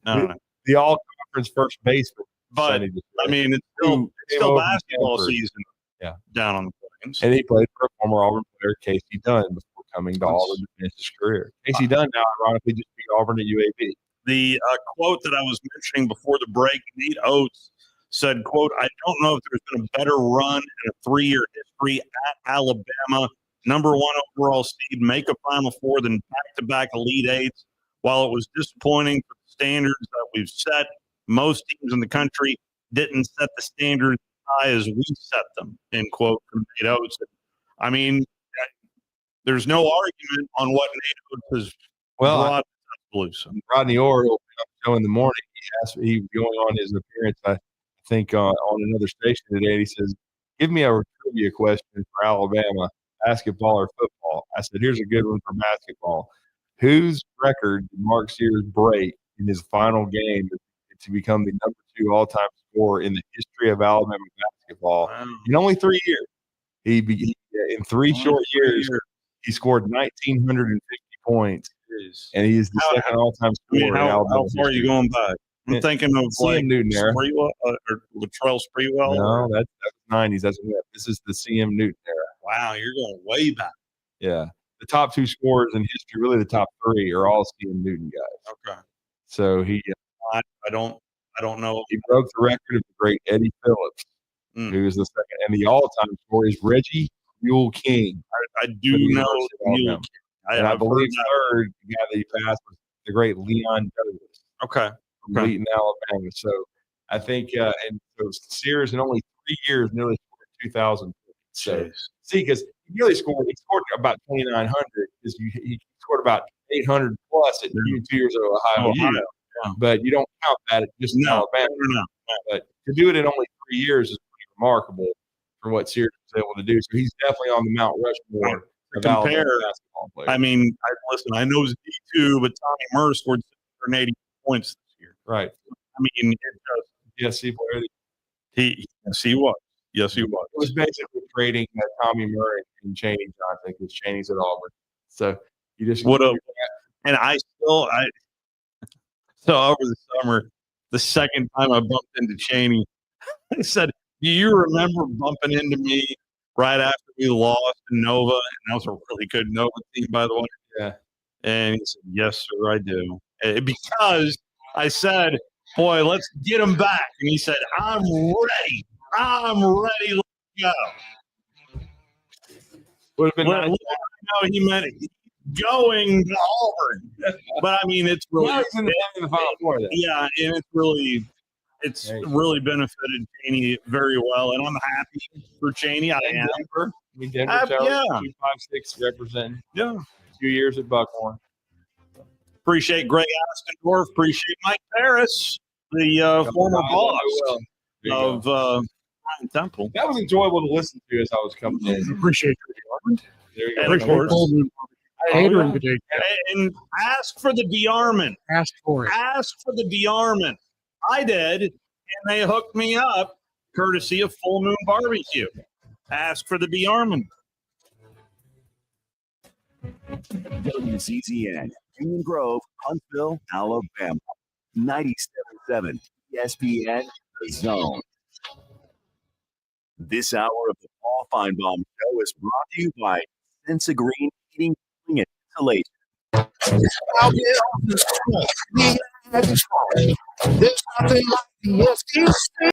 no. The all-conference first baseman. But I mean, it's still basketball season. Yeah, down on the Plains. And he played for a former Auburn player, Casey Dunn, before coming to Auburn to finish his career. Casey Dunn now, ironically, just beat Auburn at UAB. The quote that I was mentioning before the break, Nate Oates said, quote, "I don't know if there's been a better run in a 3-year history at Alabama. Number 1 overall seed, make a Final Four, then back-to-back Elite Eights. While it was disappointing for the standards that we've set, most teams in the country didn't set the standards as high as we set them," end quote from Nate Oates. I mean, there's no argument on what Nate Oates has brought to Tuscaloosa. Rodney Orr will be on the show in the morning. He was going on his appearance, I think, on another station today. And he says, "Give me a trivia question for Alabama, basketball or football." I said, "Here's a good one for basketball. Whose record did Mark Sears break in his final game to become the number 2 all-time scorer in the history of Alabama basketball in only 3 years? In 3 short years, he scored 1,950 points, and he is the second all-time scorer in Alabama. How far are you going back? I'm thinking of like Newton era. Sprewell, or Latrell Sprewell. No, that's 90s. This is the CM Newton era. Wow, you're going way back. Yeah, the top 2 scorers in history, really the top 3, are all CM Newton guys. Okay. So he, I don't know. He broke the record of the great Eddie Phillips, who is the second, and the all-time scorer is Reggie Mule King. I do know Mule King. And I believe third, the guy that he passed was the great Leon Douglas. Okay. From Wheaton, Alabama. So I think, and so Sears in only 3 years nearly scored 2,000 points. So see, because he scored about 2,900 because he scored about 800 plus at 2 years of Ohio. But you don't count that just in Alabama. No. But to do it in only 3 years is pretty remarkable for what Sears was able to do. So he's definitely on the Mount Rushmore of Alabama basketball players. I mean, I know it's D2, but Tommy Murr scored 680 points this year. Right. I mean, yes, he was. He was. Yes, he was. It was basically trading Tommy Murray and Cheney Johnson because Cheney's at Auburn. So you just What a and I so over the summer, the second time I bumped into Cheney, I said, "Do you remember bumping into me right after we lost to Nova?" And that was a really good Nova team, by the way. Yeah. And he said, "Yes, sir, I do." Because I said, "Boy, let's get him back." And he said, "I'm ready. I'm ready. Let's go." Would have been nice. No, he meant going to Auburn. But I mean, it's really Now he's in the Final Four then. yeah, and it's really benefited Cheney very well, and I'm happy for Cheney. I am. Denver. I mean, Denver Yeah. 256 representing. Yeah. 2 years at Buckhorn. Appreciate Greg Askendorf. Appreciate Mike Paris, the former boss of Ryan Temple. That was enjoyable to listen to as I was coming in. Appreciate There you go. And of course, I hate her today. and ask for the DeArmond. Ask for it. Ask for the DeArmond. I did, and they hooked me up, courtesy of Full Moon Barbecue. Ask for the DeArmond. WCCN, Union Grove, Huntsville, Alabama. 97.7 ESPN, The Zone. This hour of the Paul Feinbaum Show is brought to you by Sensa Green Heating, Cooling, and Insulation. There's nothing like the SEC.